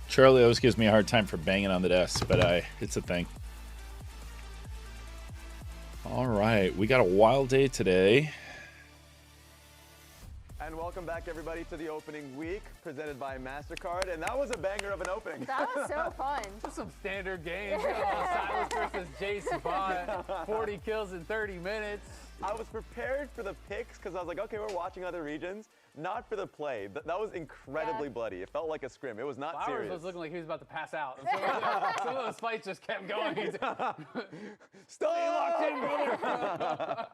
Charlie always gives me a hard time for banging on the desk, but it's a thing. All right, we got a wild day today. And welcome back, everybody, to the opening week presented by MasterCard. And that was a banger of an opening. That was so fun. Just some standard games. Silas versus Jason Bond. 40 kills in 30 minutes. I was prepared for the picks because I was like, okay, we're watching other regions. Not for the play. That was incredibly bloody. It felt like a scrim. It was not Flowers serious. was looking like he was about to pass out. Some of those fights just kept going. Stay locked in, brother.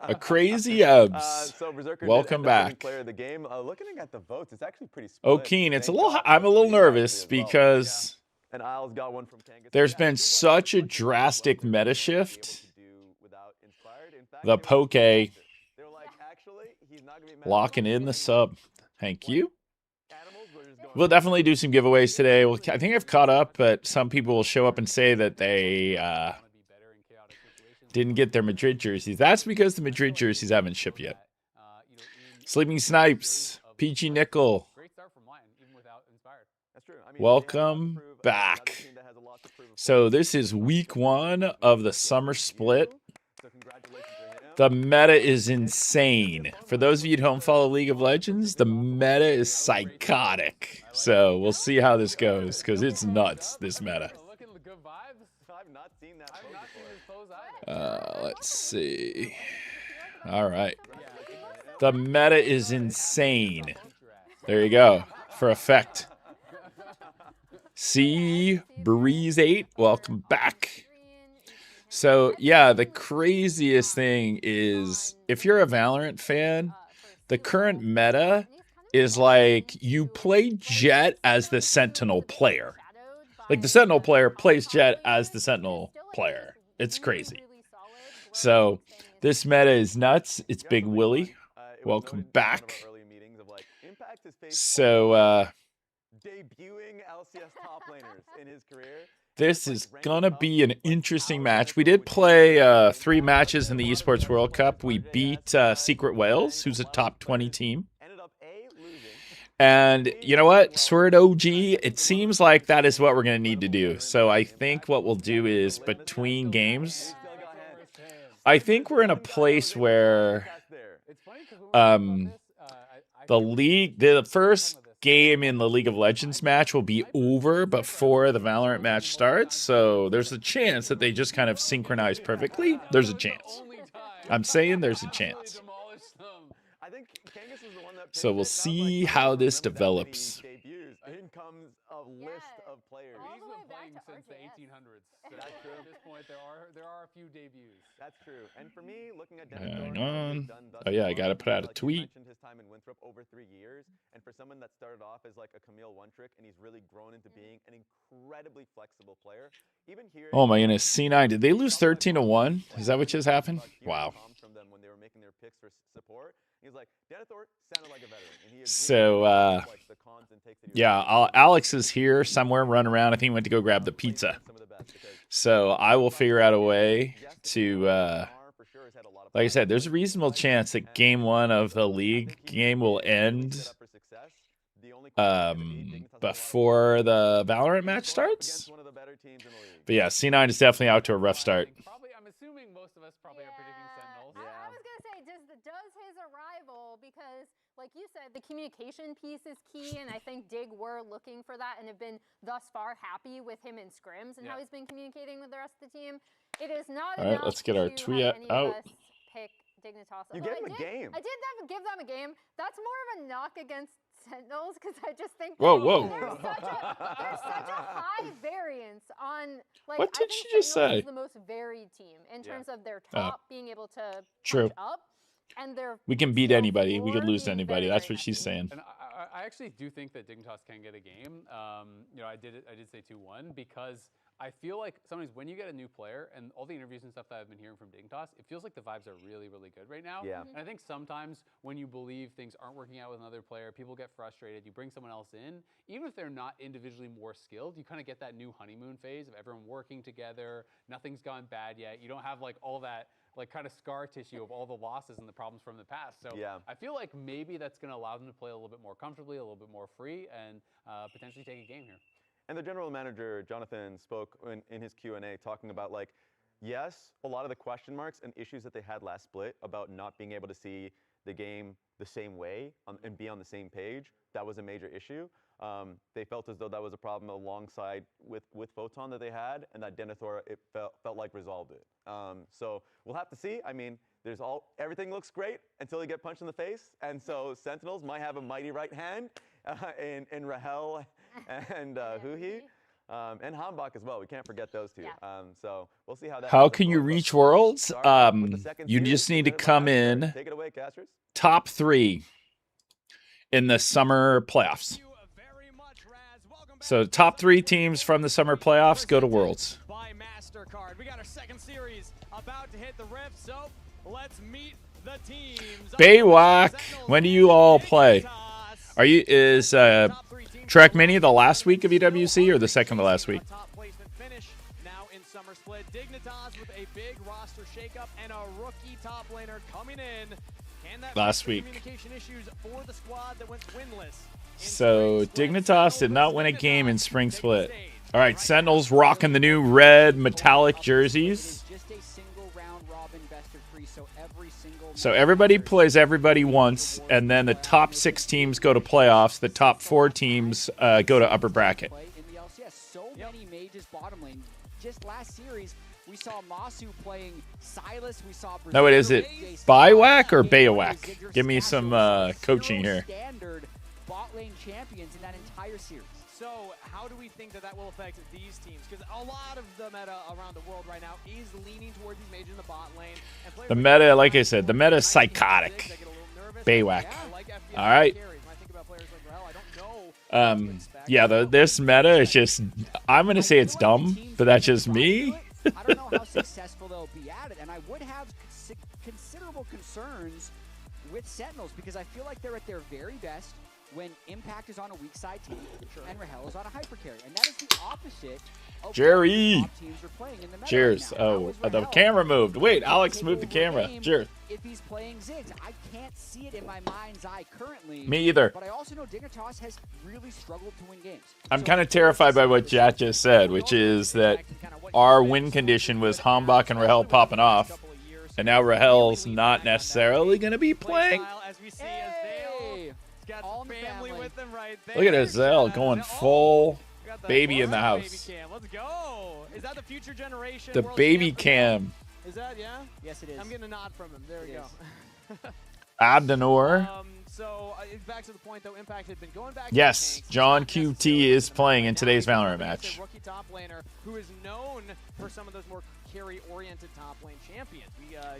A crazy Ebbs. So Berserker Welcome back. Player of the game. Looking at the votes, it's actually pretty split. Oh, Keen, it's I'm a little nervous because and Isles got one from Kangas. there's been such a drastic meta shift. The Poke locking in the sub. Thank you. We'll definitely do some giveaways today. I think I've caught up, but some people will show up and say that they didn't get their Madrid jerseys. That's because the Madrid jerseys haven't shipped yet. Sleeping Snipes, PG Nickel. Welcome back. So this is week 1 of the summer split. The meta is insane. For those of you who don't follow League of Legends, the meta is psychotic. So we'll see how this goes, because it's nuts, this meta. Let's see. All right. The meta is insane. There you go. For effect. See, Breeze 8, welcome back. So, yeah, the craziest thing is, if you're a Valorant fan, the current meta is like you play Jett as the Sentinel player. Like, the Sentinel player plays Jett as the Sentinel player. It's crazy. So, this meta is nuts. It's Big Willie. Welcome back. So, debuting LCS top laners in his career. This is going to be an interesting match. We did play 3 matches in the Esports World Cup. We beat Secret Wales, who's a top 20 team. And you know what? Sword OG, it seems like that is what we're going to need to do. So I think what we'll do is between games, I think we're in a place where the first game in the League of Legends match will be over before the Valorant match starts, so there's a chance that they just kind of synchronize perfectly. There's a chance. I'm saying there's a chance. So we'll see how this develops. In comes a list of players. He's been playing since the 1800s. So at this point, there are a few debuts. That's true. And for me, looking at Hang on. Oh yeah, I gotta put out a tweet. Mentioned his time in Winthrop over 3 years, and for someone that started off as like a Camille one-trick, and he's really grown into being an incredibly flexible player. Even here. Oh my goodness, C9. Did they lose 13-1? Is that what just happened? Wow. From them when they were making their picks for support. He's like, Denethor sounded like a veteran. And he so, yeah, Alex is here somewhere running around. I think he went to go grab the pizza. So I will figure out a way to, like I said, there's a reasonable chance that game 1 of the league game will end before the Valorant match starts. But yeah, C9 is definitely out to a rough start. I'm assuming most of us probably are predicting Sentinels. I was going to say, does his arrival, because like you said, the communication piece is key, and I think Dig were looking for that and have been thus far happy with him in scrims and how he's been communicating with the rest of the team. It is not enough. All right, let's get our tweet out. Pick Dignitas. You gave him a game. I did give them a game. That's more of a knock against Sentinels, because I just think whoa. There's such a high variance on, like, what did she just say? Is the most varied team in terms of their top being able to True. punch up. And we can beat anybody. We could lose to anybody. That's what she's saying. And I actually do think that Dignitas can get a game. You know, I did say 2-1 because I feel like sometimes when you get a new player and all the interviews and stuff that I've been hearing from Dignitas, it feels like the vibes are really, really good right now. Yeah. And I think sometimes when you believe things aren't working out with another player, people get frustrated. You bring someone else in, even if they're not individually more skilled, you kind of get that new honeymoon phase of everyone working together. Nothing's gone bad yet. You don't have like all that like kind of scar tissue of all the losses and the problems from the past. So I feel like maybe that's going to allow them to play a little bit more comfortably, a little bit more free, and potentially take a game here. And the general manager, Jonathan, spoke in his Q&A talking about, like, yes, a lot of the question marks and issues that they had last split about not being able to see the game the same way and be on the same page, that was a major issue. They felt as though that was a problem alongside with Photon that they had, and that Denethor, it felt like resolved it. So we'll have to see. I mean, everything looks great until you get punched in the face, and so Sentinels might have a mighty right hand in Rahel and Huhi. And Hambach as well. We can't forget those two. Yeah. So we'll see how that. How can you reach Worlds? Starting with the second You series, just need to presented by come Asper. in Take it away, casters. top 3 in the summer playoffs. So top 3 teams from the summer playoffs go to Worlds. By MasterCard. We got our second series about to hit the rift, so let's meet the teams. Baywalk, when do you all play? Are you Trek Mini the last week of EWC or the second to last week? Top placement finish now in summer split. Dignitas with a big roster shakeup and a rookie top laner coming in. Can that Last fix the week. communication issues for the squad that went winless? So Dignitas did not win a game in spring split. All right, Sentinels rocking the new red metallic jerseys. So everybody plays everybody once, and then the top 6 teams go to playoffs. The top 4 teams go to upper bracket. In the LCS, so many mages bottom lane. Just last series, we saw Masu playing Silas. We saw. No, what is it? Bywhack or Baywhack? Give me some coaching here. Standard bot lane champions in that entire series. So how do we think that will affect these teams? Because a lot of the meta around the world right now is leaning towards these mages in the bot lane. And The meta, like I said, the meta is psychotic. Baywhack. All right. Yeah, this meta is just, I'm going to say it's dumb, but that's just me. I don't know how successful they'll be at it, and I would have considerable concerns with Sentinels because I feel like they're at their very best when Impact is on a weak side team and Rahel is on a hyper carry, and that is the opposite of Jerry. what top teams are playing in the meta Cheers. right now. Oh, the camera moved. Wait, Alex moved the camera. Cheers. If he's playing Ziggs, I can't see it in my mind's eye currently. Me either. But I also know Dignitas has really struggled to win games. I'm kind of terrified by what Jack just said, which is that our win condition was Hambach and Rahel popping off, and now Rahel's not necessarily going to be playing. Hey! Got All in the family family. with them right there. Look at Azelle going full Got the baby in the baby house. cam. Let's go. Is that the future generation? The world baby champ? cam. Is that, yeah? Yes, it is. I'm getting a nod from him. There we It go. Abdenor. So back to the point though, Impact had been going back. Yes, to the tanks. John Not QT necessarily is playing in now today's he's Valorant coming as match. a rookie top laner who is known for some of those more carry-oriented top lane champions.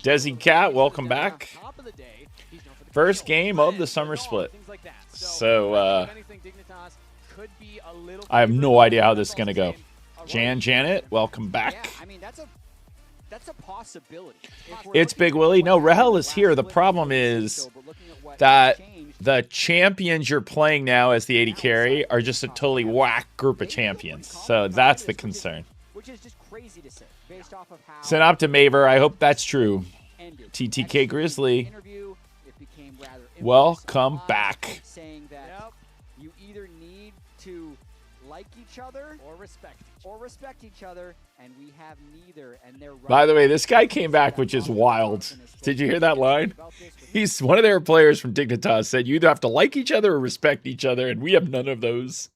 Desi Cat, welcome back. Top of the day, he's known for the First kill, game of win, the summer dog, split. things like that. So, if anything, Dignitas could be a little I have no idea how this is going to go. Jan Janet, welcome Yeah, back. I mean that's a possibility. If we're It's looking Big at Willie. what No, happened Rahel is last here. The split, problem we don't is think so, but looking at what that changed, the champions you're playing now as the AD carry are just a totally whack group of champions. So that's the concern. which is just crazy to say based off of how Send up to Maver. I hope that's true. ended. TTK At Grizzly. interview, it became rather Welcome infamous back. saying that you either need to like each other or respect each other, and we have neither. And they're By the way, this guy came back, which is wild. Did you hear that line? He's one of their players from Dignitas said you either have to like each other or respect each other, and we have none of those.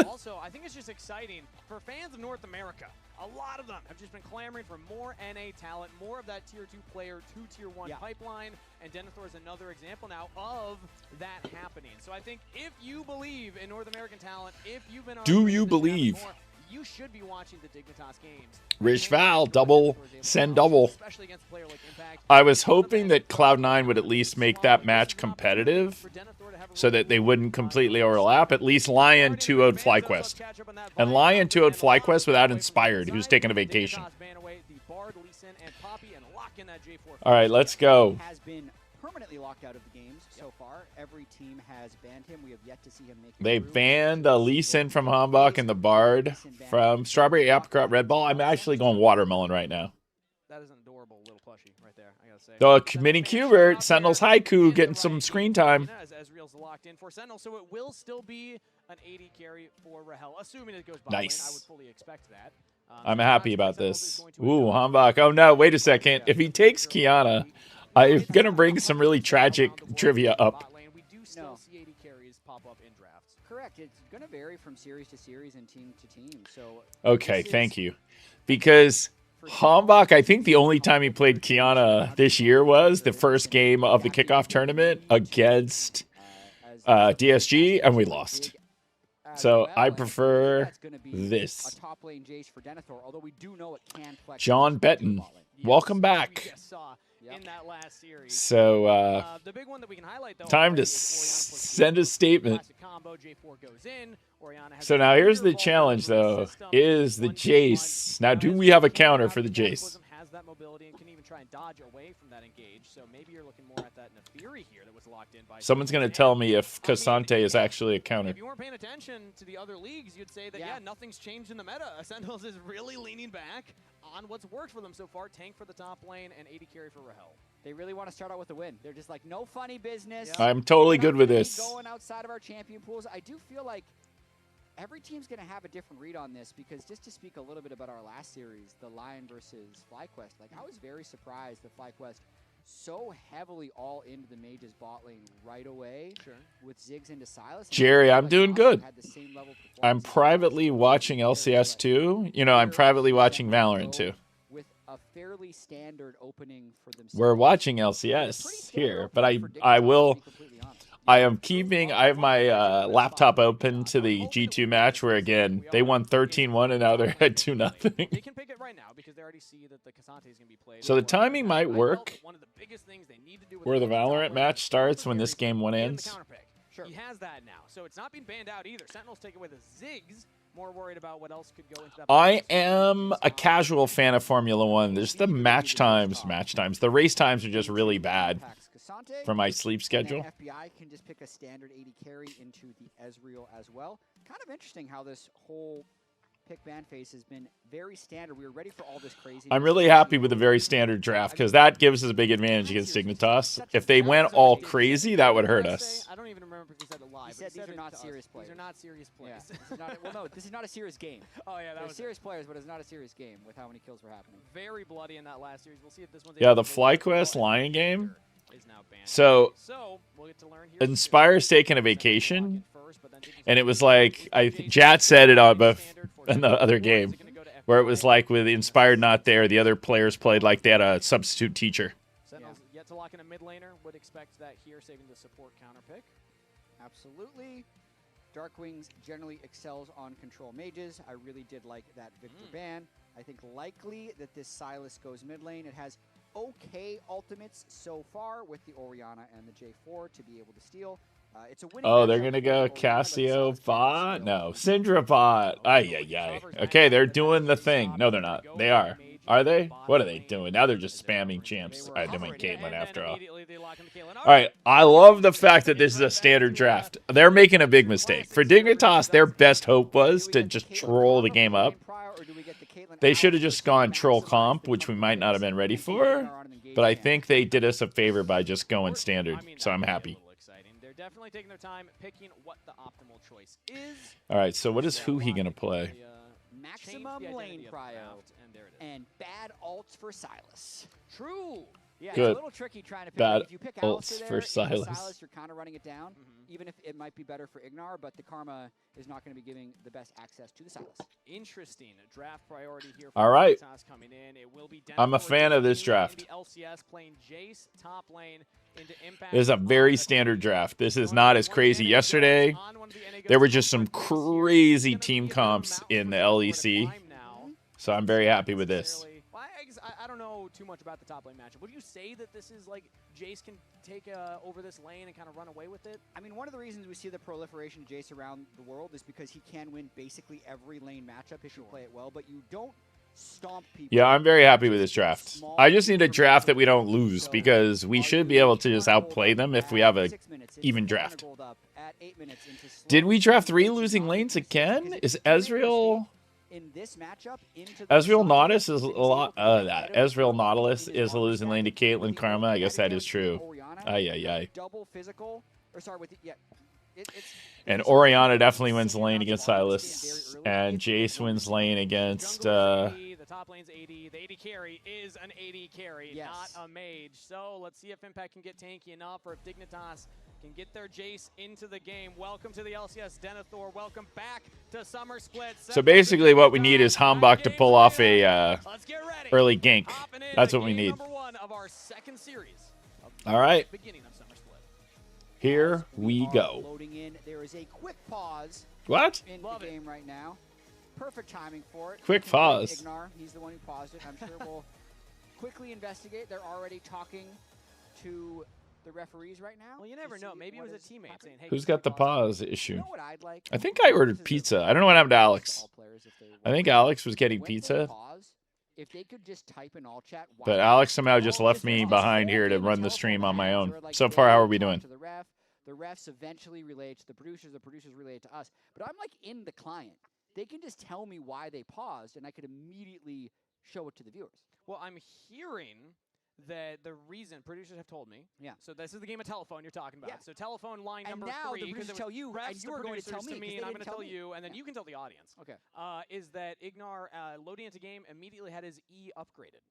Also, I think it's just exciting for fans of North America. A lot of them have just been clamoring for more NA talent, more of that tier 2 player to tier 1 pipeline, and Denethor is another example now of that happening. So I think if you believe in North American talent, if you've been Do you believe? more, you should be watching the Dignitas games. Rich Val, double, send double. Especially against a player like Impact. I was hoping that Cloud9 would at least make that match competitive so that they wouldn't completely overlap. At least Lion 2-0'd FlyQuest. And Lion 2-0'd FlyQuest without Inspired, who's taking a vacation. All right, let's go. Has been permanently locked out of the games so far. Every team has banned him. We have yet to see him make it They through. banned Lee Sin from Hambach and the Bard from Strawberry Apricot Red Ball. I'm actually going Watermelon right now. That is an adorable adorable little plushie right there, I gotta say. Mini Cubert, Sentinels Haiku getting some screen time. As Reel's locked in for Sentinel, so it will still be an 80 carry for Rahel, assuming it goes bot lane. Nice. I would fully expect that. I'm happy about this. Ooh, Hambach. Oh no, wait a second. If he takes Kiana, I'm gonna bring some really tragic trivia up. We do still see 80 carries pop up in drafts. Correct. It's going to vary from series to series and team to team. So Okay, thank you. Because Hambach, I think the only time he played Kiana this year was the first game of the kickoff tournament against DSG, and we lost. So I prefer this. Top lane Jace for Denethor, although we do know it can flex. John Benton, welcome back. In that last series. So the big one that we can highlight, though, time to send a statement. Combo, J4 goes in. So now here's the challenge, though, is the Jace. Now, do we have a counter for the Jace? Has that mobility and can even try and dodge away from that engage. So maybe you're looking more at that Nefiri here that was locked in by. Someone's going to tell me if Cassante is actually a counter. If you weren't paying attention to the other leagues, you'd say that, yeah, nothing's changed in the meta. Sentinels is really leaning back on what's worked for them so far. Tank for the top lane and 80 carry for Rahel. They really want to start out with a win. They're just like, no funny business. I'm totally good with this. Going outside of our champion pools, I do feel like every team's going to have a different read on this, because just to speak a little bit about our last series, the Lion versus FlyQuest, like I was very surprised that FlyQuest so heavily all into the mage's bot lane right away with Ziggs into Silas. Jerry, I'm doing good. I'm privately watching LCS too. You know, I'm privately watching Valorant too. With a fairly standard opening for themselves. We're watching LCS here, but I will. I have my laptop open to the G2 match where, again, they won 13-1 and now they're at 2-0. They can pick it right now because they already see that the Cassante is going to be played. So the timing might work where the Valorant match starts when this game one ends. Sure. He has that now, so it's not being banned out either. Sentinels take away the Ziggs. More worried about what else could go into that. I am a casual fan of Formula One. There's the match times. The race times are just really bad for my sleep schedule. FBI can just pick a standard 80 carry into the Ezreal as well. Kind of interesting how this whole pick ban phase has been very standard. We were ready for all this crazy. I'm really happy with the very standard draft because that gives us a big advantage against Dignitas. If they went all crazy, that would hurt us. I don't even remember if he said it live. He said these are not serious players. These are not serious players. Yeah. Well, no, this is not a serious game. Oh yeah, that was serious players, but it's not a serious game with how many kills were happening. Very bloody in that last series. We'll see if this one's. Yeah, the FlyQuest Lion game. So we'll get to learn here. Inspire's taking a vacation, and it was like Jat said it on in the other game, where it was like with Inspire not there, the other players played like they had a substitute teacher. Sentinels yet to lock in a mid laner. Would expect that here, saving the support counter pick. Absolutely. Darkwings generally excels on control mages. I really did like that Victor ban. I think likely that this Silas goes mid lane. It has okay ultimates so far with the Orianna and the J4 to be able to steal. It's a winning they're going to go Cassio bot? No, Syndra bot. Ay. Okay, they're doing the thing. No, they're not. They are. Are they? What are they doing? Now they're just spamming champs. All right, they're doing Caitlyn after all. All right, I love the fact that this is a standard draft. They're making a big mistake. For Dignitas, their best hope was to just troll the game up. They should have just gone troll comp, which we might not have been ready for. But I think they did us a favor by just going standard, so I'm happy. They're definitely taking their time picking what the optimal choice is. All right, so what is he going to play? Maximum lane prio and bad ults for Silas. True. Yeah, good. It's a little tricky trying to pick. Bad if you pick ults for Silas. You're kind of running it down, even if it might be better for Ignar, but the Karma is not going to be giving the best access to the Silas. Interesting. Draft priority here for all right. coming in. It will be I'm a fan of this draft. The LCS playing Jace top lane into Impact. This is a very standard draft. This is not as crazy. Yesterday, there were just some crazy team comps in the LEC, so I'm very happy with this. I don't know too much about the top lane matchup. Would you say that this is like Jace can take over this lane and kind of run away with it? I mean, one of the reasons we see the proliferation of Jace around the world is because he can win basically every lane matchup if you play it well, but you don't stomp people. Yeah, I'm very happy with this draft. I just need a draft that we don't lose because we should be able to just outplay them if we have a even draft. Did we draft 3 losing lanes again? Is Ezreal... in this matchup into the Ezreal side Nautilus is a that is lot. able to get ahead of the Ezreal curve Nautilus in his is a armor losing lane to stacking. Caitlyn With the Karma. I guess that is advantage true. of Orianna, Ay, ay, ay. double physical, or sorry, with the, yeah. And Orianna definitely wins the lane against Silas, and Jace wins lane against. Jungler's 80, the top lane's 80. The 80 carry is an 80 carry, Yes. not a mage. So let's see if Impact can get tanky enough, or if Dignitas can get their Jace into the game. Welcome to the LCS Denethor. Welcome back to Summer Split. So basically, what we need is Hambach to pull off a Let's get ready. early gank. Hopping in That's to what we game need. Number 1 of our second series. Of All right. the beginning of Summer Split. Here we are go. Loading in. There is a quick pause What? in Love the it. game right now. Perfect timing for it. Quick pause. Ignar, he's the one who paused it. I'm sure we'll quickly investigate. They're already talking to the referees right now. Well, you to never know. see Maybe it what was a is teammate happening. saying, hey, Who's can got the we pause pause You issue? know what I'd like? I think I ordered pizza. I don't know what happened to Alex. All players, if they I think want. Alex was getting When they pizza, pause, if they could just type in all chat. why but they Alex pause. somehow just Oh, left just me this behind whole here to game of run the telephone stream on my lines own. where, like, So they far, how are we talk doing? to the ref, the refs eventually relay it to the producers relay it to us. But I'm like in the client. They can just tell me why they paused, and I could immediately show it to the viewers. Well, I'm hearing that the reason producers have told me. Yeah. So this is the game of telephone you're talking about. Yeah. So telephone line And number now the 3. 'cause producers it was tell you, refs and to you are going to tell producers me, 'cause and they I'm didn't going to tell tell me. you, and then Yeah. you can tell the audience. Okay. Is that Ignar loading into game immediately had his E upgraded.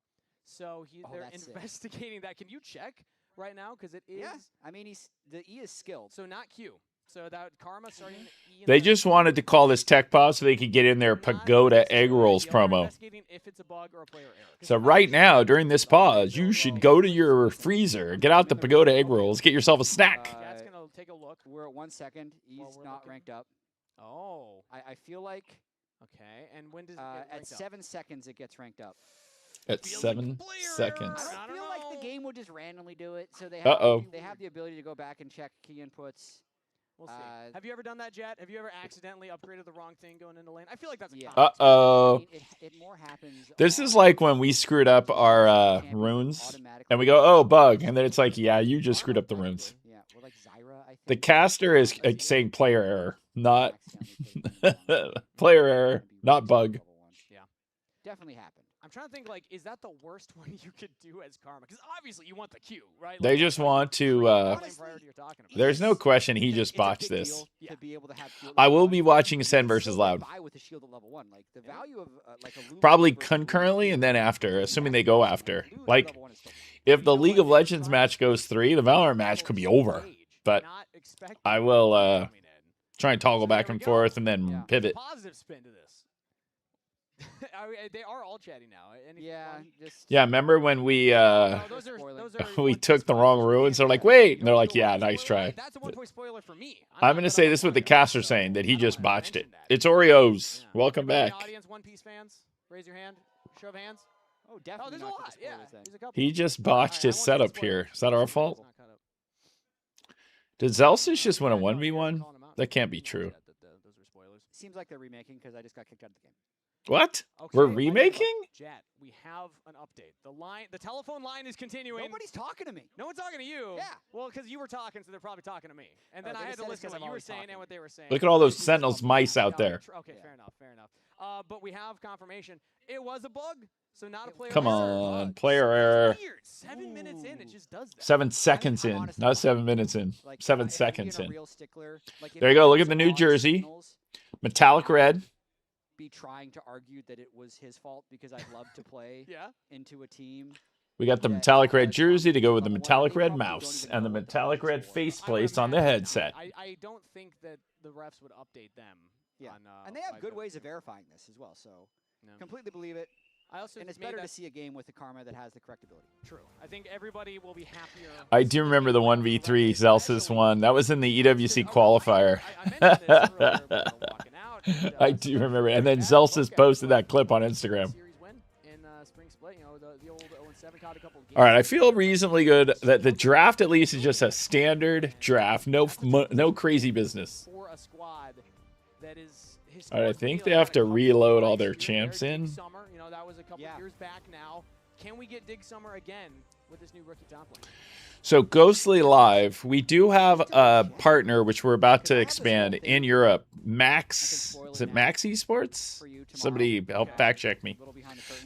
So they're that's sick. investigating that. Can you check right now? Because it is. Yeah. I mean, the E is skilled. So not Q. So that Karma starting E. in They the- just wanted to call this tech pause so they could get in their not Pagoda egg necessarily rolls ideal. They're promo. investigating if it's a bug or a player error. 'Cause So sometimes right it's now, just during this a bug. pause, you should go to your freezer, get out the Pagoda egg rolls, get yourself a snack. Chat's gonna take a look. We're at 1 second. E's While we're not looking. ranked up. Oh. I feel like Okay. And when does it get at ranked up? 7 seconds it gets ranked up. At Feels like 7 player seconds. error. I don't feel like the know. game would just randomly do it. So they Uh-oh. have the ability to go back and check key inputs. We'll see. Uh, Have you ever done that, Jet? Have you ever accidentally upgraded the wrong thing going into lane? I feel like that's a Yeah. common Uh-oh. I mean, it more happens. This is on like when we screwed up our champions runes, automatically. and we go, oh, bug. And then it's like, yeah, you just screwed up the runes. Yeah, or like Zyra, I think. The caster is saying player error, not accidentally put it in the player error, not bug. level 1. Yeah. Definitely happened. I'm trying to think, like, is that the worst one you could do as Karma? Because obviously you want the Q, right? They Like, just that's want to, the main Honestly, priority you're talking about. there's no question he It's just a botched big this. deal Yeah. to be able to have shield I level will 1. be watching You Sen can versus still get Loud. by with a shield at level 1. Like the value of like a Lulu Probably versus Lulu concurrently and then after, assuming they go after. Lulu at Like, level 1 is still- if the You know League what? of Legends Karma match goes 3, the Valorant match could be over. Stage, But not expecting I will coming in. try and toggle So back there we and go. forth and then Yeah. pivot. Positive spin to this. I mean, they are all chatting now. Anything Yeah, fun? just Yeah, remember when we No, those are spoiling. those are we 1 took the point wrong spoilers. ruins? They're like, Yeah. wait, and they're Go like, to a yeah, 1 nice spoiler. try. That's a 1-point spoiler for me. I'm not gonna say gonna this is what the mention caster that, saying, that so he I don't just wanna botched it. mention that. It's Oreos. Yeah. Welcome Anybody in back. the audience, One Piece fans, raise your hand. Show of hands. oh, Oh, definitely there's a not lot. the Yeah, spoilers then. there's a couple. He just All botched right, his I won't get setup spoiled. here. Is that our It's fault? not caught up. Did Zelsis just win a Yeah, no, you're 1v1? calling 'em out. That can't be You know, true. Jet, that those were spoilers. Seems like they're remaking because I just got kicked out of the game. What? Okay, We're let's go. remaking? Jet, we have an update. The telephone line is continuing. Nobody's talking to me. No one's talking to you. Yeah. Well, because you were talking, so they're probably talking to me. And Oh, then they I had just to said it's listen to 'cause what I'm you were always saying talking. and what they were saying. Look at all those Which is Sentinels all mice out no, there. Okay, fair enough, fair enough. But we have confirmation. It was a bug, so not a player Come error. on, Bugs. player That's error. weird. 7 minutes in, it Ooh. just does that. 7 seconds I'm in, honestly not fine 7 with minutes it. in. Like, 7 if I'm seconds being a in. real stickler, like, if There you go, I look was at the New on Jersey. Sentinels, Metallic red. be trying to argue that it was his fault because I'd love to play Yeah. into a team. We got the Yeah, metallic red has jersey to go with the level 1. metallic They red probably don't mouse even and the know what metallic bug is red for. faceplate I on the imagine headset. not. I don't think that the refs would update them. Yeah. On, And they have why good the- ways of verifying this as well, so No. completely believe it. I also And it's made better that to see a game with the karma that has the correct ability. true. I think everybody will be happier. I do remember the 1v3 Zelsis one. That was in the EWC Oh, qualifier. I mentioned this earlier when we were walking out, and, I do remember. And then yeah, Zelsis look, posted like, that clip on Instagram. Series win in spring split. You know, the old 0-7 caught a couple of games. All right, I feel reasonably good that the draft at least is just a standard draft. No crazy business. For a squad that is All right, I historically, think like, they had have a to couple reload of all nice their years. champs There's in. Dig Summer, you know, that was a couple Yeah. years back now. Can we get Dig Summer again with this new rookie top lane. So Ghostly Live, we do have a partner which we're about to expand in Europe. Max, is it Max Esports? Somebody help fact check me.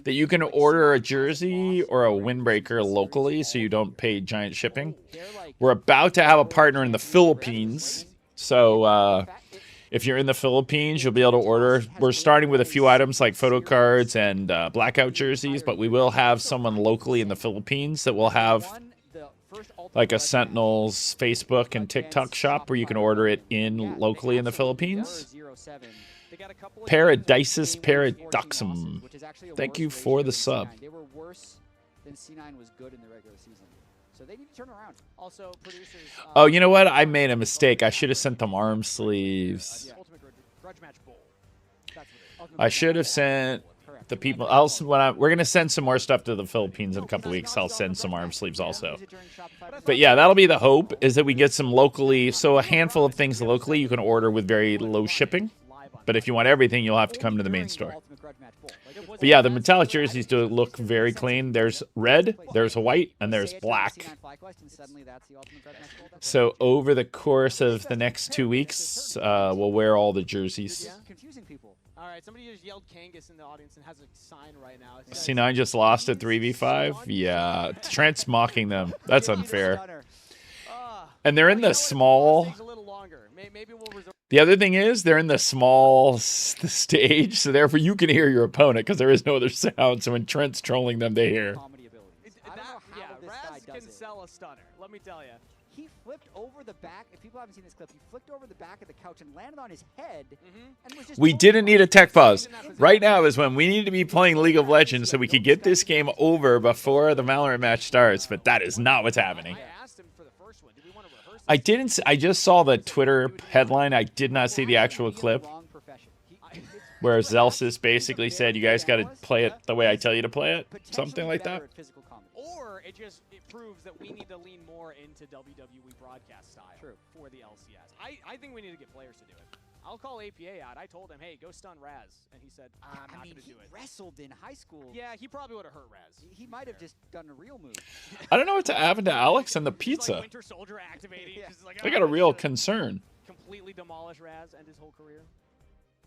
That you can order a jersey or a windbreaker locally so you don't pay giant shipping. We're about to have a partner in the Philippines. So if you're in the Philippines, you'll be able to order. We're starting with a few items like photo cards and blackout jerseys, but we will have someone locally in the Philippines that will have like a Sentinels Facebook and TikTok shop where you can order it in locally in the Philippines. Paradisus Paradoxum. Thank you for the sub. They were worse than C9 was good in the regular season. So they need to turn around. Also, producers. Oh, you know what? I made a mistake. I should have sent them arm sleeves. Ultimate Grudge Match Bowl. That's what it is. I should have sent the people. We're gonna send some more stuff to the Philippines in a couple weeks. I'll send some arm sleeves also. But yeah, that'll be the hope, is that we get some locally. So a handful of things locally you can order with very low shipping. But if you want everything, you'll have to come to the main store. But yeah, the metallic jerseys do look very clean. There's red, there's white, and there's black. So over the course of the next 2 weeks, we'll wear all the jerseys. All right, somebody just yelled Kangas in the audience and has a sign right now. C9 just lost at 3v5? Yeah, Trent's mocking them. That's unfair. And they're in the small... The other thing is, they're in the small stage, so therefore you can hear your opponent because there is no other sound. So when Trent's trolling them, they hear. Yeah, Raz can sell a stunner, let me tell you. He flipped over the back. If people haven't seen this clip, he flipped over the back of the couch and landed on his head. And was just we didn't need a tech pause. Right now is when we need to be playing League of Legends so we could get this game over before the Valorant match starts, but that is not what's happening. I didn't. I just saw the Twitter headline. I did not see the actual clip where Zelsis basically said, "You guys got to play it the way I tell you to play it," something like that. Or it proves that we need to lean more into WWE broadcast style for the LCS. I think we need to get players to do it. I'll call APA out. I told him, hey, go stun Raz. And he said, I'm not going to do it. He wrestled in high school. Yeah, he probably would have hurt Raz. He might have just done a real move. I don't know what happened to Alex and the pizza. Like Winter Soldier activating. Like, I got a real concern. Completely demolish Raz and his whole career.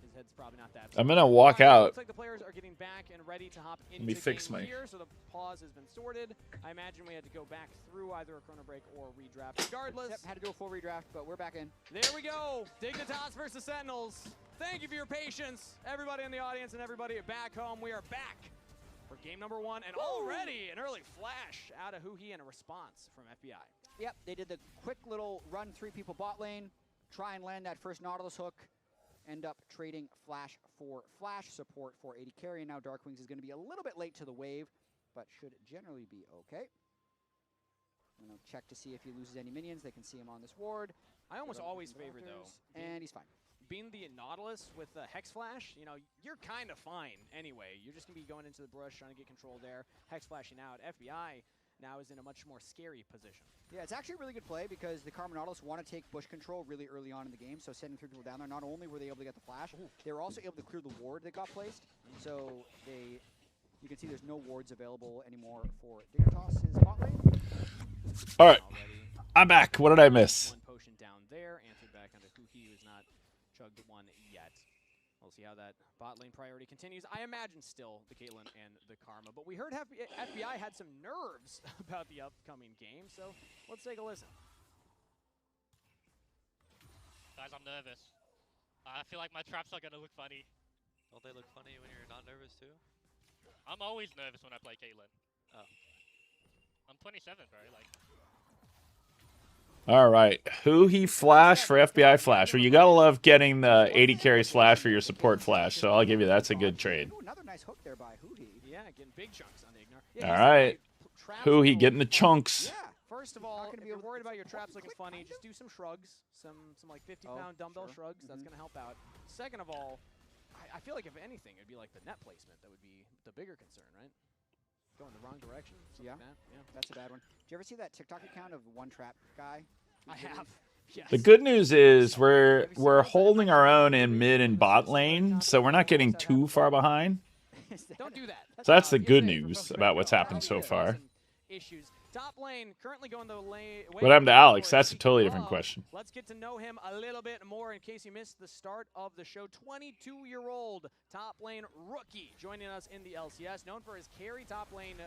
His head's probably not that. I'm going to walk out. Looks like the players are getting back and ready to hop into the game here, so the pause has been sorted. I imagine we had to go back through either a chrono break or redraft. Regardless, had to do a full redraft, but we're back in. There we go. Dignitas versus Sentinels. Thank you for your patience, everybody in the audience and everybody back home. We are back for game number 1, and already an early flash out of Huhi and a response from FBI. Yep, they did the quick little run 3 people bot lane, try and land that first Nautilus hook. End up trading Flash for Flash, support for AD carry, and now Darkwings is going to be a little bit late to the wave, but should generally be okay. I'm going to check to see if he loses any minions. They can see him on this ward. I almost always favor, though. And he's fine. Being the Nautilus with the Hex Flash, you know, you're kind of fine anyway. You're just going to be going into the brush, trying to get control there, Hex Flashing out. FBI now is in a much more scary position. Yeah, it's actually a really good play because the Karma Nautilus want to take bush control really early on in the game, so sending 3 people down there, not only were they able to get the flash, they were also able to clear the ward that got placed, so you can see there's no wards available anymore for Dignitas' bot lane. All right, I'm back. What did I miss? One potion down there, answered back onto Huhi, who's not chugged one yet. We'll see how that bot lane priority continues. I imagine still the Caitlyn and the Karma, but we heard FBI had some nerves about the upcoming game, so let's take a listen. Guys, I'm nervous. I feel like my traps are going to look funny. Don't they look funny when you're not nervous too? I'm always nervous when I play Caitlyn. Oh. I'm 27, bro. Like. All right, Huhi Flash for FBI Flash. Well, you gotta love getting the 80 carries Flash for your support Flash, so I'll give you that's a good trade. Ooh, another nice hook there by Huhi. Yeah, getting big chunks on Ignor. Yeah, all right, Huhi getting the chunks. Yeah. First of all, if you're worried about your traps looking funny, just do some shrugs, some like 50-pound dumbbell shrugs. That's gonna help out. Second of all, I feel like if anything, it'd be like the net placement that would be the bigger concern, right? Going the wrong direction. Yeah. Like that. Yeah, that's a bad one. Did you ever see that TikTok account of one trap guy? I have. Yes. The good news is we're holding our own in mid and bot lane, so we're not getting too far behind. Don't do that. So that's the good news about what's happened so far. Issues. Top lane currently going the way. What happened to Alex? for That's a totally different Love. question. Let's get to know him a little bit more in case you missed the start of the show. 22-year-old top lane rookie joining us in the LCS, known for his carry top lane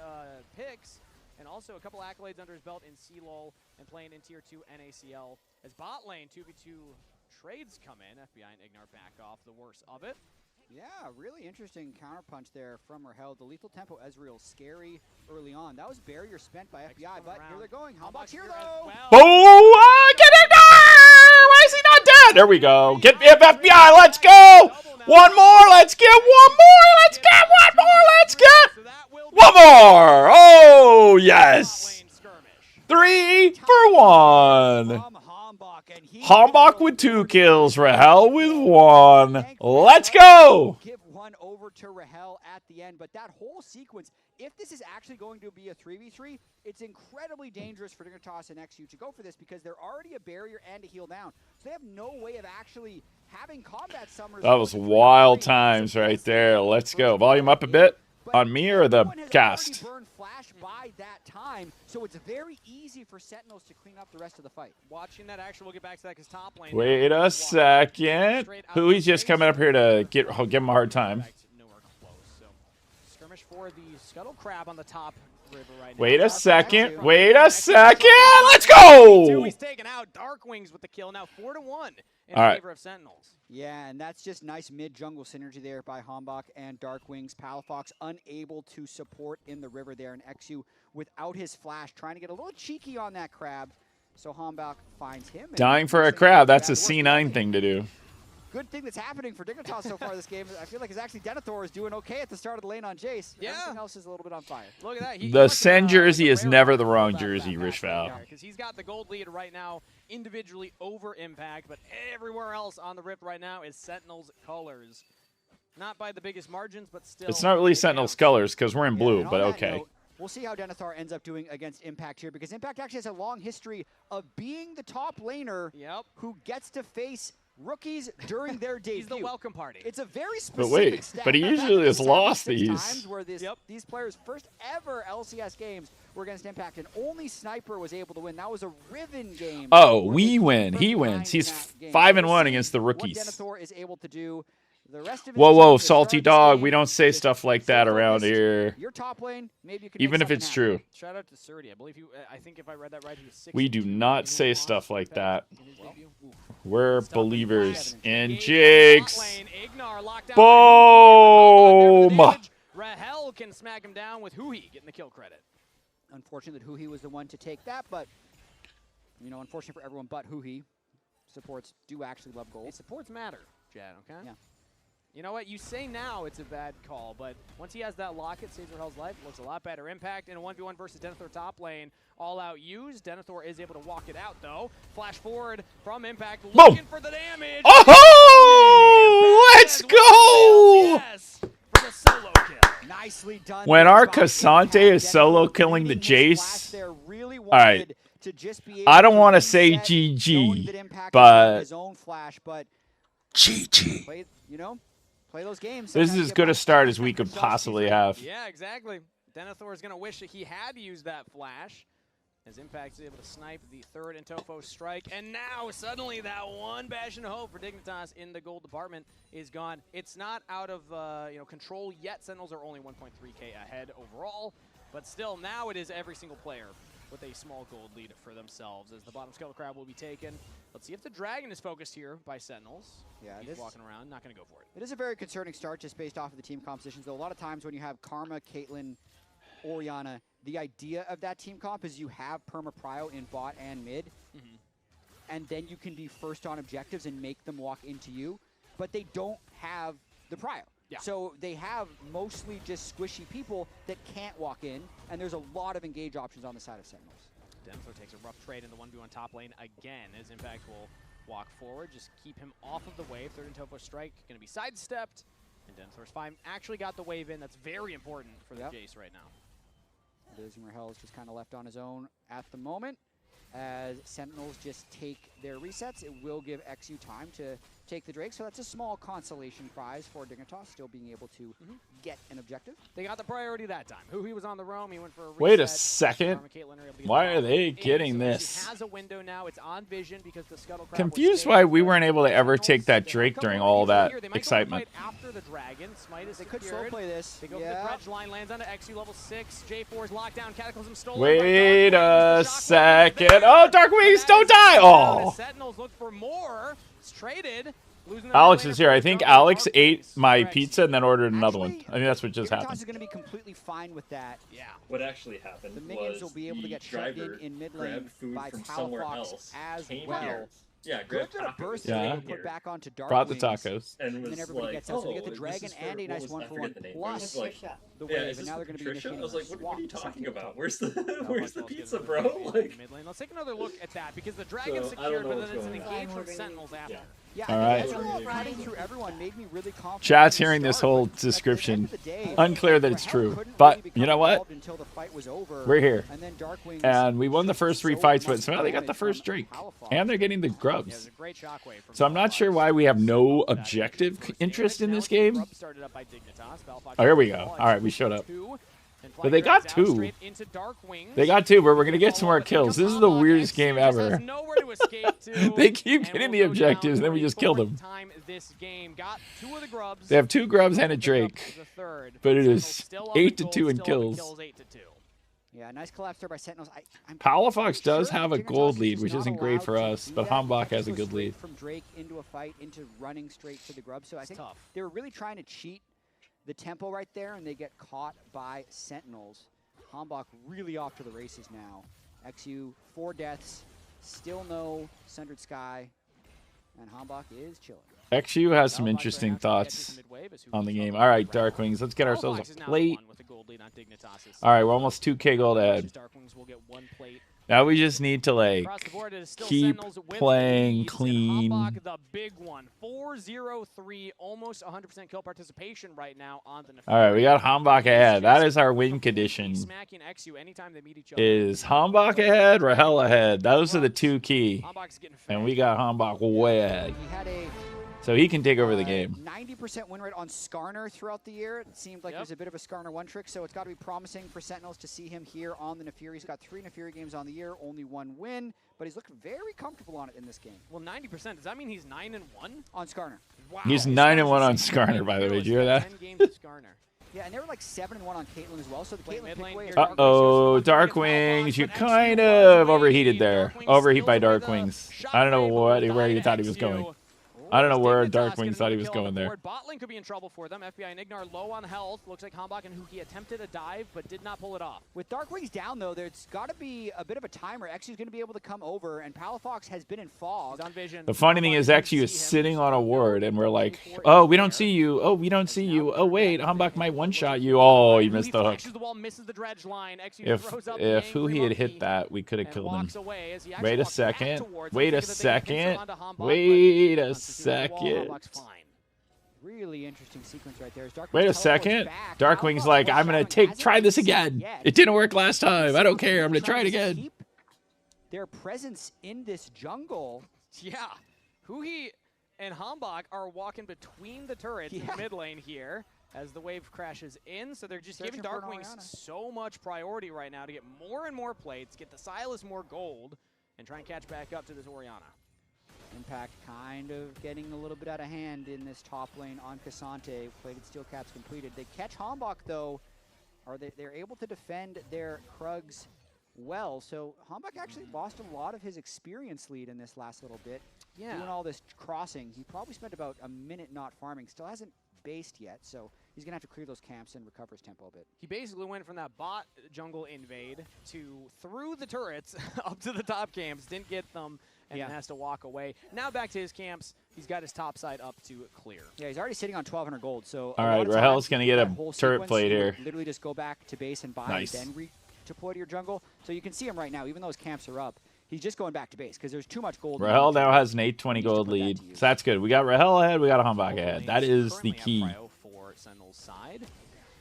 picks, and also a couple accolades under his belt in CLOL and playing in Tier 2 NACL. As bot lane 2v2 trades come in, FBI and Ignar back off the worst of it. Yeah, really interesting counterpunch there from Rahel. The lethal tempo Ezreal scary early on. That was barrier spent by FBI, but here they're going. Hombach's here though. Oh, get it there! Why is he not dead? There we go. Get FBI. Let's go. One more. Let's get one more. Let's get one more. Let's get one more. Oh, yes. 3 for 1. Hombach with 2 kills, Rahel with 1. Let's go! Give one over to Rahel at the end, but that whole sequence, if this is actually going to be a 3v3, it's incredibly dangerous for Dignitas and XU to go for this because they're already a barrier and a heal down. So they have no way of actually having combat summers. That was wild times right there. Let's go. Volume up a bit. On me or the cast? Burned flash by that time, so it's very easy for Sentinels to clean up the rest of the fight. Watching that action, we'll get back to that because top lane. Wait a second. Who's just coming up here to give him a hard time? Nowhere close. So skirmish for the Scuttle Crab on the top river right now. Wait a second. Wait a second. Let's go! He's taken out. Darkwings with the kill. Now 4-1 in favor of Sentinels. Yeah, and that's just nice mid-jungle synergy there by Hombach and Darkwings. Palafox unable to support in the river there, and XU without his flash, trying to get a little cheeky on that crab. So Hombach finds him. Dying for a crab. That's a C9 thing to do. Good thing that's happening for Dignitas so far this game. I feel like it's actually Denethor is doing okay at the start of the lane on Jace. Yeah. Everything else is a little bit on fire. Look at that. The SEN jersey is never the wrong jersey, Rishval. Because he's got the gold lead right now individually over Impact, but everywhere else on the Rift right now is Sentinels colors. Not by the biggest margins, but still. It's not really Sentinels colors because we're in blue, but okay. We'll see how Denethor ends up doing against Impact here because Impact actually has a long history of being the top laner who gets to face rookies during their debut. He's the welcome party. It's a very specific But wait, stat. but he usually has lost these. Times where these players' first ever LCS games were against Impact, and only Sniper was able to win. That was a Riven game. Oh, we win. He wins. He's 5-1 against the rookies. What Denethor is able to do. The rest of Whoa, salty dog. We don't say stuff like that around here. Your top lane, maybe you can even if it's true. Shout out to Surdy. I believe I think if I read that right, he was 6. We do not say stuff like that. We're believers in Jigs. Boom! Rahel can smack him down with Huhi getting the kill credit. Unfortunate that Huhi was the one to take that, but unfortunate for everyone but Huhi. Supports do actually love gold. Hey, supports matter, Chad, okay? Yeah. You know what? You say now it's a bad call, but once he has that locket, saves Rahel's life, looks a lot better. Impact in a 1v1 versus Denethor top lane. All out used. Denethor is able to walk it out, though. Flash forward from Impact, looking for the damage. Oh, let's go! Yes, for the solo kill. Nicely done. When our Cassante is solo killing the Jace, all right, I don't want to say GG, but GG. Play those games. This is as good a start as we could possibly have. Yeah, exactly. Denethor is going to wish that he had used that flash, as Impact is able to snipe the third Intofo strike. And now, suddenly, that one bastion of hope for Dignitas in the gold department is gone. It's not out of control yet. Sentinels are only 1.3k ahead overall. But still, now it is every single player with a small gold lead for themselves as the bottom Scuttle Crab will be taken. Let's see if the Dragon is focused here by Sentinels. Yeah, he's walking around, not going to go for it. It is a very concerning start just based off of the team compositions, though a lot of times when you have Karma, Caitlyn, Orianna, the idea of that team comp is you have Perma Prio in bot and mid, and then you can be first on objectives and make them walk into you, but they don't have the Prio. Yeah. So they have mostly just squishy people that can't walk in, and there's a lot of engage options on the side of Sentinels. Denethor takes a rough trade in the 1v1 top lane again, as Impact will walk forward, just keep him off of the wave. Third Intofo strike, going to be sidestepped, and Denethor's fine. Actually got the wave in. That's very important for the Jace right now. Rahel is just kind of left on his own at the moment. As Sentinels just take their resets, it will give XU time to take the Drake. So that's a small consolation prize for Dignitas, still being able to get an objective. They got the priority that time. He was on the roam. He went for a reset. Wait a second. Why are they getting so this? Has a window now. It's on vision because the Scuttlecraft Confused why we weren't able to ever take that Drake during all that excitement. After the Dragon, Smite is They could slow play this. They go for the dredge line, lands on XU level 6. J4's lockdown, Cataclysm stolen. Wait a second. Oh, Dark Wings, don't die! Oh. Sentinels look for more. It's traded. Alex is here. I think Alex ate my pizza and then ordered another one. I think that's what just happened. Dignitas is going to be completely fine with that. Yeah. What actually happened The minions will be able to get shoved in mid lane by Palafox as well. Here. Yeah, grabbed Burst Yeah. put back onto Dark Brought the Wings, tacos. and And was then everybody like, gets out. So we get the this Dragon is for- and a what nice was- one I for forget one the name. plus Like, the yeah, wave, is and this now they're for going to be Patricia? initiating I was like, what are you swap talking to about? Where's the pizza, bro? Like, Mid lane. Let's take another look at that because the Dragon's So, I don't secured, know but then what's it's an going on. engagement with Sentinels after. yeah. Yeah, All I right. think that's what running through everyone made me really confident. Chat's in the hearing this start, whole but at the end description. of the day, Unclear that it's Rahel true. couldn't But really you know become what? involved until the fight was over, We're here. and then Darkwings And we won the first 3 so fights, but much somehow they got the damage first from Drake. Palafox. And they're getting the Yeah, it was grubs. a great shockwave from So I'm not Palafox. sure why we have no That objective first interest in damage. this Now it's game. Grub started up by Dignitas. Palafox Oh, here we gets the go. ball, All right, we XU showed up. 2, and But they Flag got Dragon's out two. straight into Darkwings. They got 2, but we're going to get some more But here kills. comes This is the Hambach. weirdest XU game just ever. has nowhere to escape to, They keep and getting will the go down objectives, then we just kill them. time this game. Got 2 of the grubs. They have 2 grubs and a Picked up Drake. the third. But it Sentinels is still up 8 to gold, 2 in still up kills. 8 to 2. Yeah, nice collapse there by Sentinels. I'm Palafox does sure have a Dignitas gold is lead, just which not isn't great for allowed to us, do but that. Hambach You have has to a go good straight lead. From Drake into a fight, into running straight to the grub. So I think tough. they were really trying to cheat the tempo right there, and they get caught by Sentinels. Hambach really off to the races now. XU, 4 deaths, still no Sundered Sky, and Hambach is chilling. XU has some Palafox interesting right now trying to get thoughts to mid-wave as who on the comes game. up All right, with the round. Darkwings, let's get ourselves Palafox is a now plate. one with the gold lead on Dignitas. All right, we're almost 2K gold ahead. Darkwings will get 1 plate. Now we just need to, like, Across the board, it is still keep Sentinels with playing leads, and clean. Hambach, the big one. 4-0-3, almost 100% kill participation right now on the All right, we got Hambach ahead. That is our win completely condition. smacking XU anytime they meet each other. Is Hambach ahead, Rahel ahead? Those are the 2 key. Hambach's getting And fed. we got Hambach way ahead. He had a So he can take over the game. 90% win rate on Skarner throughout the year. It seemed like there's a bit of a Skarner one trick, so it's got to be promising for Sentinels to see him here on the Nefiri. He's got 3 Nefiri games on the year, only 1 win, but he's looked very comfortable on it in this game. Well, 90%. Does that mean he's 9-1? On Skarner. Wow. He's 9-1 on Skarner, by the way. Did you hear that? 10 games of Skarner. Yeah, and they were like 7-1 on Caitlyn as well, so the Wait, Caitlyn mid pick lane way here, is Dark Uh-oh, Wings shows Darkwings. You but kind XU of was overheated waiting. there. Darkwings Overheat by still with a Darkwings. I don't know where he thought he was going. I don't know where Darkwings thought he was going there. Bot lane could be in trouble for them. FBI and Ignar low on health. Looks like Hambach and Huki attempted a dive, but did not pull it off. With Darkwings down, though, there's got to be a bit of a timer. XU's going to be able to come over, and Palafox has been in fog. He's on vision. The funny thing is, actually, is sitting on a ward, and we're like, oh, we don't see you. Oh, we don't see you. Oh, wait, Hambach might one-shot you. Oh, you missed the hook. The wall, misses the dredge line. XU throws up the If angry Huhi had monkey hit that, we could have and killed him. walks away as he actually Wait a walks back second. towards Wait him, a thinking that they can pinch him second. onto Hambach, but Wait a once he hits the wall, second. Hambach's fine. Really interesting sequence right there. As Darkwings Wait a teleports second. back. Darkwing's Palafox like, was I'm going shadowing, to try hasn't this been again. seen yet. It didn't work last time. I don't care. I'm going to try it Trying to again. keep their presence in this jungle. Yeah. Huhi and Hambach are walking between the turrets in the mid lane here as the wave crashes in. So they're just Searching giving for an Darkwings Orianna. so much priority right now to get more and more plates, get the Silas more gold, and try and catch back up to this Orianna. Impact kind of getting a little bit out of hand in this top lane on Cassante. Plated steel caps completed. They catch Hambach though, or they're able to defend their Krugs well. So Hambach actually lost a lot of his experience lead in this last little bit. Yeah. Doing all this crossing. He probably spent about a minute not farming. Still hasn't based yet, so he's going to have to clear those camps and recover his tempo a bit. He basically went from that bot jungle invade to through the turrets up to the top camps, didn't get them, and then has to walk away. Now back to his camps. He's got his top side up to clear. Yeah, he's already sitting on 1,200 gold. So All right, Rahel's going to get a turret plate you here. would literally just go back to base and buy, Nice. and then redeploy to your jungle. So you can see him right now, even though his camps are up. He's just going back to base because there's too much gold. Rahel now has an 820 gold lead. So that's good. We got Rahel ahead. We got a Hambach ahead. That is the key. Currently at prio for Sentinel's side.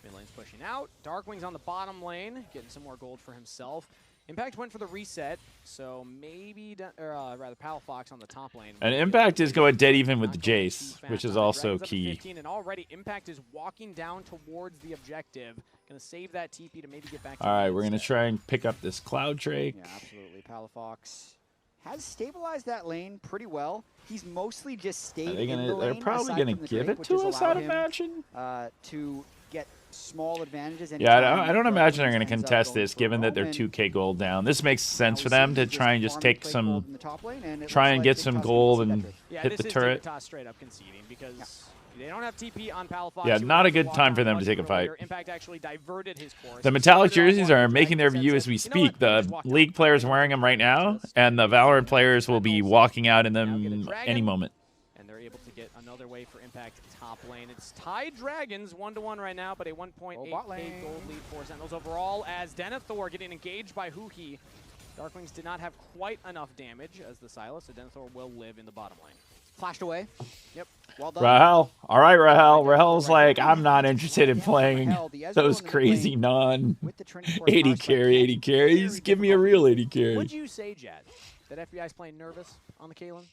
Mid lane's pushing out. Darkwing's on the bottom lane, getting some more gold for himself. Impact went for the reset, so maybe, rather Palafox on the top lane. And Impact is going dead even with the Jace, which is also key. 15, and already Impact is walking down towards the objective. Going to save that TP to maybe get back to All right, we're going to try and pick up this Cloud Drake. Yeah, absolutely. Palafox has stabilized that lane pretty well. He's mostly just stayed in the lane. They're probably aside going from to the give Drake, it which to has us, allowed I'd him, imagine. to get small advantages. Yeah, anytime I don't imagine they're going to Darkwings ends up contest going this, for given that they're Roman. 2K gold down. This makes sense Now for we them see to he's try and just farming take play some, gold in the top lane, and it try looks and like get some Dignitas gold will see and that Yeah, hit this the is turret. Dignitas straight up conceding because they don't have TP on Palafox. Yeah, who not a wants to good walk time down for them to much take a fight. earlier. Impact actually diverted his course. The He metallic started off jerseys on are the making their Dragon view Sense, as we said, "You know what? speak. Let me just The walk League down." players are wearing them right now, and the Valorant players will be walking out in them any moment. And they're able to get another way for Impact top lane. It's tied Dragons 1-1 right now, but a 1.8k bot lane. gold lead for Sentinels overall as Denethor getting engaged by Huhi. Darkwings did not have quite enough damage as the Silas, so Denethor will live in the bottom lane. Flashed away. Yep. Well done. Rahel. All right, Rahel. Rahel's like, I'm not interested in playing those crazy non With the Trinity Force 80 Mars fight. carry, 80 carries. Give me a real 80 carry. Would you say, Jad, that FBI's playing nervous on the Kaelin?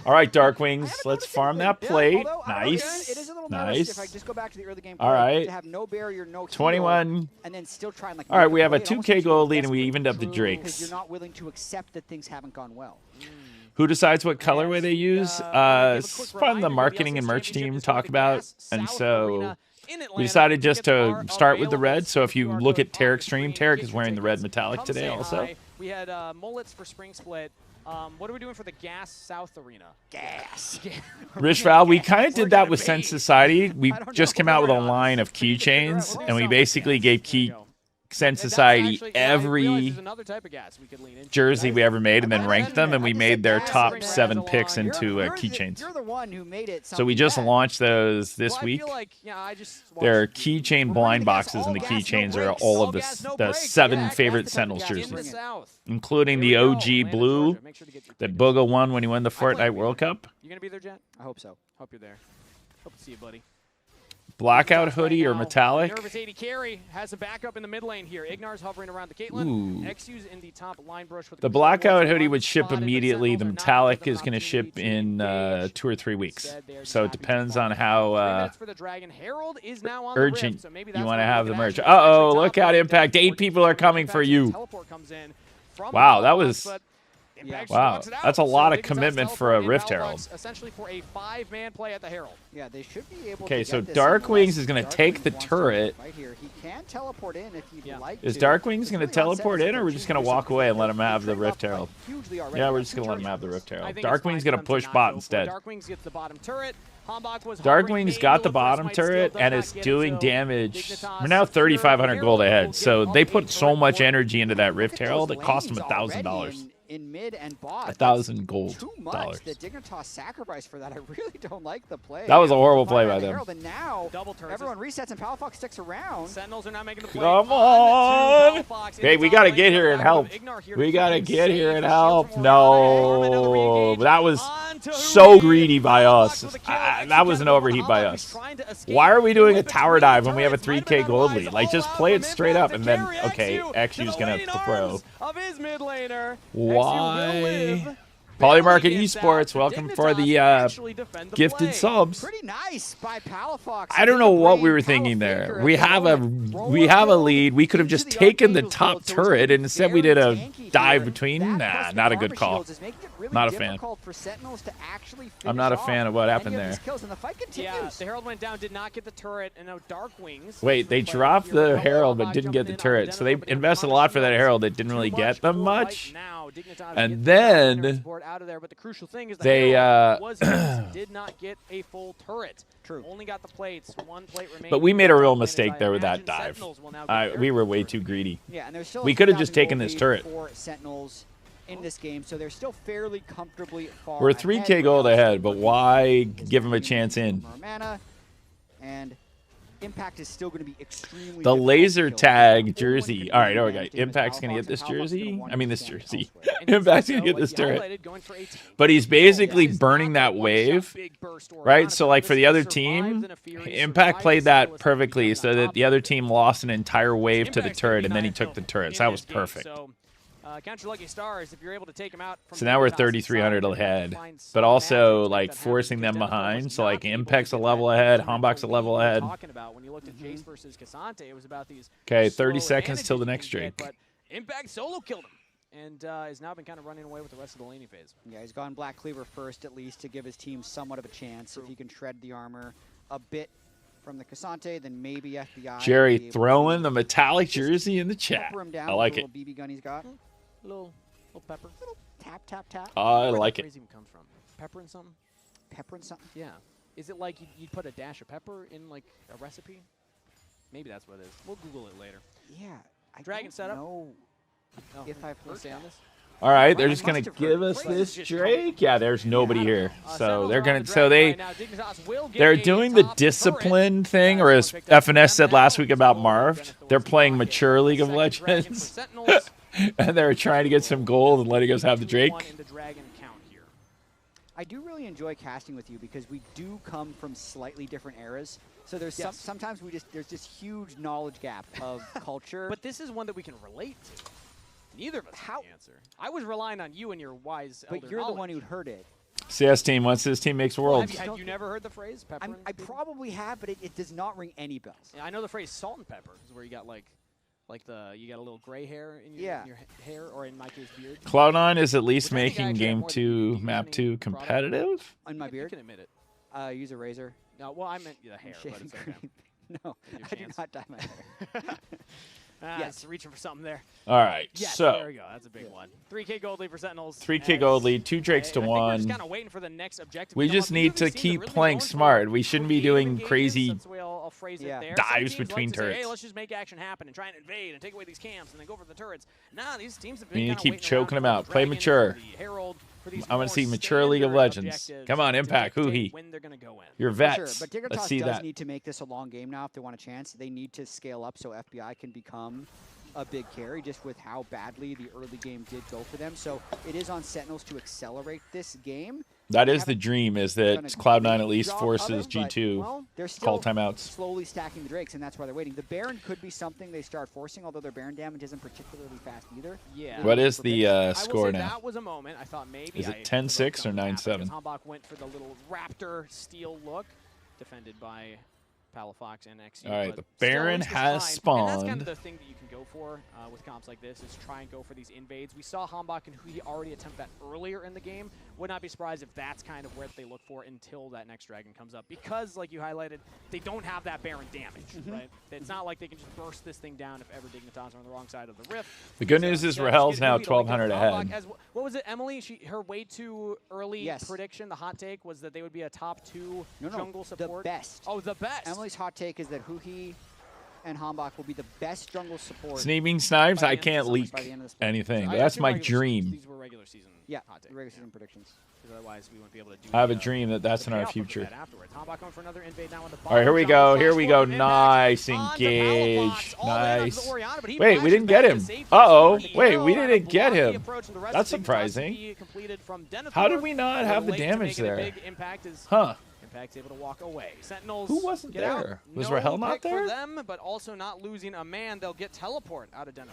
All right, Darkwings. Let's farm that plate. Although, I don't know, Nice. It is a little nervous if I Nice. just go back to the early game All play, right. to have no barrier, no heal, 21. and then still try and like. All right, make we have a play. It almost 2K makes you gold lead, and we desperate. evened up the Because Drakes. you're not willing to accept that things haven't gone well. Who decides what colorway they use? It's fun the marketing and merch team talk about, and so we decided just to start with the red. So if you look at Tarek's stream, Tarek is wearing the red metallic today also. We had mullets for Spring Split. What are we doing for the Gas South Arena? Gas. Rich Val, we kind of did that with Sense Society. We just came out with a line of keychains, and we basically gave Sense Society every jersey we ever made, and then ranked them, and we made their top 7 picks into keychains. You're the one who made it. So we just launched those this week. There are keychain blind boxes, and the keychains are all of the 7 favorite Sentinels jerseys, including the OG blue that Booga won when he won the Fortnite World Cup. You gonna be there, Jet? I hope so. Hope you're there. Hope to see you, buddy. Blackout hoodie or metallic? Nervous 80 carry has a backup in the mid lane here. Ignar's hovering around the Caitlyn. Ooh. XU's in the top line brush with The blackout hoodie would ship immediately. The metallic is going to ship in 2 or 3 weeks. So it depends on how urgent you want to have the merch. Uh-oh, look out, Impact. 8 people are coming for you. Wow, that was... Wow, that's a lot of commitment for a Rift Herald. Essentially for a 5-man play at the Herald. Yeah, they should be able Okay, to so get this unless Darkwings is going to take the Darkwings wants to turret. fight here. He can teleport in if you'd like Is to. Darkwings It's going to really teleport onset in, or we're just going to situation walk away and let him have the Trade Rift up, Herald? hugely already. Yeah, we're Got just 2 going to let him charges. have the Rift Herald. I think it's fine Darkwing's for going to them push not bot go for it. instead. Darkwings gets the bottom turret. Hombok was Darkwing's got the bottom turret, and is doing damage. We're now 3,500 gold ahead, so they put so much energy into that Rift Herald, it cost them $1,000. In mid and bot. 1,000 gold Too much. dollars. The Dignitas sacrifice for that. I really don't like the play. That was a horrible play by them. Herald, and now Double turns. everyone resets and Palafox sticks around. Sentinels are not making the play. Come on! Hey, we got to get here and help. We got to get here and help. No, that was so greedy by us. That was an overheat by us. Why are we doing a tower dive when we have a 3K gold lead? Like, just play it straight up, and then, okay, XU's going to throw. Why? Polymarket Esports, welcome for the gifted subs. Pretty nice by Palafox. I don't know what we were thinking there. We have a lead. We could have just taken the top turret, and instead we did a dive between. Nah, not a good call. Not a fan. I'm not a fan of what happened there. Yeah, the Herald went down, did not get the turret, and now Darkwings. Wait, they dropped the Herald but didn't get the turret, so they invested a lot for that Herald that didn't really get them much. And then out of there, but the crucial thing is they did not get a full turret. True. Only got the plates. 1 plate remaining. But we made a real mistake there with that dive. We were way too greedy. Yeah, and there's still we could have just taken this turret. For Sentinels in this game, so they're still fairly comfortably far. We're 3K gold ahead, but why give them a chance in? Mana, and Impact is still going to be extremely. The laser tag jersey. All right, okay. Impact's going to get this jersey. I mean, this jersey. Impact's going to get this turret. But he's basically burning that wave, right? So, like, for the other team, Impact played that perfectly so that the other team lost an entire wave to the turret, and then he took the turret. So that was perfect. Count your lucky stars if you're able to take them out. From So now we're Dignitas' 3,300 side, ahead, find some but also magic like that happens forcing because them Denethor behind. was So not like able to Impact's a get level that ahead, incremental Hombach's a level lead we were ahead. talking about when you looked at Jace versus Cassante, it was about these. Okay, slow 30 seconds till the advantages next you can get, Drake. But Impact solo killed him, and has now been kind of running away with the rest of the laning phase. Yeah, he's gone Black Cleaver first, at least, to give his team somewhat of a chance. If he can shred the armor a bit from the Cassante, then maybe FBI. Jerry will be able throwing to the metallic jersey in the chat. pepper him down I with like the it. little BB gun he's got. Little pepper. Tap, tap, tap. I Where like that it. phrase even comes from? Pepper and something? Pepper and something. Yeah. Is it like you'd put a dash of pepper in like a recipe? Maybe that's what it is. We'll Google it later. Yeah. I Dragon don't setup? know Oh, if I've we'll heard stay on that. this. All right, they're I just gonna must have give heard us phrases this just Drake. Yeah, there's nobody here, so Sentinels they're are on gonna. the So Dragon they right now. Dignitas will get they're a doing the top discipline turret. thing, or Guys, as wanna pick up FNS said them last now. week about So Marv, Denethor's they're playing pocket. mature League of Second dragon for Legends, Sentinels. and they're trying to get some gold and letting us have the 2-1 Drake. in the dragon count here. I do really enjoy casting with you because we do come from slightly different eras. So there's Yes. sometimes there's this huge knowledge gap of culture. But this is one that we can relate to. Neither of us have the answer. I was relying on you and your wise elder But you're the knowledge. one who'd heard it. CS team, once this team makes Well, worlds. had you never heard the phrase pepper? and I baby? probably have, but it does not ring any bells. Yeah, I know the phrase salt and pepper is where you got like you got a little gray hair in your, Yeah. in your hair, or in my case, beard. Cloud9 is at least Which I think making actually have Game more 2, beauty Map than 2 any product. competitive. On my You beard, can admit it. use a razor. No, well, I meant the hair, but Shaving it's okay. cream. No, Your I do chance. not dye my hair. Yes, reaching for something there. All right, Yes, so there we go. That's a big one. 3K gold lead for Sentinels. 3K as- gold lead, 2 Drakes to I think we're just 1. kind of waiting for the next objective. We to come just up. need Neither of to these teams keep are really playing known for smart. We shouldn't be creative doing engagements. crazy That's the way I'll phrase Yeah. it there. dives Some teams between like to say, hey, turrets. let's just make action happen and try and invade and take away these camps and then go for the turrets. Nah, these teams have We been need to kinda keep waiting choking around them for out. the Play Dragon, mature. for the Herald, for these I want more to see mature League of standard Legends. objectives Come on, to Impact. dictate Hoo-hee. when they're gonna go in. You're For vets. sure, but Dignitas Let's see does that. need to make this a long game now if they want a chance. They need to scale up so FBI can become a big carry, just with how badly the early game did go for them. So it is on Sentinels to accelerate this game. That is the dream, is that done a Cloud9 great at least job of forces it, but, G2 well, they're call still timeouts. slowly stacking the Drakes, and that's why they're waiting. The Baron could be something they start forcing, although their Baron damage isn't particularly fast either. Yeah. What is the I will score say now? That was a moment. I thought maybe Is it I 10-6 or provoked something to happen 9-7? because Hambach went for the little Raptor steel look, defended by Palafox and XU. All right, but the still, Baron it's has fine. And that's kind spawned. of the thing that you can go for with comps like this, is try and go for these invades. We saw Hambach and Hui already attempt that earlier in the game. Would not be surprised if that's kind of where they look for until that next dragon comes up. Because, like you highlighted, they don't have that Baron damage, right? It's not like they can just burst this thing down if ever Dignitas are on the wrong side of the rift. The good news is instead, Rahel's just get now Hui to link up 1,200 with ahead. Hambach as what was it, Emily? Her way too early Yes. prediction, the hot take, was that they would be a top 2 No, jungle support. the best. Oh, the best. Emily's hot take is that Huhi and Hambach will be the best jungle support. Sneaking Snipes, By the I end of the can't summer, leak by the end of the split. anything. I That's assume my regular season. dream. These were regular season Yeah, hot take. regular season predictions. Because otherwise we wouldn't be able to do I have a the, dream that that's the in our payoff of future. that afterwards. Hambach going for another invade now on the All right, here we bottom. go. Here we go. Impact Nice onto engage. Palafox, all the way up to Nice. the Orianna, but he Wait, we flashes didn't back get to him. safety. Uh-oh. He Wait, will we have didn't a get blocky him. approach, and the rest That's of Dignitas surprising. to be completed from Denethor. How did we not have the Late to damage make it a there? big Impact is Huh. Impact's able to walk away. Sentinels Who wasn't get out. there? Was No Rahel not pick there? for them, but also not losing a man. They'll get teleport out of Denethor.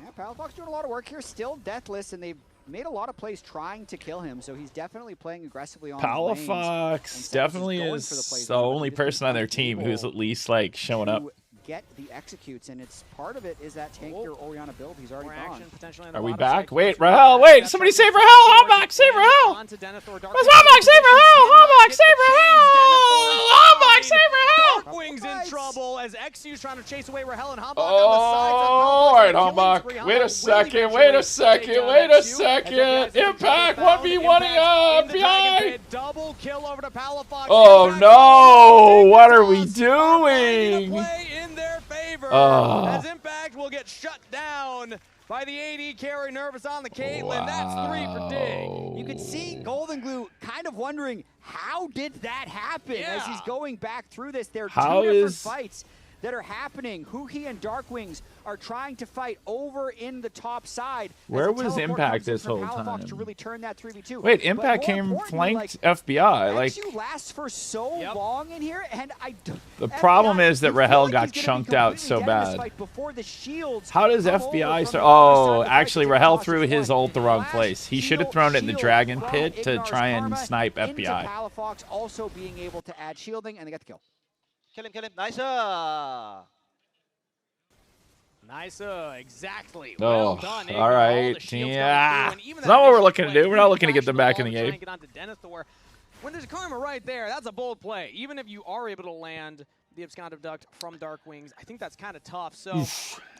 Yeah, Palafox doing a lot of work here, still deathless, and they've made a lot of plays trying to kill him, so he's definitely playing aggressively on his lanes, and Palafox Sentinels definitely going is for the plays the now, but only they've just person on their been team who's unable at least like showing up. to get the executes, and it's part of it is that tank your Orianna build. He's already More gone. action potentially on the Are we bottom back? side. Wait, Comes Rahel, from wait, that. somebody That's save what Rahel! Sword Hambach, gets save landed Rahel! onto Denethor. Dark Where's Wings Hambach? Save positions Rahel! cannot Hambach, get save the chains. Rahel! Hambach, save Rahel! Darkwing's in Nice. trouble as XU's trying to chase away Rahel and Hambach Oh, on the sides. all right, Hambach. Wait a second, wait a second, wait a second. Impact 1v1ing up, FBI! Double kill over to Palafox. Oh Impact no, what are we are finding a doing? play in their favor Oh. as Impact will get shut down by the AD carry. Nervous on the Caitlyn. That's 3 for Dig. You could see Golden Glue kind of wondering, how did that happen? As he's Yeah. going back through this, there are How two different is- fights. that are happening. Huhi and Darkwings are trying to fight over in the top side. Where as a was teleport Impact comes in this from whole Palafox time? to really turn that 3v2. Wait, But Impact more came importantly, flanked FBI. Like, XU lasts for so long in here, and the problem FBI, is that you feel Rahel like got he's gonna be chunked out completely so dead in this bad. fight before the shields How does come over FBI from start? the other side Oh, of the fight. actually, The Rahel Dignitas threw has his won. ult the wrong Flash, place. He should have shield, thrown it in the shield Dragon from Pit to Ignar's try and Karma snipe into FBI. Palafox also being able to add shielding, and they got the kill. Kill him, kill him. Nice. Nice, exactly. Oh, Well done, Ign. all right. the shields coming Yeah. through, and even It's that not what we're initial looking to play, do. We're not looking to get flashed them back in ball the to try game. and get onto Denethor. When there's Karma right there, that's a bold play. Even if you are able to land the Abscond Abduct from Darkwings, I think that's kind of tough. So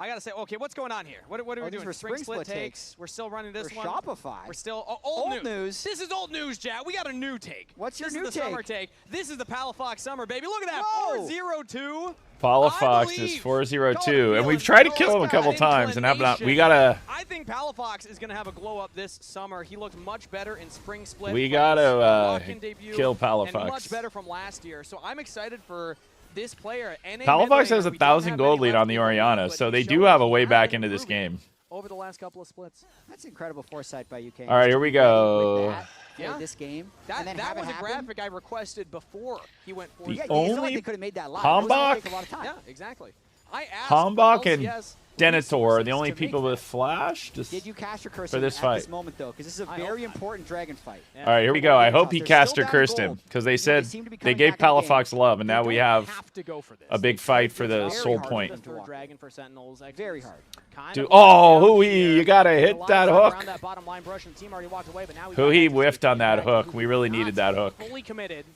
I got to say, okay, what's going on here? What are we doing? These were spring split takes. We're still running this For one. Shopify. We're still Old news. This is old news, chat. We got a new take. What's your this new is the take? summer take. This is the Palafox Summer, baby. Look at that. Whoa. 4-0-2. Palafox is 4-0-2, and we've tried to kill him a couple times, and have not. We gotta. I think Palafox is gonna have a glow up this summer. He looked much better in spring split. We from gotta his debut, kill and Palafox. much better from last year. So I'm excited for this player. Palafox has 1,000 gold lead on the Oriana, so they do have a way back into this game. Over the last couple of splits. That's incredible foresight by UK. All right, here we go. For this game. That and then was a happen. graphic I requested before he went for The Yeah, it's not like only they could have made that live. Hambach- It was gonna take a lot of time. Yeah, exactly. I asked Hambach and LCS Denethor, the only to make people that. with flash. Just Did you cast your curse for this at fight. this moment, though? Because this is a I very hope not. important dragon fight. Yeah. All right, here we go. I hope he They're cast still or down cursed gold. him because they They said seem to be they coming gave back in the game. Palafox love, and now we have to go for this. a big fight for the Very soul hard point. to The third walk. dragon for Sentinels. Very hard. Kind Dude, of oh, down Hui, here. you gotta hit The that line's up hook. around that bottom line brush, and the team already walked away, but now we Hui got whiffed on that back. hook. We really Not needed that hook. Fully committed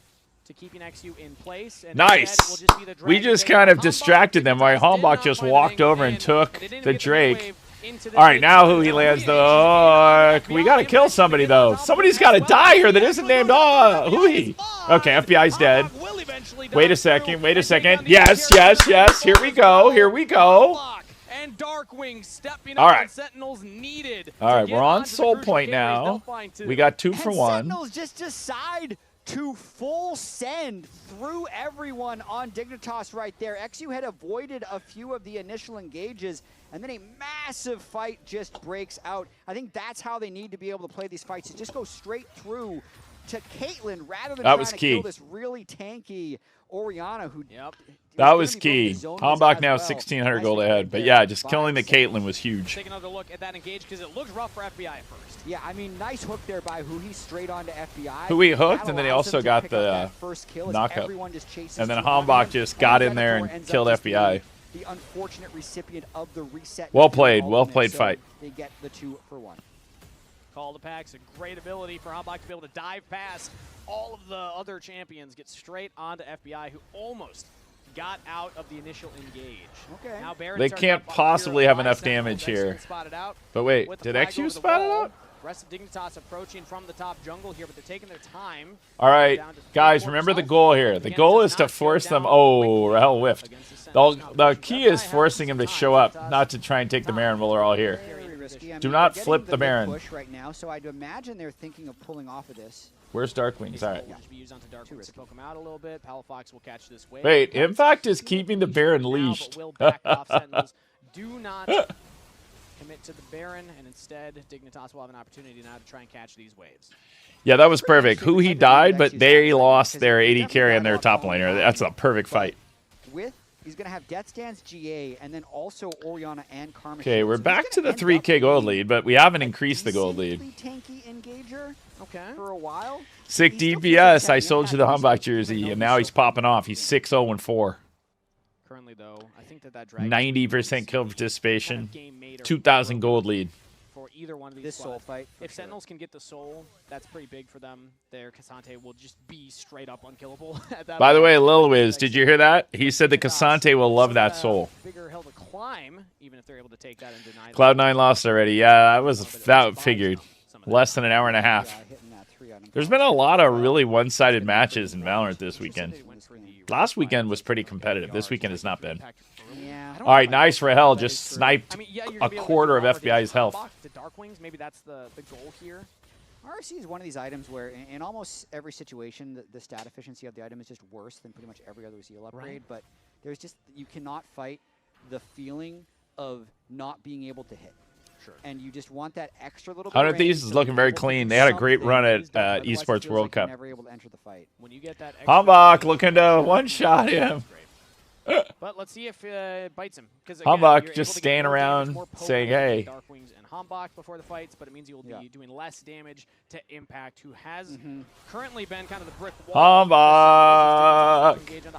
to keeping XU in place. And Nice. instead it will just be the We Dragon just Tail. kind of Hambach distracted them while did not Hambach just find walked anything, over and took they didn't the get Drake. wave into the All right, Drake. now Hui lands the hook. We gotta kill somebody though. Somebody's gotta die here that isn't named Hui. Okay, FBI's dead. Wait a second. Wait a second. Yes, yes, yes. Here we go. Here we go. And Darkwing stepping All up, right. and Sentinels needed. All right, to we're get on onto the soul crucial point carries. now. They'll find two. We got 2 for And 1. Sentinels just decide to full send through everyone on Dignitas right there. XU had avoided a few of the initial engages, and then a massive fight just breaks out. I think that's how they need to be able to play these fights, is just go straight through to Caitlyn rather than trying was to key. kill this really tanky Oriana who That was key. Hambach now 1,600 gold ahead. But yeah, just killing the Caitlyn was huge. Take another look at that engage because it looked rough for FBI at first. Yeah, I mean, nice hook there by Hui straight onto FBI. Hui hooked, That and then he allows also them to got pick the up that first kill as knockup. everyone just chases And then through on Hambach him, just and got then in there Denethor and ends up killed just FBI. being the unfortunate recipient of the reset. Well into the played, well ultimate, played so fight. They get the 2 for 1. Call the packs, a great ability for Hambach to be able to dive past all of the other champions, get straight onto FBI, who almost got out of the initial engage. Okay. Now Baron They starting can't up on possibly here have by enough Sentinels. damage XU here. spotted out But wait, with the did flag XU over the spot it wall. out? Rest of Dignitas approaching from the top jungle here, but they're taking their time. All right, Down to guys, 3-4 remember the south. goal here. The Again, goal does is to not go force them. down Oh, quickly Rahel whiffed. against the The Sentinels competition. key FBI is has forcing him some to time. show up, Dignitas not to try and take the Baron while they're all here. Very risky. I Do mean, not they're flip getting the mid Baron. push right now, so I'd imagine they're thinking of pulling off of this. Where's Darkwings? All right. Will just be used onto Darkwings to poke him out a little bit. Palafox will catch this wave. Wait, Impact is keeping the Baron Now, leashed. but will back off. Sentinels do not commit to the Baron, and instead Dignitas will have an opportunity now to try and catch these waves. Yeah, that was perfect. Hui died, but they lost their 80 carry and their top laner. That's a perfect fight. He's going to have Death Stance GA, and then also Oriana and Karma. Okay, we're So he's back gonna to the end up 3K gold being lead, but we haven't a increased the gold lead. decently tanky engager Okay. for a while. Sick He still DPS. feels I like sold you the Hambach jersey, and now he's popping off. He's 6-0-4. Currently, though, I think that Dragon 90% kill kind participation. of game made or 2,000 gold lead. for either one of these This soul squads. fight. If Sentinels can get the soul, that's pretty big for them. Their Cassante will just be straight up unkillable at that By the point. way, Lil Wiz, did you hear that? He said the Cassante will love that soul. Bigger hill to climb, even if they're able to take that and deny that. Cloud9 lost already. Yeah, that figured. Less than an hour and a half. Hitting that 3 on him. There's been a lot of really one-sided matches in Valorant this weekend. Last weekend was pretty competitive. This weekend has not been. Yeah. All right, nice Rahel. Just sniped I mean, yeah, you're a gonna be able to quarter of offer the FBI's health. unlock to Darkwings. Maybe that's the goal here. RC is one of these items where in almost every situation, the stat efficiency of the item is just worse than pretty much every other zeal upgrade, but There's just, you cannot fight the feeling of not being able to hit. Sure. And you just want that extra little bit 100 of Thieves range is so looking you're very able to clean. do They had a great something run that at is done, otherwise it Esports feels World like you're Cup. never able to enter the fight. When you get that extra Humbach range, looking to one-shot him. but let's see if it bites him. Because Humbach just staying around saying, hey. Darkwings and Humbach before the fights, but it means you will be doing less damage to Impact, who has currently been kind of the brick wall. Humbach.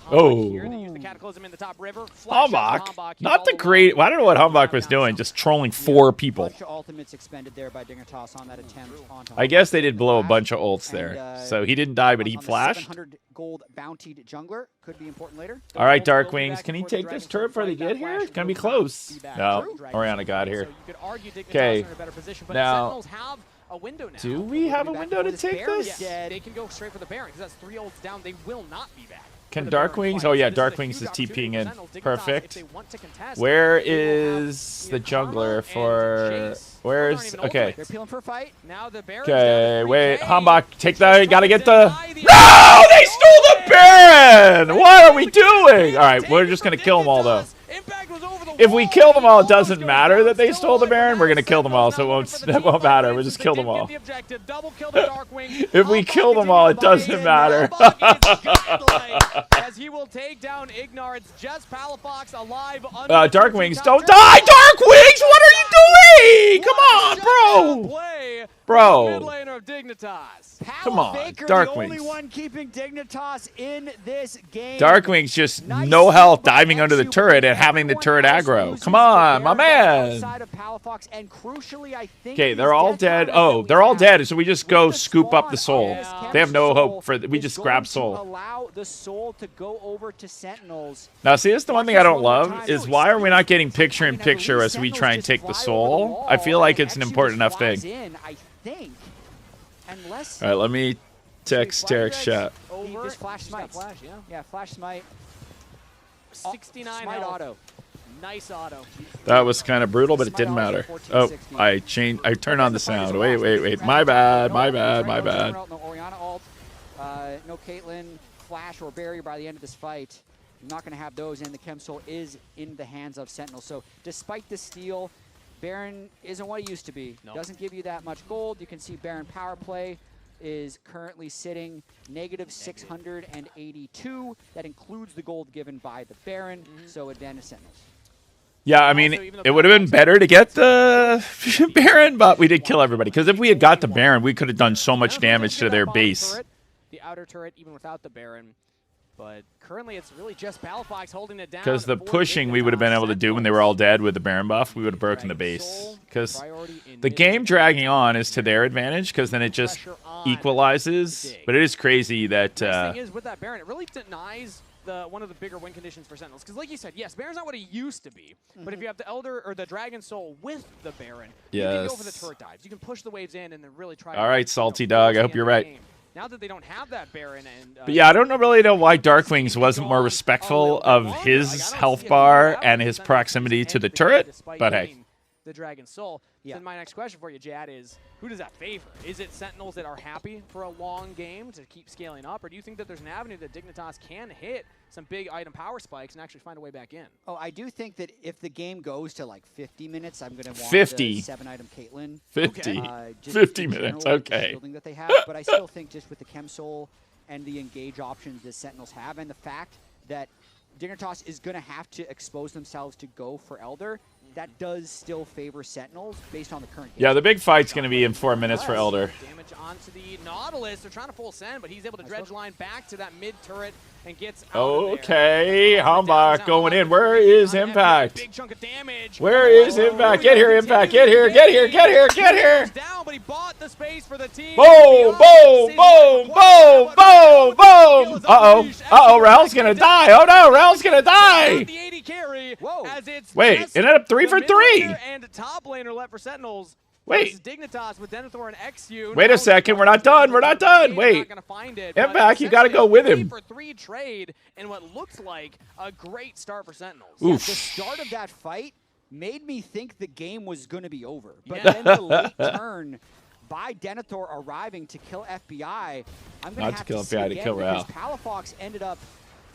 Oh. Here, they use the Cataclysm in the top river. Humbach. Not the great. I don't know what Humbach was doing, just trolling 4 people. Bunch of ultimates expended there by Dignitas on that attempt. I guess they did blow a bunch of ults there. So he didn't die, but he flashed. 700 gold bountied jungler could be important later. All right, Darkwings. Can he take this turret before they get here? It's going to be close. No. Oriana got here. Okay. Now, do we have a window to take this? They can go straight for the Baron because that's 3 ults down. They will not be back. Can Darkwings? Oh, yeah, Darkwings is TPing in. Perfect. Where is the jungler for... Where's... Okay. They're peeling for a fight. Okay, wait. Humbach, take that. You gotta get the... No! They stole the Baron! What are we doing? All right, we're just gonna kill them all, though. If we kill them all, it doesn't matter that they stole the Baron. We're gonna kill them all, so it won't matter. We'll just kill them all. If we kill them all, it doesn't matter. As he will take down Ignar. It's just Palafox alive. Darkwings, don't die! Darkwings, what are you doing? Come on, bro! Bro. Mid laner of Dignitas. Come on, Faker, Darkwings. the only one keeping Dignitas in this game. Darkwings just no health diving under the turret and having the turret aggro. Come on, my man. Okay, they're all dead. Oh, they're all dead. So we just go scoop up the soul. They have no hope for. We just grab soul. Allow the soul to go over to Sentinels. Now, see, that's the one thing I don't love is why are we not getting picture-in-picture as we try and take the soul? I feel like it's an important enough thing. All right, let me text Tarek's chat. Just flash smite. Yeah, flash smite. 69 smite health. auto. Nice auto. That was kind of brutal, but it didn't matter. Oh, I turned on the sound. Wait. My bad. No Oriana ult. No Caitlyn, flash, or barrier by the end of this fight. I'm not going to have those, and the Chem Soul is in the hands of Sentinel. So despite the steal, Baron isn't what he used to be. No. Doesn't give you that much gold. You can see Baron power play is currently sitting negative 682. That includes the gold given by the Baron, so advantage Sentinels. Yeah, I mean, it would have been better to get the Baron, but we did kill everybody. Because if we had got the Baron, we could have done so much damage to their base. The outer turret, even without the Baron. But currently, it's really just Palafox holding it down. Because the pushing we would have been able to do when they were all dead with the Baron buff, we would have broken the base. Because the game dragging on is to their advantage, because then it just equalizes. But it is crazy that... The thing is, with that Baron, it really denies one of the bigger win conditions for Sentinels. Because like you said, yes, Baron's not what he used to be. But if you have the Elder or the Dragon Soul with the Baron, you can go for the turret dives. You can push the waves in and then really try all right, Salty Dog, I hope you're right. Now that they don't have that Baron and... but yeah, I don't really know why Darkwings wasn't more respectful of his health bar and his proximity to the turret, but hey. The Dragon Soul. Then my next question for you, Jad, is who does that favor? Is it Sentinels that are happy for a long game to keep scaling up, or do you think that there's an avenue that Dignitas can hit some big item power spikes and actually find a way back in? Oh, I do think that if the game goes to like 50 minutes, I'm going to want 50. The 7-item Caitlyn. 50. 50 minutes, okay. Shielding that they have, but I still think just with the Chem Soul and the engage options that Sentinels have, and the fact that Dignitas is going to have to expose themselves to go for Elder, that does still favor Sentinels based on the current game. Yeah, the big fight's going to be in 4 minutes for Elder. Damage onto the Nautilus. They're trying to full send, but he's able to dredge line back to that mid turret and gets out okay, Humbach going in. Where is Impact? Big chunk of damage. Where is Impact? Get here, Impact. Get here. Down, but he bought the space for the team. Boom. Uh-oh, Raul's going to die. Oh, no, Raul's going to die. The 80 carry. As it's wait, it ended up 3 for 3. And top laner left for Sentinels. Wait. Dignitas with Denethor and XU. Wait a second. We're not done. Wait. Impact, you got to go with him. 3-for-3 trade and what looks like a great start for Sentinels. Yeah, the start of that fight made me think the game was going to be over. But then the late turn by Denethor arriving to kill FBI, I'm going to have to kill FBI to kill Raul. Palafox ended up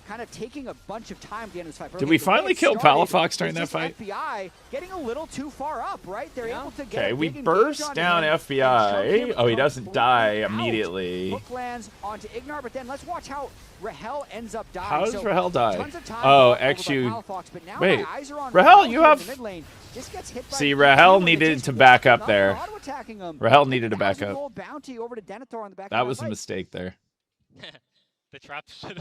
kind of taking a bunch of time at the end of this fight. Did we finally kill Palafox during that fight? FBI getting a little too far up, right? They're able to get Okay, we burst down FBI. Oh, he doesn't die immediately. Hook lands onto Ignar, but then let's watch how Rahel ends up dying. How does Rahel die? Tons of time Oh, over by XU. Palafox, but now Wait, my eyes are on Rahel, you here in have... the mid lane. Just gets hit by See, the Rahel Q, and needed it's to back up not there. auto-attacking him. Rahel needed to back 1,000 up. gold bounty over to Denethor on the back That of was a fight. mistake there. The traps should.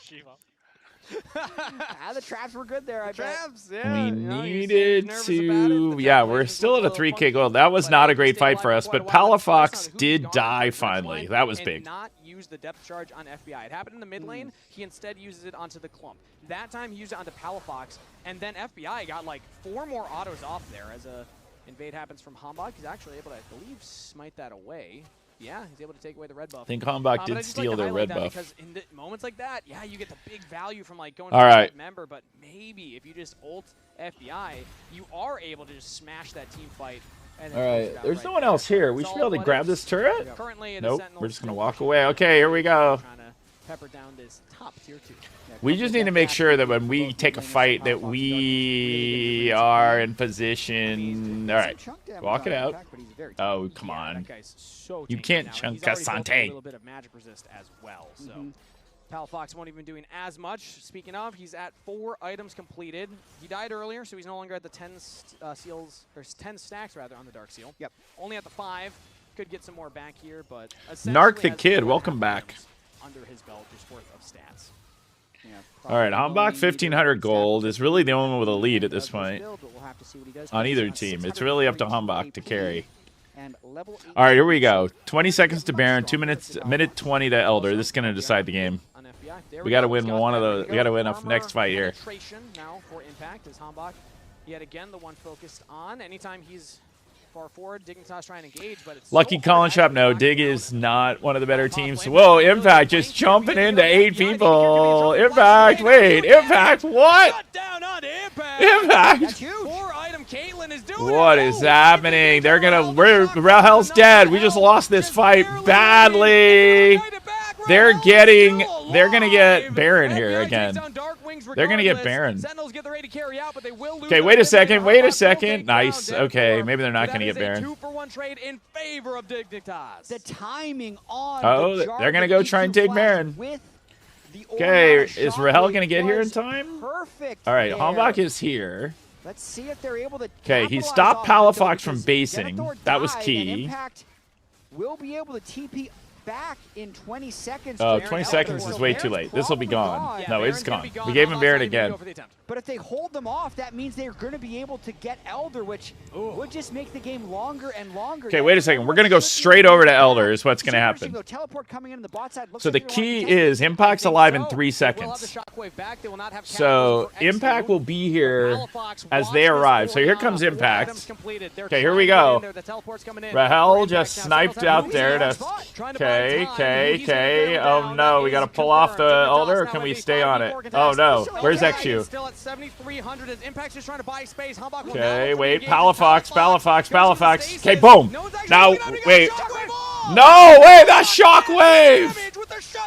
Shiva. The traps were good there, I bet. Traps, yeah. We you know, you needed nervous about it. to... The Yeah, trap we're plays still at a look little 3K funky, gold. That was but not they a great stayed fight alive for us, quite but a while. That's Palafox not who did gone die for the first finally. line That was and big. not use the depth charge on FBI. It happened in the mid lane. He instead uses it onto the clump. That time he used it onto Palafox, and then FBI got like 4 more autos off there as a invade happens from Hambach. He's actually able to, I believe, smite that away. Yeah, he's able to take away the red buff. I think Hambach did steal their red buff. Because in moments like that, yeah, you get the big value from like going All for a right. red member, but maybe if you just ult FBI, you are able to just smash that team fight. And All right, there's no one else here. We should be able to grab this turret? Currently, Nope, we're just going to walk away. Okay, here we go. Trying to pepper down this top tier 2. We just need to make sure that when we take a fight that we are in position. All right, walk it out. Oh, come on. That guy's so You tanky can't now, and chunk he's already built up Asante. a little bit of magic resist as well. So Palafox won't even be doing as much. Speaking of, he's at 4 items completed. He died earlier, so he's no longer at the 10 seals, or 10 stacks rather on the Dark Seal. Yep. Only at the 5. Could get some more back here, but Narc the has Kid, 4.5 welcome back. items under his belt, just worth of stats. All right, Hambach 1,500 gold is really the only one with a lead at this point on either team. It's really up to Hambach to carry. All right, here we go. 20 seconds to Baron, 2 minutes, minute 20 to Elder. This is going to decide the game. We got to win one of those. We got to win a next fight here. Now for Impact is Hambach yet again the one focused on. Anytime he's far forward, Dignitas trying to engage, but it's Lucky Colin Shop, no, Dig is not one of the better teams. Whoa, Impact just jumping into 8 people. Impact, wait, Impact, what? Shut down on Impact. Impact. 4-item Caitlyn is doing What is happening? They're gonna. Rahel's dead. We just lost this fight badly. They're gonna get Baron here again. They're gonna get Baron. Okay, wait a second. Wait a second. Nice. Okay, maybe they're not gonna get Baron. 2-for-1 trade in favor of Dignitas. The timing on Oh, they're gonna go try and take Baron. Okay, is Rahel gonna get here in time? Perfect. All right, there. Hambach is here. Let's see if they're able to. Okay, he capitalize stopped off it, though, Palafox from because basing. Denethor That was died, key. and Impact will be able to TP back in 20 seconds. Oh, Baron 20 Elder. seconds is So way too Baron's late. This will be probably gone. Yeah, No, Baron's it's gonna gone. be gone. We gave him Hambach's Baron not even gonna again. go for the attempt. But if they hold them off, that means they're going to be able to get Elder, which would just make the game longer and longer. Okay, wait a second. We're going to go straight over to Elder is what's going to happen. Teleport coming in the bot side. Looks So like the they're key wanting to is Impact's alive in 3 seconds. So Impact will be here as they arrive. So here comes Impact. Okay, here we go. Rahel just sniped out there to... Okay. Oh no, we got to pull off the Elder, or can we stay on it? Oh no, where's XU? Still at 7,300 as Impact's just trying to buy space. Okay, wait, Palafox. Okay, boom. Now, wait. No, wait, that's Shockwave.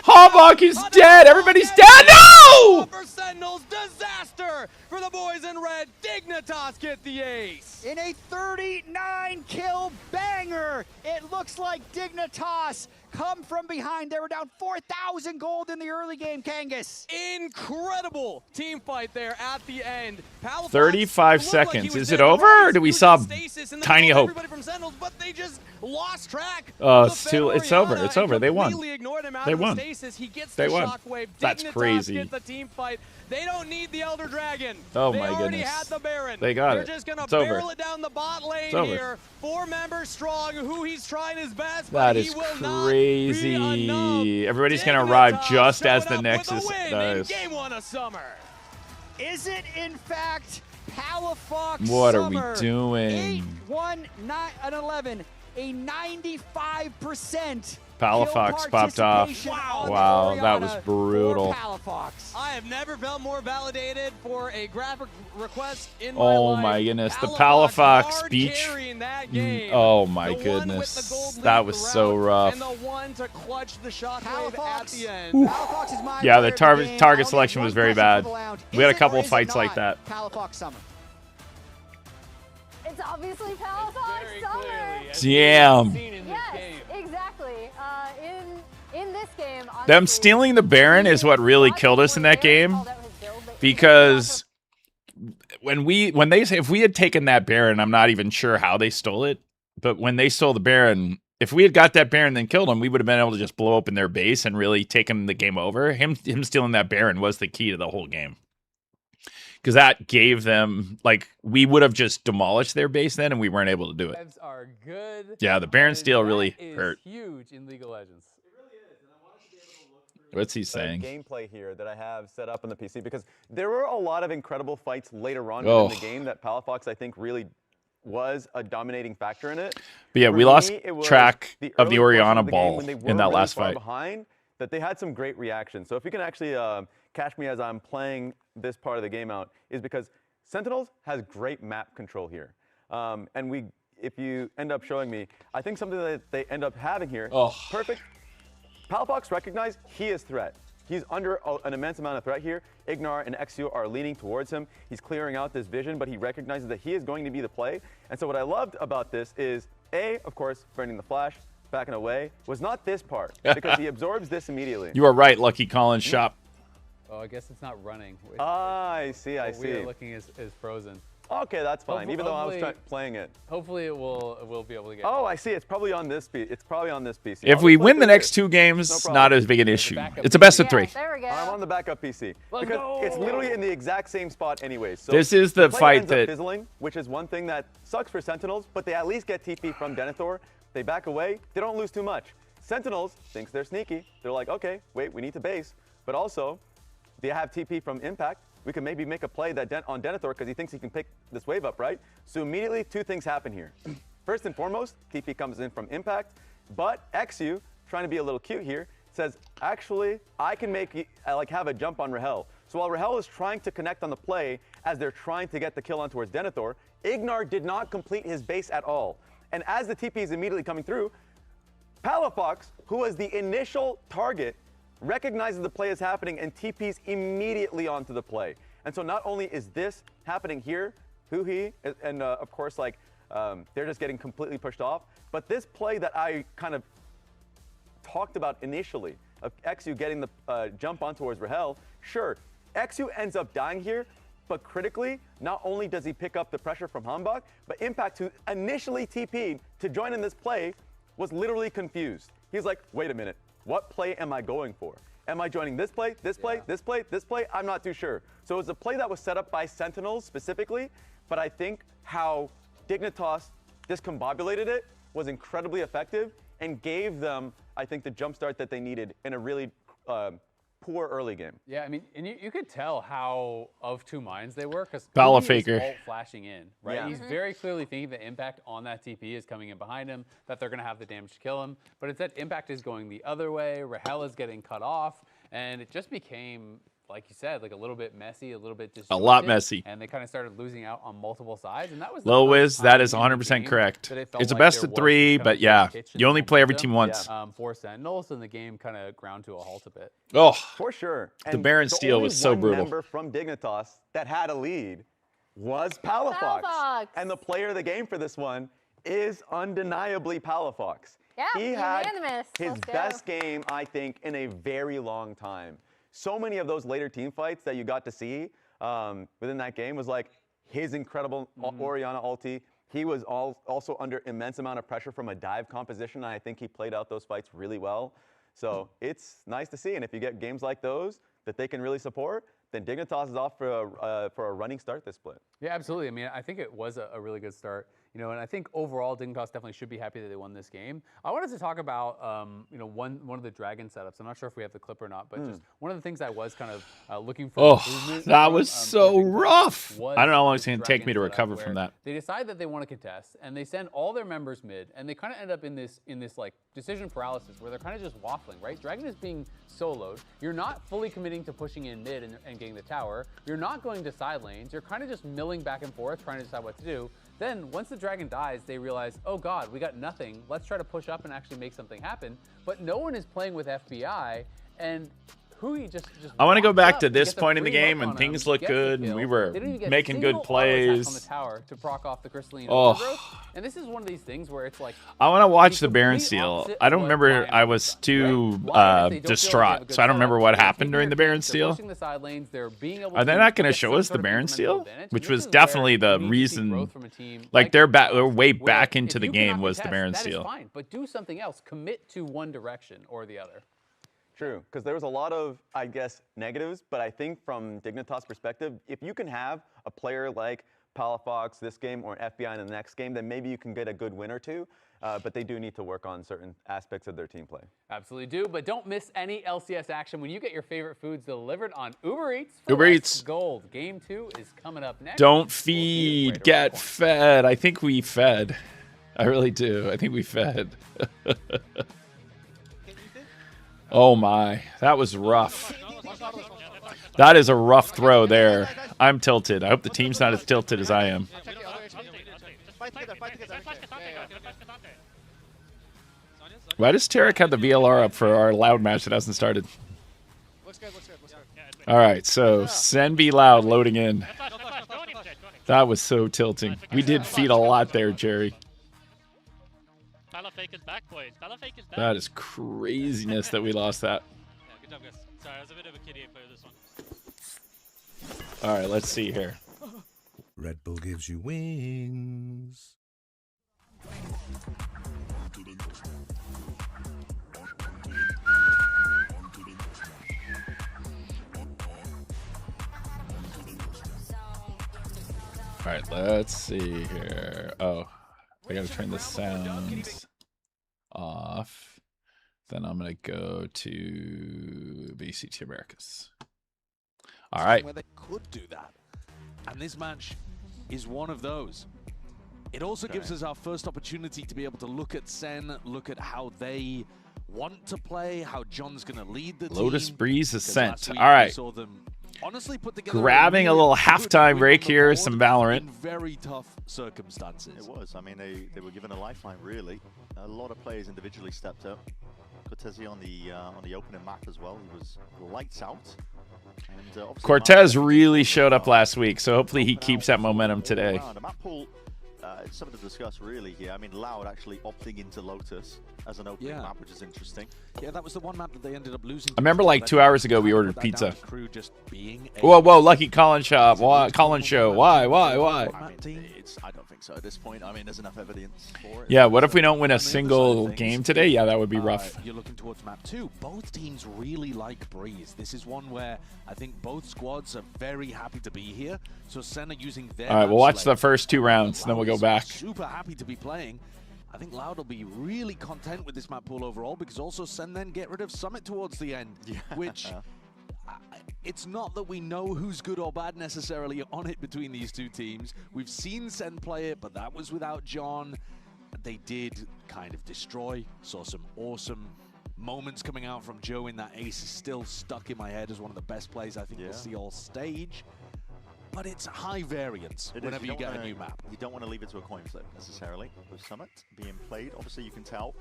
Hambach is dead. Everybody's dead. No! For Sentinels, disaster for the boys in red. Dignitas get the ace. In a 39 kill banger, it looks like Dignitas come from behind. They were down 4,000 gold in the early game, Kangas. Incredible team fight there at the end. Palafox 35 looked like he seconds. was Is dead it over, right. or do we He was saw in stasis, and then tiny killed hope? everybody from Sentinels, but they just lost track. Oh, of it's over. It's Fedoriana over. and They won. completely ignored him out They of the won. stasis. He gets They the won. Shockwave. That's Dignitas crazy. Get the team fight. They don't need the Elder Dragon. Oh they my already goodness. had the Baron. They got They're it. just gonna It's over. barrel it down the bot lane It's over. here. 4 members strong. Who he's trying his best. That but is he will not crazy. be enough. Everybody's going to arrive just as the showing up Nexus with a win does. in Game 1 of Summer. Is it in fact Palafox What are we Summer? doing? 8-1-9-11, a 95% Palafox popped off. Wow, that was brutal. I have never felt more validated for a graphic request in my Oh life. my goodness, the Palafox Palafox hard speech. carrying that game. Oh my The one with goodness, the gold that lead was throughout, so rough. And the one to clutch the shockwave at the end. Palafox is my Yeah, the player of the game. target I'll selection get was one very question bad. for the lounge. We had a Is it couple or of is it fights like not that. Palafox Summer. It's obviously Palafox Summer. Damn. Yes, exactly. In this game, honestly, Them stealing the Baron is what really killed us in that game, because when they say, if we had taken that Baron, I'm not even sure how they stole it, but when they stole the Baron, if we had got that Baron and then killed him, we would have been able to just blow open their base and really taken the game over. Him stealing that Baron was the key to the whole game, because that gave them, like, we would have just demolished their base then, and we weren't able to do it. Revs are good. Yeah, the Baron steal That really is hurt. huge in League of Legends. What's he saying? Gameplay here that I have set up on the PC, because there were a lot of incredible fights later on Oh. in the game that Palafox, I think, really was a dominating factor in it. But yeah, For we lost me, it was track of the early portion Orianna of the game ball when they in were that really last far fight. behind, that they had some great reactions. So if you can actually catch me as I'm playing this part of the game out, is because Sentinels has great map control here. If you end up showing me, I think something that they end up having here, perfect. Palafox recognized he is threat. He's under an immense amount of threat here. Ignar and Exu are leaning towards him. He's clearing out this vision, but he recognizes that he is going to be the play. And so what I loved about this is, of course, burning the flash, backing away, was not this part, because he absorbs this immediately. You are right, Lucky Collins shop. Oh, I guess it's not running. I see, I see. We are looking is frozen. Okay, that's fine. Even though I was playing it. Hopefully, we'll be able to get. Oh, I see. It's probably on this. It's probably on this PC. If we win the next two games, not as big an issue. It's a best of three. There we go. I'm on the backup PC because it's literally in the exact same spot anyway. So this is the play fight ends up that fizzling, which is one thing that sucks for Sentinels, but they at least get TP from Denethor. They back away. They don't lose too much. Sentinels thinks they're sneaky. They're like, okay, wait, we need to base, but also they have TP from Impact. We can maybe make a play that on Denethor because he thinks he can pick this wave up, right? So immediately two things happen here. First and foremost, TP comes in from Impact, but Exu, trying to be a little cute here, says, actually, I can have a jump on Rahel. So while Rahel is trying to connect on the play as they're trying to get the kill on towards Denethor, Ignar did not complete his base at all. And as the TP is immediately coming through, Palafox, who was the initial target, recognizes the play is happening and TPs immediately onto the play. And so not only is this happening here, and of course, they're just getting completely pushed off, but this play that I kind of talked about initially, of Exu getting the jump on towards Rahel, sure, Exu ends up dying here, but critically, not only does he pick up the pressure from Hambach, but Impact, who initially TP'd to join in this play, was literally confused. He's like, wait a minute. What play am I going for? Am I joining this play, this play, this play, this play? I'm not too sure. So it's a play that was set up by Sentinels specifically, but I think how Dignitas discombobulated it was incredibly effective and gave them, I think, the jump start that they needed in a really poor early game. Yeah, I mean, and you could tell how of two minds they were, because Faker alt flashing in, right? Yeah. He's very clearly thinking the impact on that TP is coming in behind him, that they're going to have the damage to kill him. But instead, impact is going the other way. Rahel is getting cut off, and it just became, like you said, like a little bit messy, a little bit disjointed. A lot messy. And they kind of started losing out on multiple sides, and that was Low Wiz, that is 100% correct. It's a best of three, but yeah, you only play every team once. For Sentinels, and the game kind of ground to a halt a bit. Oh, for sure. The Baron steal was so brutal. The member from Dignitas that had a lead was Palafox. And the player of the game for this one is undeniably Palafox. Yeah, he had unanimous. his best game, I think, in a very long time. So many of those later team fights that you got to see within that game was like his incredible Orianna ulti. He was also under immense amount of pressure from a dive composition, and I think he played out those fights really well. So it's nice to see, and if you get games like those that they can really support, then Dignitas is off for a running start this split. Yeah, absolutely. I mean, I think it was a really good start. You know, and I think overall, Dignitas definitely should be happy that they won this game. I wanted to talk about, you know, one of the Dragon setups. I'm not sure if we have the clip or not, but just one of the things I was kind of looking for. Oh, that was so rough. I don't know how long it's going to take me to recover from that. They decide that they want to contest, and they send all their members mid, and they kind of end up in this like decision paralysis where they're kind of just waffling, right? Dragon is being soloed. You're not fully committing to pushing in mid and getting the tower. You're not going to side lanes. You're kind of just milling back and forth, trying to decide what to do. Then, once the Dragon dies, they realize, oh god, we got nothing. Let's try to push up and actually make something happen. But no one is playing with FBI, and Hui just I want to go back to this point in the game, and things look good, and we were making good plays. On the tower to prock off the crystalline Oh. And this is one of these things where it's like, I want to watch the Baron Steal. I don't remember. I was too distraught, so I don't remember what happened during the Baron Steal. Are they not going to show us the Baron Steal? Which was definitely the reason. Like their way back into the game was the Baron Steal. But do something else. Commit to one direction or the other. True, because there was a lot of, I guess, negatives, but I think from Dignitas' perspective, if you can have a player like Palafox this game or FBI in the next game, then maybe you can get a good win or two, but they do need to work on certain aspects of their team play. Absolutely do, but don't miss any LCS action when you get your favorite foods delivered on Uber Eats. Uber Eats. Gold. Game 2 is coming up next. Don't feed, get fed. I think we fed. I really do. I think we fed. Oh my, that was rough. That is a rough throw there. I'm tilted. I hope the team's not as tilted as I am. Why does Tarek have the VLR up for our loud match that hasn't started? All right, so SEN be loud loading in. That was so tilting. We did feed a lot there, Jerry. That is craziness that we lost that. Yeah, good job, guys. Sorry, I was a bit of a kiddie player this one. All right, let's see here. Red Bull gives you wings. All right, let's see here. Oh, I gotta turn the sounds off. Then I'm gonna go to VCT Americas. All right. Where they could do that, and this match is one of those. It also gives us our first opportunity to be able to look at SEN, look at how they want to play, how John's gonna lead the team. Lotus Breeze is sent. All right. Saw them honestly put together grabbing a little halftime break here, some Valorant. In very tough circumstances. It was. I mean, they were given a lifeline, really. A lot of players individually stepped up. Cortez on the opening map as well. He was lights out. And, Cortez really showed up last week, so hopefully he keeps that momentum today. The map pool, something to discuss really here. I mean, Loud actually opting into Lotus as an opening map, which is interesting. Yeah, that was the one map that they ended up losing. I remember like 2 hours ago we ordered pizza. Crew just being whoa, Lucky Colin shop. Why? Colin show. Why? I don't think so at this point. I mean, there's enough evidence for it. Yeah, what if we don't win a single game today? Yeah, that would be rough. You're looking towards map 2. Both teams really like Breeze. This is one where I think both squads are very happy to be here. So SEN are using their... All right, we'll watch the first 2 rounds, then we'll go back. Super happy to be playing. I think Loud will be really content with this map pool overall, because also SEN then get rid of Summit towards the end, which... It's not that we know who's good or bad necessarily on it between these two teams. We've seen SEN play it, but that was without John. They did kind of destroy. Saw some awesome moments coming out from Joe in that ace. Is still stuck in my head as one of the best plays I think we'll see all stage. But it's high variance whenever you get a new map. You don't want to leave it to a coin flip necessarily. With Summit being played, obviously you can tell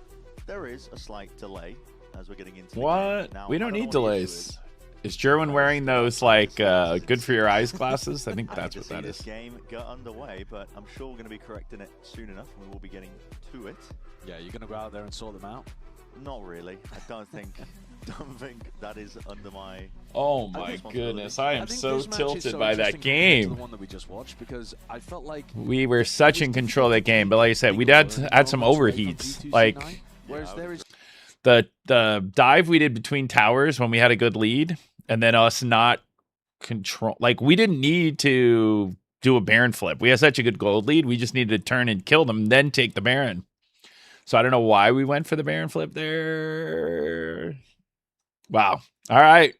there is a slight delay as we're getting into what? The game. Now, we don't need delays. Is Jerwin wearing those like good for your eyes glasses? I think that's what that is. This game got underway, but I'm sure we're going to be correcting it soon enough. We will be getting to it. Yeah, you're going to go out there and sort them out? Not really. I don't think that is under my... Oh my goodness, I am so tilted by that game. The one that we just watched, because I felt like we were such in control of that game, but like I said, we had some overheats. Like the dive we did between towers when we had a good lead, and then us not control. Like, we didn't need to do a Baron flip. We had such a good gold lead. We just needed to turn and kill them, then take the Baron. So I don't know why we went for the Baron flip there. Wow. All right.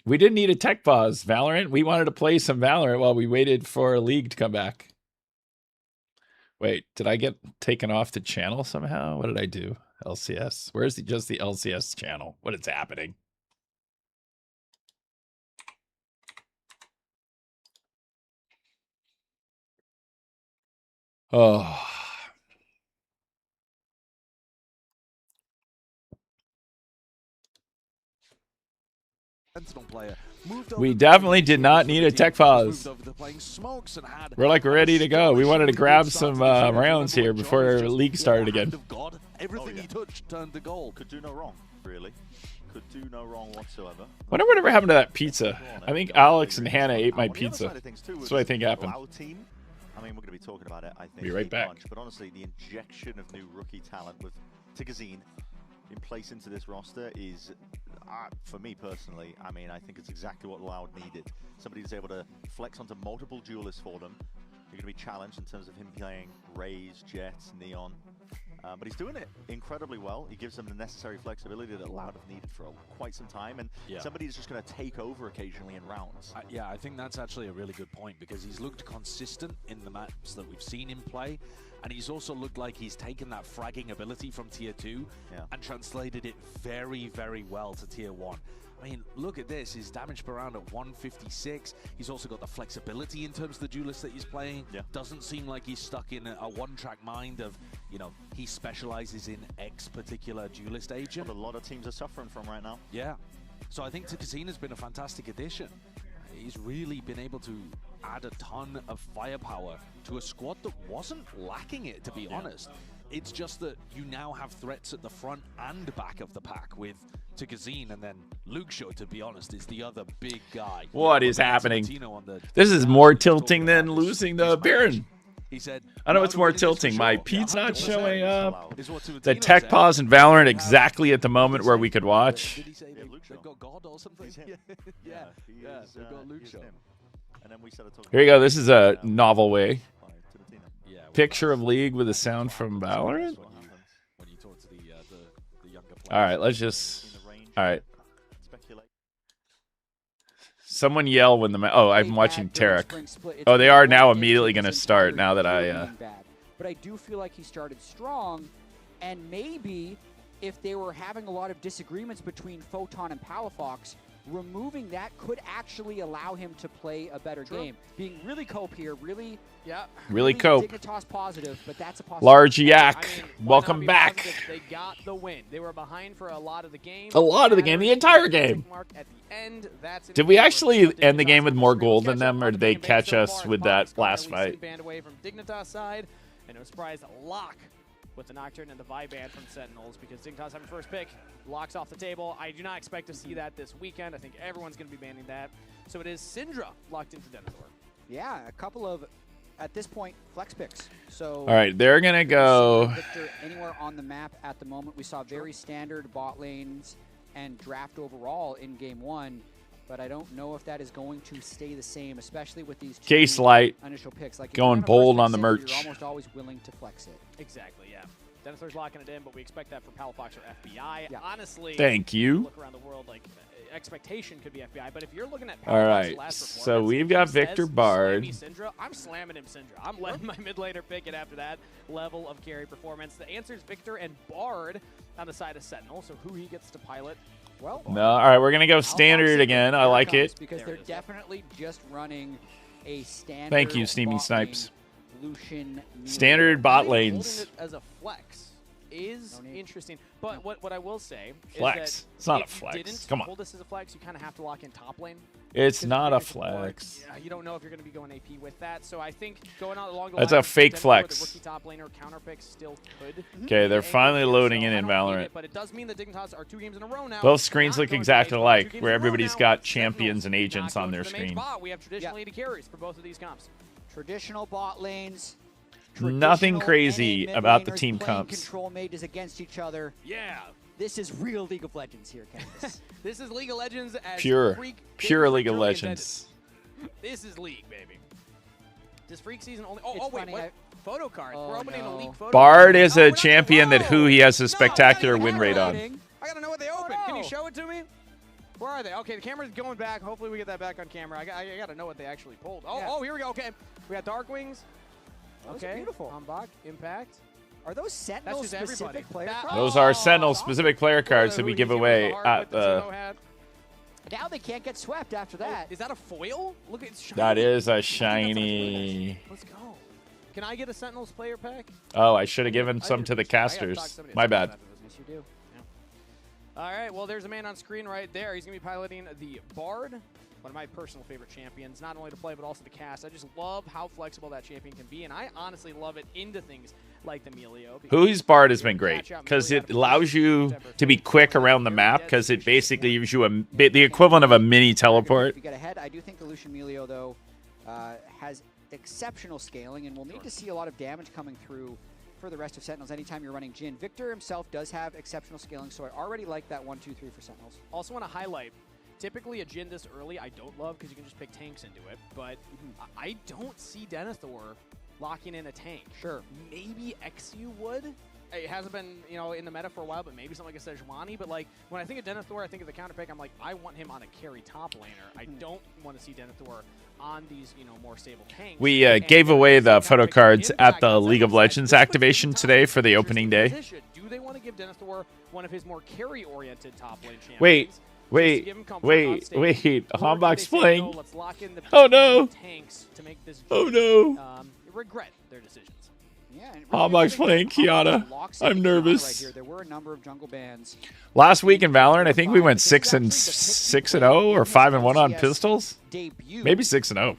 We didn't need a tech pause, Valorant. We wanted to play some Valorant while we waited for a league to come back. Wait, did I get taken off the channel somehow? What did I do? LCS. Where's just the LCS channel? What is happening? Oh. Sentinel player We definitely did not need a tech pause. We're like ready to go. We wanted to grab some rounds here before the league started again. Everything he touched turned to gold. Could do no wrong, really. Could do no wrong whatsoever. Wonder whatever happened to that pizza. I think Alex and Hannah ate my pizza. That's what I think happened. Team, I mean, we're going to be talking about it, I think. Be right back. But honestly, the injection of new rookie talent with Tigazine in place into this roster is, for me personally, I mean, I think it's exactly what Loud needed. Somebody who's able to flex onto multiple duelists for them. You're going to be challenged in terms of him playing Raze, Jets, Neon. But he's doing it incredibly well. He gives them the necessary flexibility that Loud have needed for quite some time. And somebody who's just going to take over occasionally in rounds. Yeah, I think that's actually a really good point because he's looked consistent in the maps that we've seen him play. And he's also looked like he's taken that fragging ability from Tier 2 and translated it very, very well to Tier 1. I mean, look at this. His damage per round at 156. He's also got the flexibility in terms of the duelist that he's playing. Doesn't seem like he's stuck in a one-track mind of, you know, he specializes in X particular duelist agent. What a lot of teams are suffering from right now. Yeah. So I think Tigazine has been a fantastic addition. He's really been able to add a ton of firepower to a squad that wasn't lacking it, to be honest. It's just that you now have threats at the front and back of the pack with Tigazine, and then Luke Shaw, to be honest, is the other big guy. What is happening? This is more tilting than losing the Baron. He said, I know it's more tilting. My Pete's not showing up. The tech pause in Valorant exactly at the moment where we could watch. Did he say they've got God or something? Yeah, they've got Luke Shaw. Here you go. This is a novel way. Picture of league with a sound from Valorant. All right, let's just. All right. Someone yell when the. Oh, I'm watching Tarek. Oh, they are now immediately going to start now that I. But I do feel like he started strong, and maybe if they were having a lot of disagreements between Photon and Palafox, removing that could actually allow him to play a better game. Being really cope here, really cope. Dignitas positive, but that's a possibility. Large Yak, welcome back. They got the win. They were behind for a lot of the game. The entire game. At the end, did we actually end the game with more gold than them, or did they catch us with that last fight? Band away from Dignitas side, and no surprise, Lock with the Nocturne and the Viban from Sentinels, because Dignitas having first pick, Locks off the table. I do not expect to see that this weekend. I think everyone's going to be banning that. So it is Syndra locked into Denethor. Yeah, a couple of, at this point, flex picks. So all right, they're going to go Victor anywhere on the map at the moment. We saw very standard bot lanes and draft overall in game 1. But I don't know if that is going to stay the same, especially with these two initial picks. Like going bold on the merch. You're almost always willing to flex it. Exactly, yeah. Denethor's locking it in, but we expect that for Palafox or FBI. Yeah. Honestly, thank you. Look around the world, like expectation could be FBI, but if you're looking at all right, so we've got Victor Bard. Syndra, I'm slamming him Syndra. I'm letting my mid laner pick it after that level of carry performance. The answer is Victor and Bard on the side of Sentinel, so who he gets to pilot. Well, no, all right, we're gonna go standard again. I like it because they're definitely just running a standard. Thank you, Steamy Snipes. Lucian standard bot lanes. Holding it as a flex is interesting, but what I will say flex. Is that it's not if a flex. You didn't Come on. hold this as a flex, you kind of have to lock in top lane. It's not a flex. You don't know if you're going to be going AP with that, so I think going out along the that's a fake flex. The rookie top laner counter pick still could. Okay, they're finally loading in Valorant. But it does mean the Dignitas are 2 games in a row now. Both screens look exactly alike, where everybody's got champions and agents on their screen. We have traditional AD carries for both of these comps. Traditional bot lanes. Nothing crazy about the team comps. Control mages against each other. Yeah. This is real League of Legends here, Canvas. This is League of Legends as Pure League of Freak Legends. This is League, baby. Does Freak season only? Oh wait, what? Photo cards. We're opening a League photo. Bard is a champion that he has a spectacular win rate on. I gotta know what they open. Can you show it to me? Where are they? Okay, the camera's going back. Hopefully we get that back on camera. I gotta know what they actually pulled. Oh, here we go. Okay, we got Dark Wings. Okay, beautiful. Unbox, Impact. Are those Sentinels specific player cards? Those are Sentinel specific player cards that we give away at the. Now they can't get swept after that. Is that a foil? Look, it's shiny. That is a shiny. Let's go. Can I get a Sentinels player pack? Oh, I should have given some to the casters. My bad. Yes, you do. All right, well, there's a man on screen right there. He's going to be piloting the Bard, one of my personal favorite champions, not only to play but also to cast. I just love how flexible that champion can be, and I honestly love it into things like the Melio. Who's Bard has been great because it allows you to be quick around the map because it basically gives you the equivalent of a mini teleport. If you get ahead, I do think the Lucian Melio, though, has exceptional scaling, and we'll need to see a lot of damage coming through for the rest of Sentinels anytime you're running Jhin. Victor himself does have exceptional scaling, so I already like that 1, 2, 3 for Sentinels. Also want to highlight, typically a Jhin this early I don't love because you can just pick tanks into it, but I don't see Denethor locking in a tank. Sure. Maybe XU would. It hasn't been, in the meta for a while, but maybe something like a Sejuani. But like when I think of Denethor, I think of the counter pick. I'm like, I want him on a carry top laner. I don't want to see Denethor on these, more stable tanks. We gave away the photo cards at the League of Legends activation today for the opening day. Do they want to give Denethor one of his more carry-oriented top lane champions? Wait. Hombox playing. Oh no. Oh no. Regret their decisions. Yeah, Hombox playing Kiana. I'm nervous. Right, there were a number of jungle bans. Last week in Valorant, I think we went 6-0 or 5-1 on pistols. Maybe 6-0.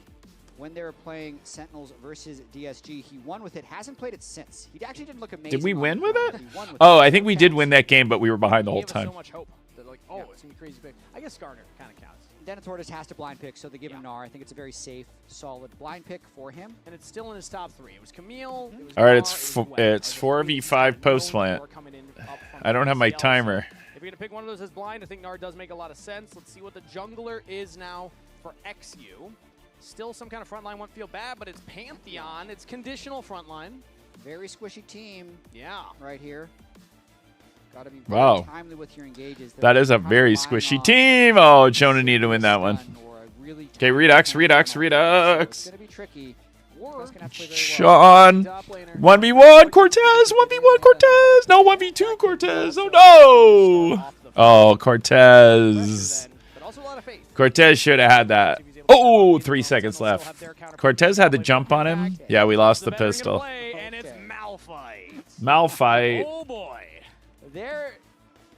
When they were playing Sentinels versus DSG, he won with it. Hasn't played it since. He actually didn't look amazing. Did we win with it? Oh, I think we did win that game, but we were behind the whole time. So much hope. They're like, it's gonna be crazy big. I guess Skarner kind of counts. Denethor just has to blind pick, so they give him Gnar. I think it's a very safe, solid blind pick for him. And it's still in his top 3. It was Camille. It was all right, Gnar, it's 4v5 post plant. I don't have my timer. If you're gonna pick one of those as blind, I think Gnar does make a lot of sense. Let's see what the jungler is now for XU. Still some kind of frontline won't feel bad, but it's Pantheon. It's conditional frontline. Very squishy team. Yeah. Right here. Gotta be very timely with your engages. That is a very squishy team. Oh, Jonah needed to win that one. Okay, Redux. It's gonna be tricky. Sean. 1v1 Cortez. 1v1 Cortez. No, 1v2 Cortez. Oh no. Oh, Cortez. Cortez should have had that. Oh, 3 seconds left. Cortez had the jump on him. Yeah, we lost the pistol. And it's Malphite. Malphite. Oh boy. There.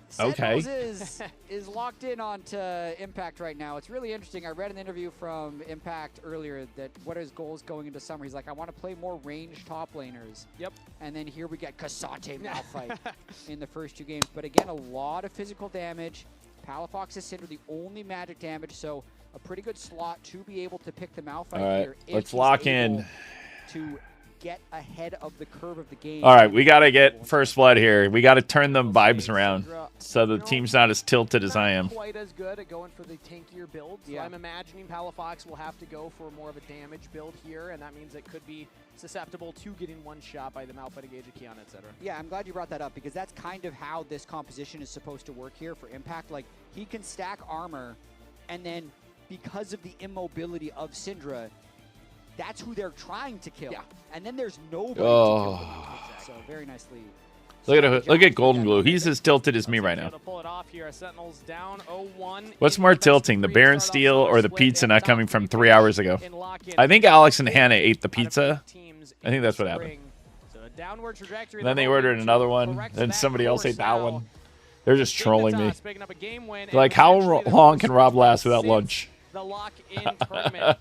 Sentinels is locked in onto Impact right now. It's really interesting. I read an interview from Impact earlier that what are his goals going into summer. He's like, I want to play more ranged top laners. Yep. And then here we get Cassante Malphite in the first 2 games. But again, a lot of physical damage. Palafox is Syndra, the only magic damage, so a pretty good slot to be able to pick the Malphite here. Let's lock in. To get ahead of the curve of the game. All right, we got to get first blood here. We got to turn the vibes around so the team's not as tilted as I am. Quite as good at going for the tankier build. So I'm imagining Palafox will have to go for more of a damage build here, and that means it could be susceptible to getting one shot by the Malphite engage of Kiana, etc. Yeah, I'm glad you brought that up because that's kind of how this composition is supposed to work here for Impact. Like, he can stack armor, and then because of the immobility of Syndra, that's who they're trying to kill. Yeah. And then there's nobody to kill them. So very nicely. Look at Golden Glue. He's as tilted as me right now. Pull it off here. Sentinels down 0-1. What's more tilting, the Baron Steel or the pizza not coming from 3 hours ago? I think Alex and Hannah ate the pizza. I think that's what happened. And then they ordered another one. Then somebody else ate that one. They're just trolling me. They're like, how long can Rob last without lunch? The lock-in tournament.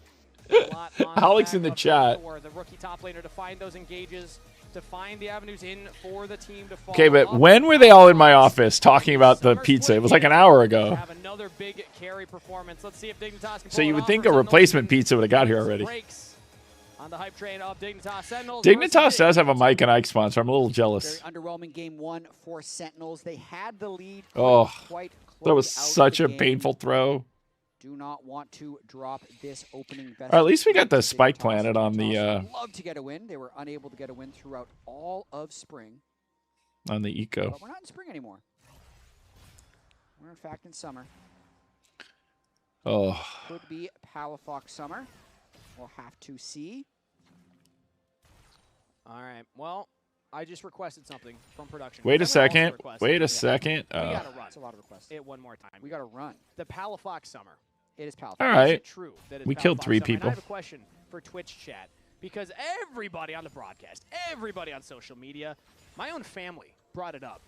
Alex in the chat. The rookie top laner to find those engages, to find the avenues in for the team to follow. Okay, but when were they all in my office talking about the pizza? It was like an hour ago. Have another big carry performance. Let's see if Dignitas can so you would think a replacement pizza would have got here already. On the hype train of Dignitas Sentinels. Dignitas does have a Mike and Ike sponsor. I'm a little jealous. Very underwhelming game one for Sentinels. They had the lead quite close. That was out such the a game. painful throw. Do not want to drop this opening best. Or at least we got the Dignitas. spike planted on the Love to get a win. They were unable to get a win throughout all of spring. on the eco. But we're not in spring anymore. We're in fact in summer. Oh. Could be Palafox Summer. We'll have to see. All right. Well, I just requested something from production. Wait a second. Wait a Yeah. second. We got to run. That's a lot of requests. It one more time. We got to run. The Palafox Summer. It is Palafox. All Is right. it true that it's We killed Palafox 3 Summer? And people. I have a question for Twitch chat because everybody on the broadcast, everybody on social media, my own family brought it up.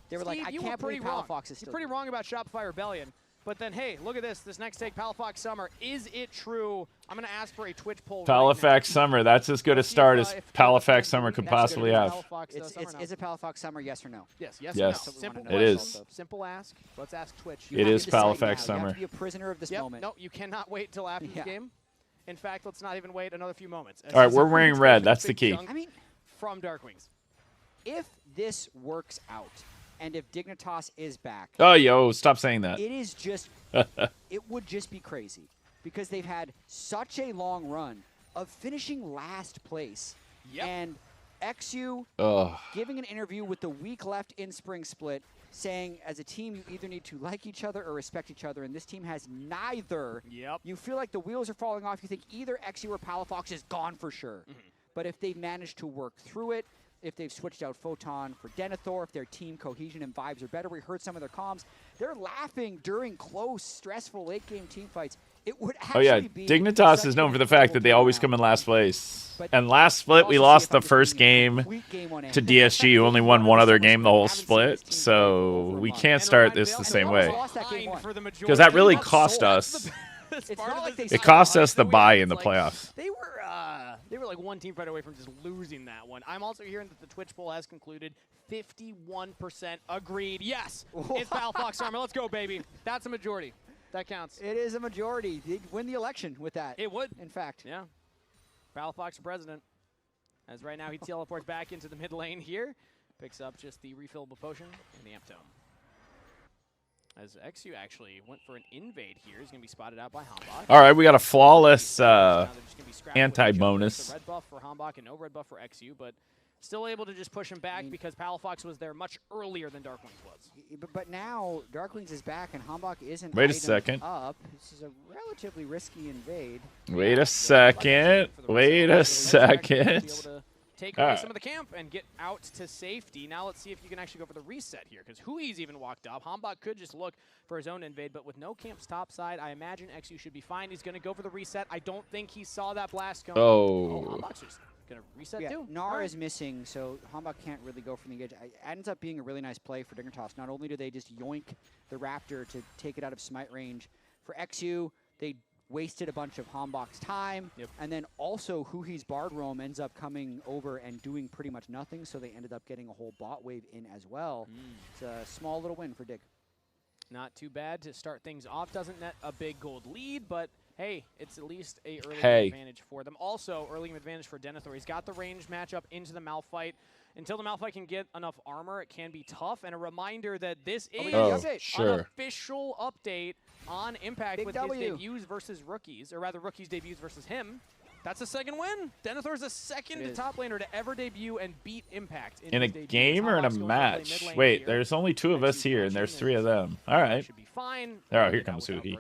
They were like, Steve, I you can't were pretty believe wrong. Palafox is still You're pretty wrong about Shopify Rebellion. But then, hey, look at this. This next take, Palafox Summer. Is it true? I'm going to ask for a Twitch poll. Palafox Summer. That's as good a start as Palafox Summer could possibly have. Is it Palafox Summer, yes or no? Yes, Yes. or no. Simple It question. is. Simple ask. Let's ask Twitch. It is Palafox You Summer. have to be a prisoner of this moment. No, you cannot wait till after the game. In fact, let's not even wait another few moments. All right, we're wearing red. That's the key. I mean, from Dark Wings. If this works out, and if Dignitas is back, Oh, yo, stop saying that. it is just, it would just be crazy because they've had such a long run of finishing last place. And XU giving an interview with the week left in Spring Split saying as a team you either need to like each other or respect each other, and this team has neither. You feel like the wheels are falling off. You think either XU or Palafox is gone for sure. But if they've managed to work through it, if they've switched out Photon for Denethor, if their team cohesion and vibes are better, we heard some of their comms, they're laughing during close, stressful late-game team fights. It would actually be Dignitas such is an known for the fact that they always come in last place. And last split, we lost the first game to DSG, who only won one other game the whole split. So we can't start this the same way. Because that really cost us. It cost us the bye in the playoffs. They were like one team fight away from just losing that one. I'm also hearing that the Twitch poll has concluded 51% agreed. Yes, it's Palafox Summer. Let's go, baby. That's a majority. That counts. It is a majority. They'd win the election with that. It would. In fact. Yeah. Palafox for president. As right now he teleports back into the mid lane here. Picks up just the refillable potion and the amp tome. As XU actually went for an invade here. He's going to be spotted out by Hambach. All right, we got a flawless anti-bonus. Red buff for Hambach and no red buff for XU, but still able to just push him back because Palafox was there much earlier than Darkwings was. But now Darkwings is back and Hambach isn't. Wait a second. Up. This is a relatively risky invade. Wait a second. Wait a second. Take away some of the camp and get out to safety. Now let's see if you can actually go for the reset here, because Hui's even walked up. Hambach could just look for his own invade, but with no camps topside, I imagine XU should be fine. He's going to go for the reset. I don't think he saw that blast cone. Hambach's just going to reset too. Gnar is missing, so Hambach can't really go from the edge. It ends up being a really nice play for Dignitas. Not only do they just yoink the Raptor to take it out of smite range, for XU, they wasted a bunch of Hambach's time, and then also Hui's Bard Roam ends up coming over and doing pretty much nothing, so they ended up getting a whole bot wave in as well. It's a small little win for Dig. Not too bad to start things off. Doesn't net a big gold lead, but hey, it's at least a early game advantage for them. Also, early game advantage for Denethor. He's got the range matchup into the Malphite. Until the Malphite can get enough armor, it can be tough. And a reminder that this is an official update on Impact with his debuts versus rookies, or rather rookies debuts versus him. That's a second win. Denethor's the second top laner to ever debut and beat Impact. In a game or in a match? Wait, there's only 2 of us here, and there's 3 of them. All right. Should be fine. Oh, here comes Hui.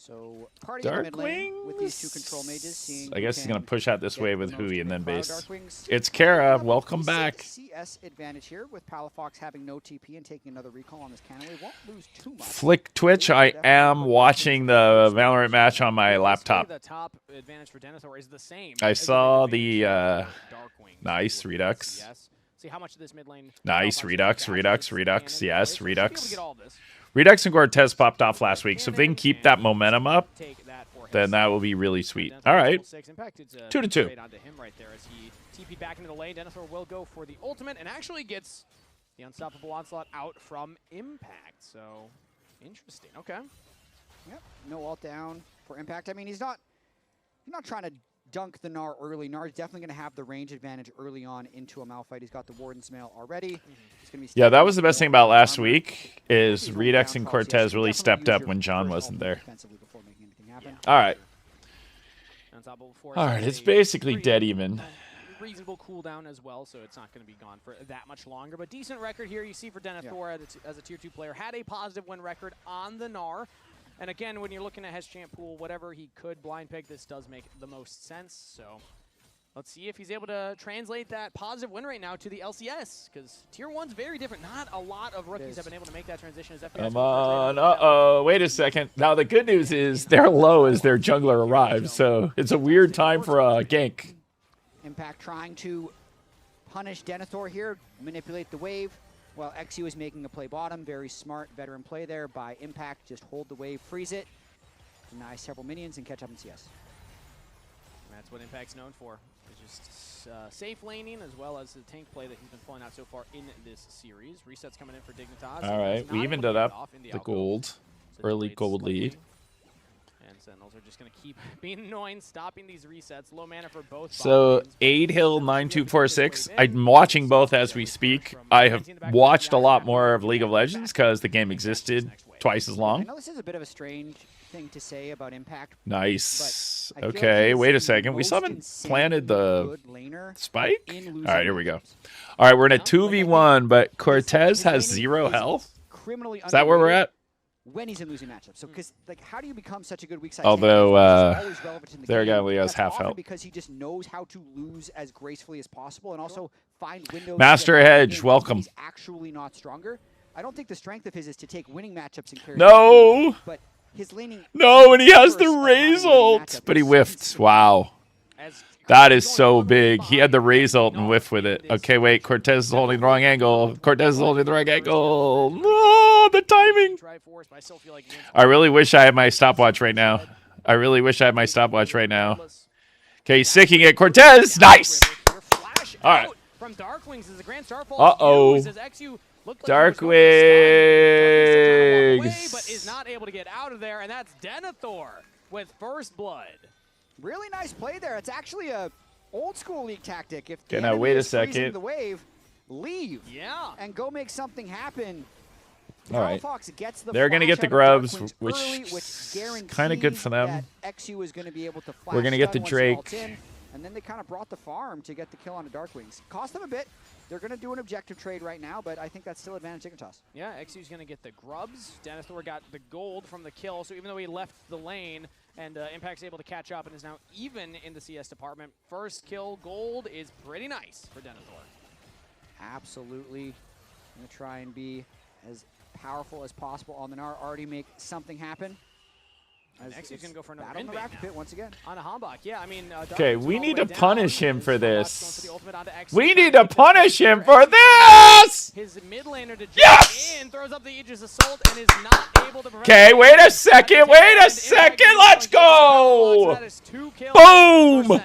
So party in the mid lane with these 2 control mages. Seeing I guess he's going to push out this way with Hui and then base. It's Kara. Welcome back. CS advantage here with Palafox having no TP and taking another recall on this cannon. We won't lose too much. Flick Twitch. I am watching the Valorant match on my laptop. The top advantage for Denethor is the same. I saw the nice Redux. See how much of this mid lane. Nice Redux. Yes, Redux. Redux and Cortez popped off last week, so if they can keep that momentum up, then that will be really sweet. All right, 2-2. Right there as he TP'd back into the lane. Denethor will go for the ultimate and actually gets the unstoppable onslaught out from Impact. So interesting. Okay. Yep. No ult down for Impact. I mean, he's not You're not trying to dunk the Gnar early. Gnar's definitely going to have the range advantage early on into a Malphite. He's got the Warden's Mail already. He's gonna be Yeah, that was the best thing about last armor. week is Redux and Cortez really stepped up when John wasn't there. Before making anything happen. All right. All All right, it's basically dead even. Reasonable cooldown as well, so it's not going to be gone for that much longer. But decent record here. You see for Denethor as a tier 2 player, had a positive win record on the Gnar. And again, when you're looking at Heschamp pool, whatever he could blind pick, this does make the most sense. So let's see if he's able to translate that positive win rate now to the LCS, because tier 1's very different. Not a lot of rookies have been able to make that transition. As Come on. Uh-oh. Wait a second. Now, the good news is they're low as their jungler arrives, so it's a weird time for a gank. Impact trying to punish Denethor here, manipulate the wave, while XU is making a play bottom. Very smart veteran play there by Impact. Just hold the wave, freeze it, deny several minions, and catch up in CS. That's what Impact's known for. It's just safe laning as well as the tank play that he's been pulling out so far in this series. Resets coming in for Dignitas. All right, we evened it up. The gold. Early gold lead. And Sentinels are just going to keep being annoying, stopping these resets. Low mana for both. So, Aidhill 9246. I'm watching both as we speak. I have watched a lot more of League of Legends because the game existed twice as I long. know this is a bit of a strange thing to say about Impact. Nice. Okay, wait a second. We still haven't planted the spike? All right, here we go. All right, we're in a 2v1, but Cortez has 0 health. Is that where we're at? When he's in losing matchups. So, because like, how do you become such a good weak side? Although, their guy only has half health. Because he just knows how to lose as gracefully as possible and also find windows. Master Hedge, welcome. He's actually not stronger. I don't think the strength of his is to take winning matchups and carry. No. But his laning. No, and he has the Raze ult, but he whiffed. Wow. That is so big. He had the Raze ult and whiffed with it. Okay, wait. Cortez is holding the wrong angle. Cortez is holding the wrong angle. No, the timing. I really wish I had my stopwatch right now. I really wish I had my stopwatch right now. Okay, he's sicking it. Cortez, nice. All right. From Darkwings is the Grand Starfall. Uh-oh. Darkwings. But is not able to get out of there, and that's Denethor with first blood. Really nice play there. It's actually a old school League tactic. If okay, now wait a second. The wave, leave. Yeah. And go make something happen. All right. Gets the they're going to get the grubs, which is kind of good for them. XU is going to be able to we're going to get the Drake. And then they kind of brought the farm to get the kill on the Darkwings. Cost them a bit. They're going to do an objective trade right now, but I think that's still advantage Dignitas. Yeah, XU's going to get the grubs. Denethor got the gold from the kill, so even though he left the lane, and Impact's able to catch up and is now even in the CS department. First kill gold is pretty nice for Denethor. Absolutely. Going to try and be as powerful as possible on the Gnar. Already make something happen. Next, he's going to go for another battle on the rack pit once again. On a Hambach, yeah, I mean... okay, we need to punish him for this. We need to punish him for this! His mid laner to jump in, throws up the Aegis Assault, and is not able to... Okay, wait a second, let's go! Boom!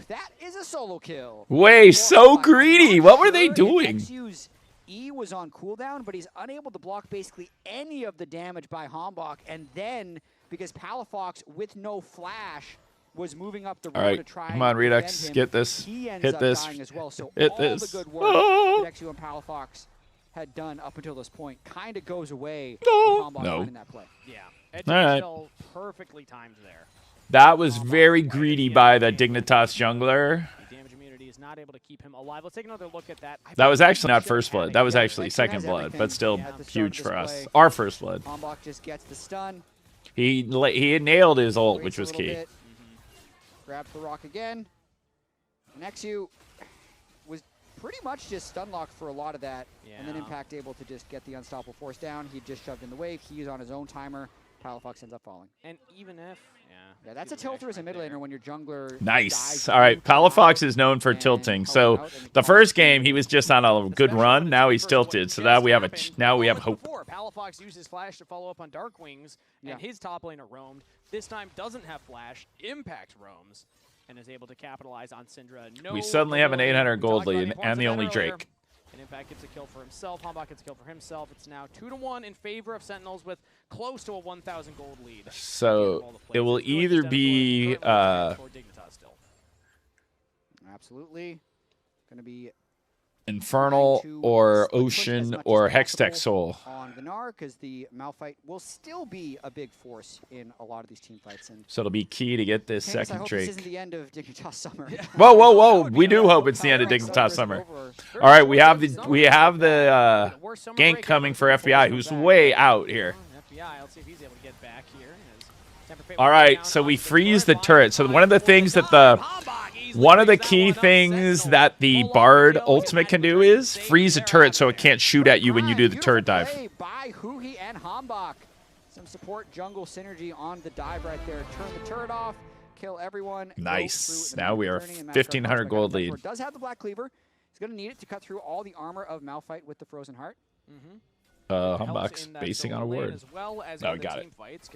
That is a solo kill. Wait, so greedy. What were they doing? XU's E was on cooldown, but he's unable to block basically any of the damage by Hambach, and then... because Palafox, with no flash, was moving up the road to try come on, Redux, get this. He ends hit up this. dying as well. So hit all this. the good work that XU and Palafox had done up until this point kind of goes away with Hambach finding that play. Yeah, all right. Still perfectly timed there. That was very greedy by the Dignitas jungler. Damage immunity is not able to keep him alive. Let's take another look at that. That was actually not first blood. That was actually second blood, but still huge for us. Our first blood. Hambach just gets the stun. He nailed his ult, which was key. Grabs the rock again. And XU was pretty much just stun locked for a lot of that. And then Impact able to just get the unstoppable force down. He just shoved in the wave. He's on his own timer. Palafox ends up falling. And even if... Yeah, that's a tilter as a mid laner when your jungler... Nice. All right, Palafox is known for tilting. So the first game, he was just on a good run. Now he's tilted. So now we have hope. Palafox used his flash to follow up on Darkwings, and his top laner roamed. This time doesn't have flash. Impact roams and is able to capitalize on Syndra. We suddenly have an 800 gold lead and the only Drake. And Impact gets a kill for himself. Hambach gets a kill for himself. It's now 2-1 in favor of Sentinels with close to a 1,000 gold lead. So it will either be Absolutely. Going to be Infernal or Ocean or Hextech Soul. On the Gnar, because the Malphite will still be a big force in a lot of these team fights. And So it'll be key to get this Canis, second I hope Drake. This isn't the end of Dignitas Summer. Whoa, whoa, whoa! We do hope it's the end of Dignitas Summer. All right, we have the gank coming for FBI, who's way out here. FBI, let's see if he's able to get back here. All right, so we freeze the turret. So one of the things that key things that the Bard ultimate can do is freeze a turret so it can't shoot at you when you do the turret dive. By Huhi and Hambach. Some support jungle synergy on the dive right there. Turn the turret off, kill everyone. Nice. Now we are 1,500 gold lead. Does have the Black Cleaver. He's going to need it to cut through all the armor of Malphite with the Frozen Heart. Hambach's basing on a word. As well as oh, got it. Fights,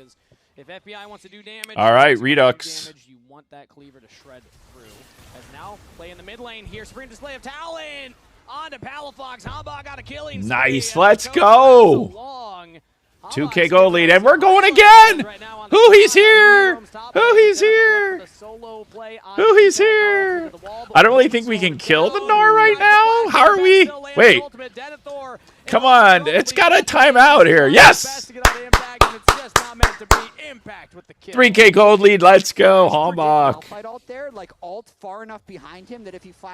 if FBI wants to do damage, all right, Redux. Damage, you want that cleaver to shred through. As now play in the mid lane here, supreme display of talent on to Palafox. Hambach got a killing. Nice, let's go. 2K gold lead, and we're going again. He's here. He's here. He's here. I don't really think we can kill the Gnar right now. How are we? Wait. Come on, it's got a timeout here. Yes. 3K gold lead. Let's go, Hambach.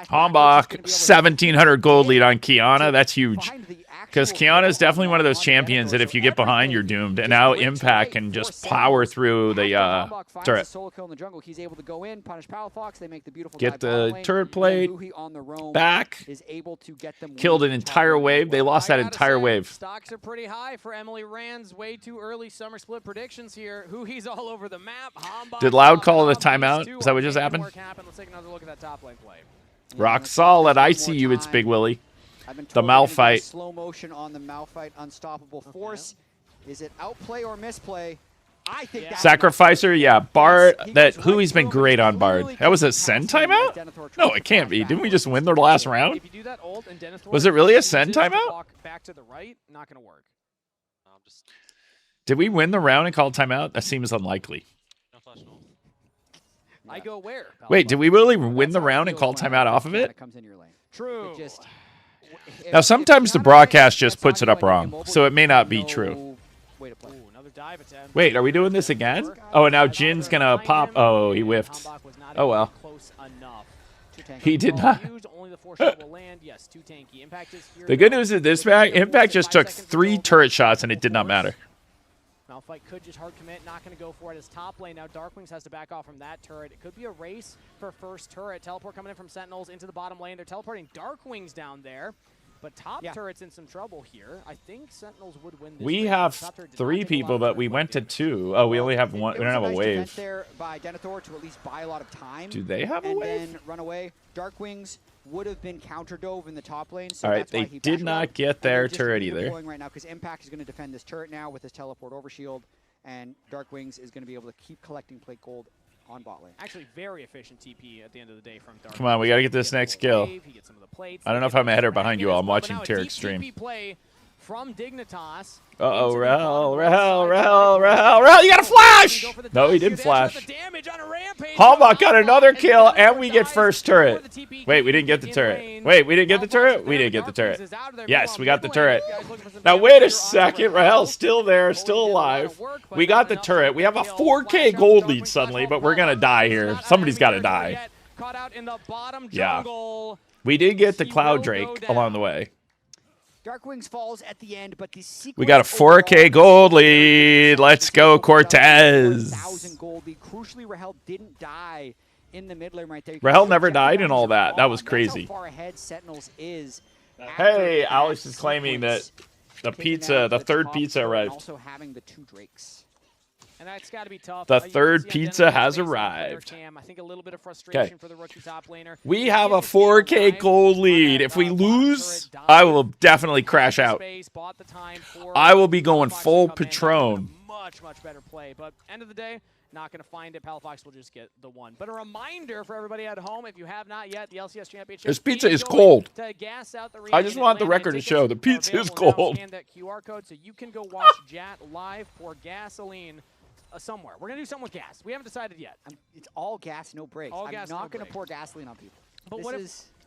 Hambach, 1,700 gold lead on Kiana. That's huge. Because Kiana is definitely one of those champions that if you get behind, you're doomed. And now Impact can just power through the turret. Get the turret plate back. Killed an entire wave. They lost that entire wave. Stocks are pretty high for Emily Rand's way too early summer split predictions here. He's all over the map. Did Loud call it a timeout? Is that what just happened? Let's take another look at that top lane play. Rock solid. I see you. It's Big Willie. The Malphite. Slow motion on the Malphite. Unstoppable force. Is it outplay or misplay? I think Sacrificer, yeah. Bard, Hui's been great on Bard. That was a SEN timeout? No, it can't be. Didn't we just win the last round? Was it really a SEN timeout? Back to the right, not going to work. Did we win the round and call timeout? That seems unlikely. I go where? Wait, did we really win the round and call timeout off of it? True. Now, sometimes the broadcast just puts it up wrong, so it may not be true. Wait, are we doing this again? Oh, and now Jin's going to pop. Oh, he whiffed. Oh, well. He did not. The good news is this back, Impact just took 3 turret shots, and it did not matter. Malphite could just hard commit, not going to go for it. His top lane now, Darkwings has to back off from that turret. It could be a race for first turret. Teleport coming in from Sentinels into the bottom lane. They're teleporting Darkwings down there. But top turret's in some trouble here. I think Sentinels would win this. We have 3 people, but we went to 2. Oh, we only have 1. We don't have a wave. There by Denethor to at least buy a lot of time. Do they have a wave? And then run away. Darkwings would have been counter dove in the top lane. So all right, they did not get their turret either. Right now, because Impact is going to defend this turret now with his teleport overshield, and Darkwings is going to be able to keep collecting plate gold on bot lane. Actually, very efficient TP at the end of the day from Darkwings. Come on, we got to get this next kill. I don't know if I'm ahead or behind you all. I'm watching Tarek's stream. From Dignitas. Uh-oh, Rahel, you got a flash! No, he didn't flash. Hambach got another kill, and we get first turret. Wait, we didn't get the turret. Wait, we didn't get the turret? We didn't get the turret. Yes, we got the turret. Now, wait a second. Rahel's still there, still alive. We got the turret. We have a 4K gold lead suddenly, but we're going to die here. Somebody's got to die. Yeah. We did get the Cloud Drake along the way. Darkwings falls at the end, but the we got a 4K gold lead. Let's go, Cortez. 1,000 gold lead. Crucially, Rahel didn't die in the mid lane right there. Rahel never died in all that. That was crazy. That's how far ahead Sentinels is. Hey, Alex is claiming that the third pizza arrived. Also having the 2 Drakes. And that's got to be tough. The third pizza has arrived. I think a little bit of frustration for the rookie top laner. We have a 4K gold lead. If we lose, I will definitely crash out. I will be going full Patron. much, much better play. But end of the day, not going to find it. Palafox will just get the one. But a reminder for everybody at home, if you have not yet, the LCS Championship. This pizza is cold. To gas out the I just want the record to show the pizza is cold. Scan that QR code so you can go watch Jat live pour gasoline somewhere. We're going to do something with gas. We haven't decided yet. It's all gas, no brakes. All I'm gas, not no going to brakes. pour gasoline on people. But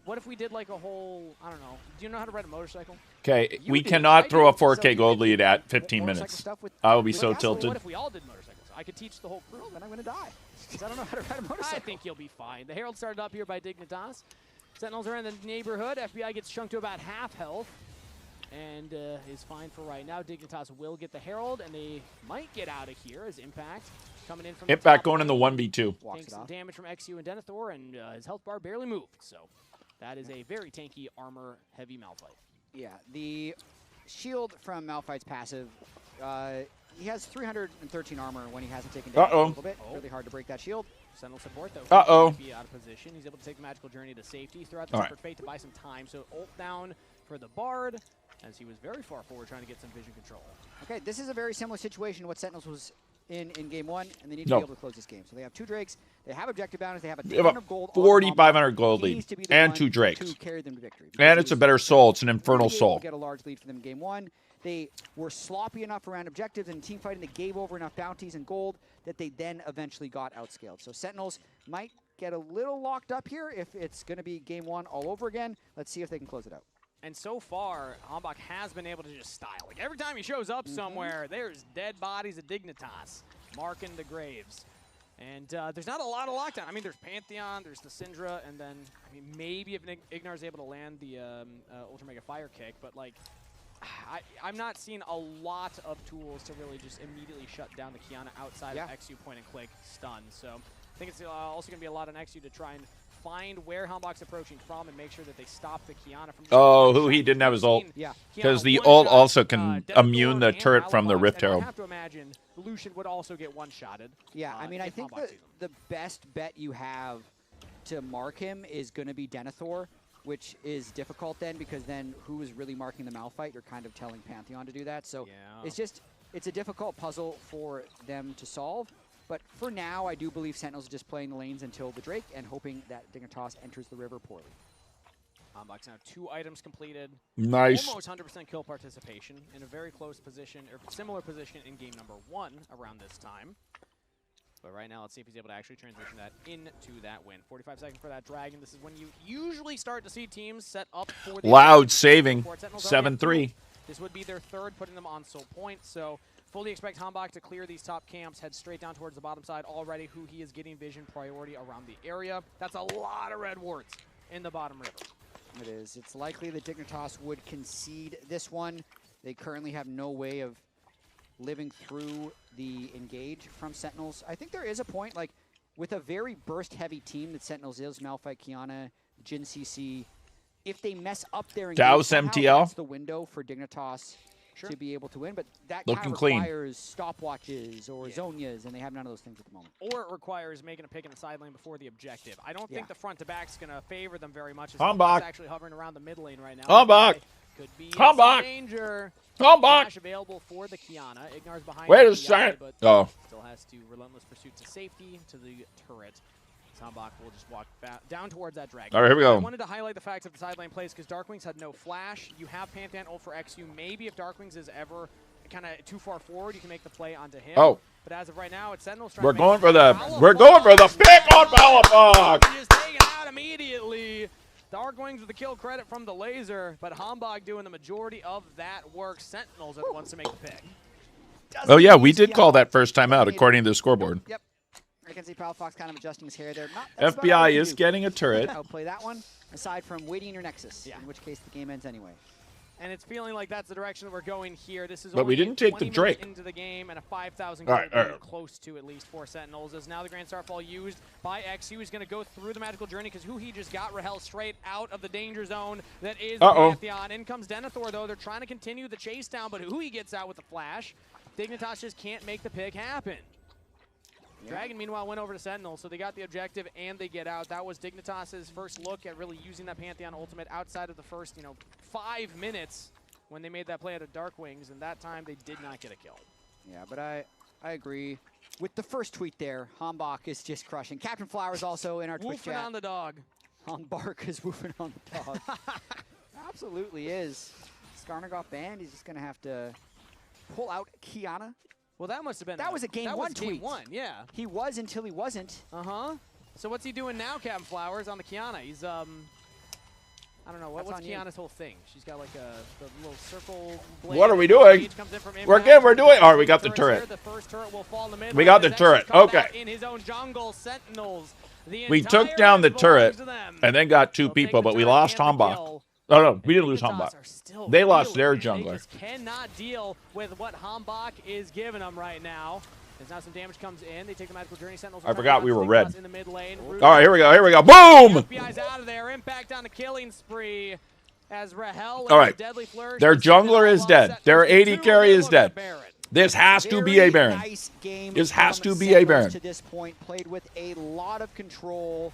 what if we did like a whole, I don't know, do you know how to ride a motorcycle? Okay, we cannot throw a 4K gold lead at 15 minutes. I will be so tilted. What if we all did motorcycles? I could teach the whole crew. Then I'm going to die. Because I don't know how to ride a motorcycle. I think you'll be fine. The Herald started up here by Dignitas. Sentinels are in the neighborhood. FBI gets chunked to about half health and is fine for right now. Dignitas will get the Herald, and they might get out of here as Impact coming in from the Impact top going in the lane. 1v2. Taking some damage from XU and Denethor, and his health bar barely moved. So that is a very tanky, armor-heavy Malphite. Yeah, the shield from Malphite's passive, he has 313 armor when he hasn't taken damage a little bit. Really hard to break that shield. Sentinel support, though. Might be out of position. He's able to take the magical journey to safety throughout the Separate Fate to buy some time. So ult down for the Bard, as he was very far forward trying to get some vision control. Okay, this is a very similar situation to what Sentinels was in game one, and they need to be able to close this game. So they have 2 Drakes, they have objective bounties, they have a ton of gold. 4,500 gold lead and 2 Drakes. To carry them to victory. And it's a better soul. It's an infernal soul. Get a large lead for them in game one. They were sloppy enough around objectives and team fighting. They gave over enough bounties and gold that they then eventually got outscaled. So Sentinels might get a little locked up here if it's going to be game one all over again. Let's see if they can close it out. And so far, Hambach has been able to just style. Like every time he shows up somewhere, there's dead bodies of Dignitas marking the graves. And there's not a lot of lockdown. I mean, there's Pantheon, there's the Syndra, and then maybe if Ignar is able to land the Ultra Mega Fire Kick, but like, I'm not seeing a lot of tools to really just immediately shut down the Kiana outside of XU point and click stun. So I think it's also going to be a lot on XU to try and find where Hambach's approaching from and make sure that they stop the Kiana from. Oh, who he didn't have his ult. Yeah. Because the ult also can immune the turret from the Rift Herald. I have to imagine Lucian would also get one-shotted. Yeah, I mean, I think the best bet you have to mark him is going to be Denethor, which is difficult then because then who is really marking the Malphite? You're kind of telling Pantheon to do that. So it's a difficult puzzle for them to solve. But for now, I do believe Sentinels are just playing the lanes until the Drake and hoping that Dignitas enters the river poorly. Hambach's now 2 items completed. Nice. Almost 100% kill participation in a very close position, or similar position in game number 1 around this time. But right now, let's see if he's able to actually transition that into that win. 45 seconds for that Dragon. This is when you usually start to see teams set up for the Loud saving. 7-3. This would be their 3rd, putting them on soul point. So fully expect Hambach to clear these top camps, head straight down towards the bottom side already. Who he is getting vision priority around the area. That's a lot of red wards in the bottom river. It is. It's likely that Dignitas would concede this one. They currently have no way of living through the engage from Sentinels. I think there is a point, like, with a very burst-heavy team that Sentinels is, Malphite, Kiana, Jin CC, if they mess up their engage, Douse MTL. That's the window for Dignitas to be able to win, but that kind of requires stopwatches or Zonias, and they have none of those things at the moment. Or it requires making a pick in the side lane before the objective. I don't think the front to back's going to favor them very much. Hambach actually hovering around the mid lane right now. Hambach could be in some danger. Hambach Flash available for the Kiana. Ignar's behind. Wait a second. But still has to relentless pursuit to safety to the turret. Hambach will just walk down towards that Dragon. All right, here we go. I wanted to highlight the fact of the side lane plays because Darkwings had no flash. You have Pantheon ult for XU. Maybe if Darkwings is ever kind of too far forward, you can make the play onto him. But as of right now, it's Sentinels trying We're to going for the pick on Palafox. Just taken out immediately. Darkwings with the kill credit from the laser, but Hambach doing the majority of that work. Sentinels are the ones to make the pick. Oh yeah, we did call that first time out according to the scoreboard. Yep. I can see Palafox kind of adjusting his hair there. FBI is getting a turret. Outplay that one, aside from waiting in your Nexus, in which case the game ends anyway. And it's feeling like that's the direction that we're going here. This is but we didn't take the Drake into the game, and a 5,000 close to at least for Sentinels. As now the Grand Starfall used by XU is going to go through the magical journey because who he just got Rahel straight out of the danger zone that is the Pantheon. In comes Denethor though. They're trying to continue the chase down, but who he gets out with the flash. Dignitas just can't make the pick happen. Dragon, meanwhile, went over to Sentinel, so they got the objective and they get out. That was Dignitas' first look at really using that Pantheon ultimate outside of the first, 5 minutes when they made that play out of Darkwings, and that time they did not get a kill. Yeah, but I I agree. With the first tweet there, Hambach is just crushing. Captain Flowers also in our Twitch chat. Woofing on the dog. Hambach is woofing on the dog. Absolutely is. Skarner got banned. He's just going to have to pull out Kiana. Well, that must have been. That was a game one tweet. Game one, yeah. He was until he wasn't. Uh-huh. So what's he doing now, Captain Flowers, on the Kiana? He's, I don't know, what's Kiana's whole thing? She's got like the little circle blade. What are we doing? We're good, we're doing. All right, we got the turret. The first turret will fall in the mid we got the turret. Okay. in his own jungle, Sentinels. We took down the turret and then got 2 people, but we lost Hambach. Oh, no, we didn't lose Hambach. They lost their jungler. They just cannot deal with what Hambach is giving them right now. As now some damage comes in. They take the magical journey. Sentinels. I forgot we were red. In the mid lane. All right, here we go. Here we go. Boom! FBI's out of there. Impact on the killing spree. As Rahel. All right. Their jungler is dead. Their AD carry is dead. This has to be a Baron. Nice game. This has to be a Baron. To this point, played with a lot of control.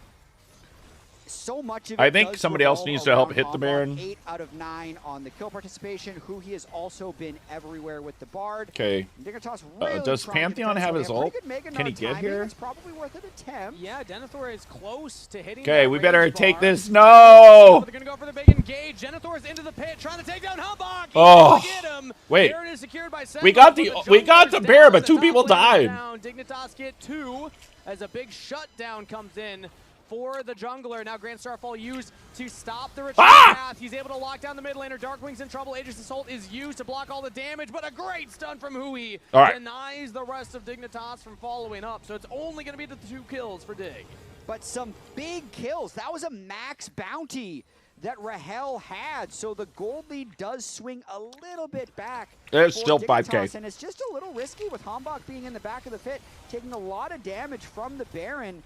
So much of it I think somebody else needs to help hit the Baron. 8 out of 9 on the kill participation. Who he has also been everywhere with the Bard. Okay. Dignitas really does Pantheon have his ult? Can he get here? It's probably worth an attempt. Yeah, Denethor is close to hitting. Okay, we better take bar. this. No! They're going to go for the big engage. Denethor is into the pit, trying to take down Hambach. Oh, get him. wait. Baron is secured by We got the bear, but 2 people died. Dignitas get 2 as a big shutdown comes in for the jungler. Now Grand Starfall used to stop the retreat path. He's able to lock down the mid laner. Darkwing's in trouble. Aegis Assault is used to block all the damage, but a great stun from Hui denies the rest of Dignitas from following up. So it's only going to be the 2 kills for Dig. But some big kills. That was a max bounty that Rahel had. So the gold lead does swing a little bit back. It's still Dignitas, 5K. And it's just a little risky with Hambach being in the back of the pit, taking a lot of damage from the Baron.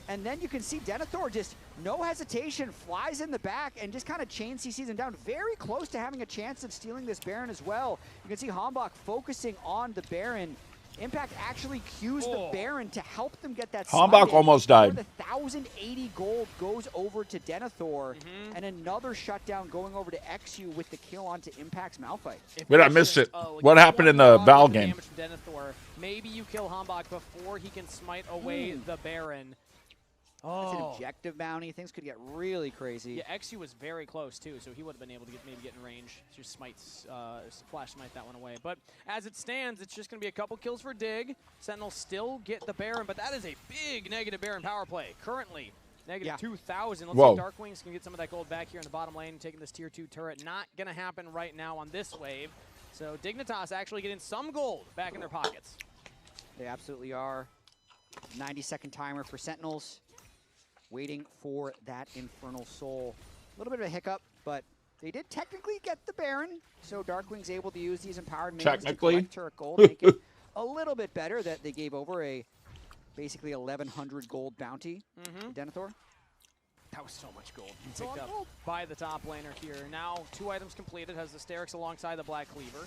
And then you can see Denethor just no hesitation, flies in the back and just kind of chain CCs him down. Very close to having a chance of stealing this Baron as well. You can see Hambach focusing on the Baron. Impact actually cues the Baron to help them get that Hambach almost died. The 1,080 gold goes over to Denethor, and another shutdown going over to XU with the kill onto Impact's Malphite. Wait, I missed it. What happened in the Val game? Denethor. Maybe you kill Hambach before he can smite away the Baron. That's an objective bounty. Things could get really crazy. Yeah, XU was very close too, so he would have been able to maybe get in range. Just flash smite that one away. But as it stands, it's just going to be a couple kills for Dig. Sentinels still get the Baron, but that is a big negative Baron power play. Currently, negative 2,000. Let's see if Darkwings can get some of that gold back here in the bottom lane, taking this tier 2 turret. Not going to happen right now on this wave. So Dignitas actually getting some gold back in their pockets. They absolutely are. 90-second timer for Sentinels. Waiting for that Infernal Soul. A little bit of a hiccup, but they did technically get the Baron, so Darkwing's able to use these empowered minions to collect turret gold, make it a little bit better that they gave over a basically 1,100 gold bounty to Denethor. That was so much gold picked up by the top laner here. Now 2 items completed, has the Sterix alongside the Black Cleaver.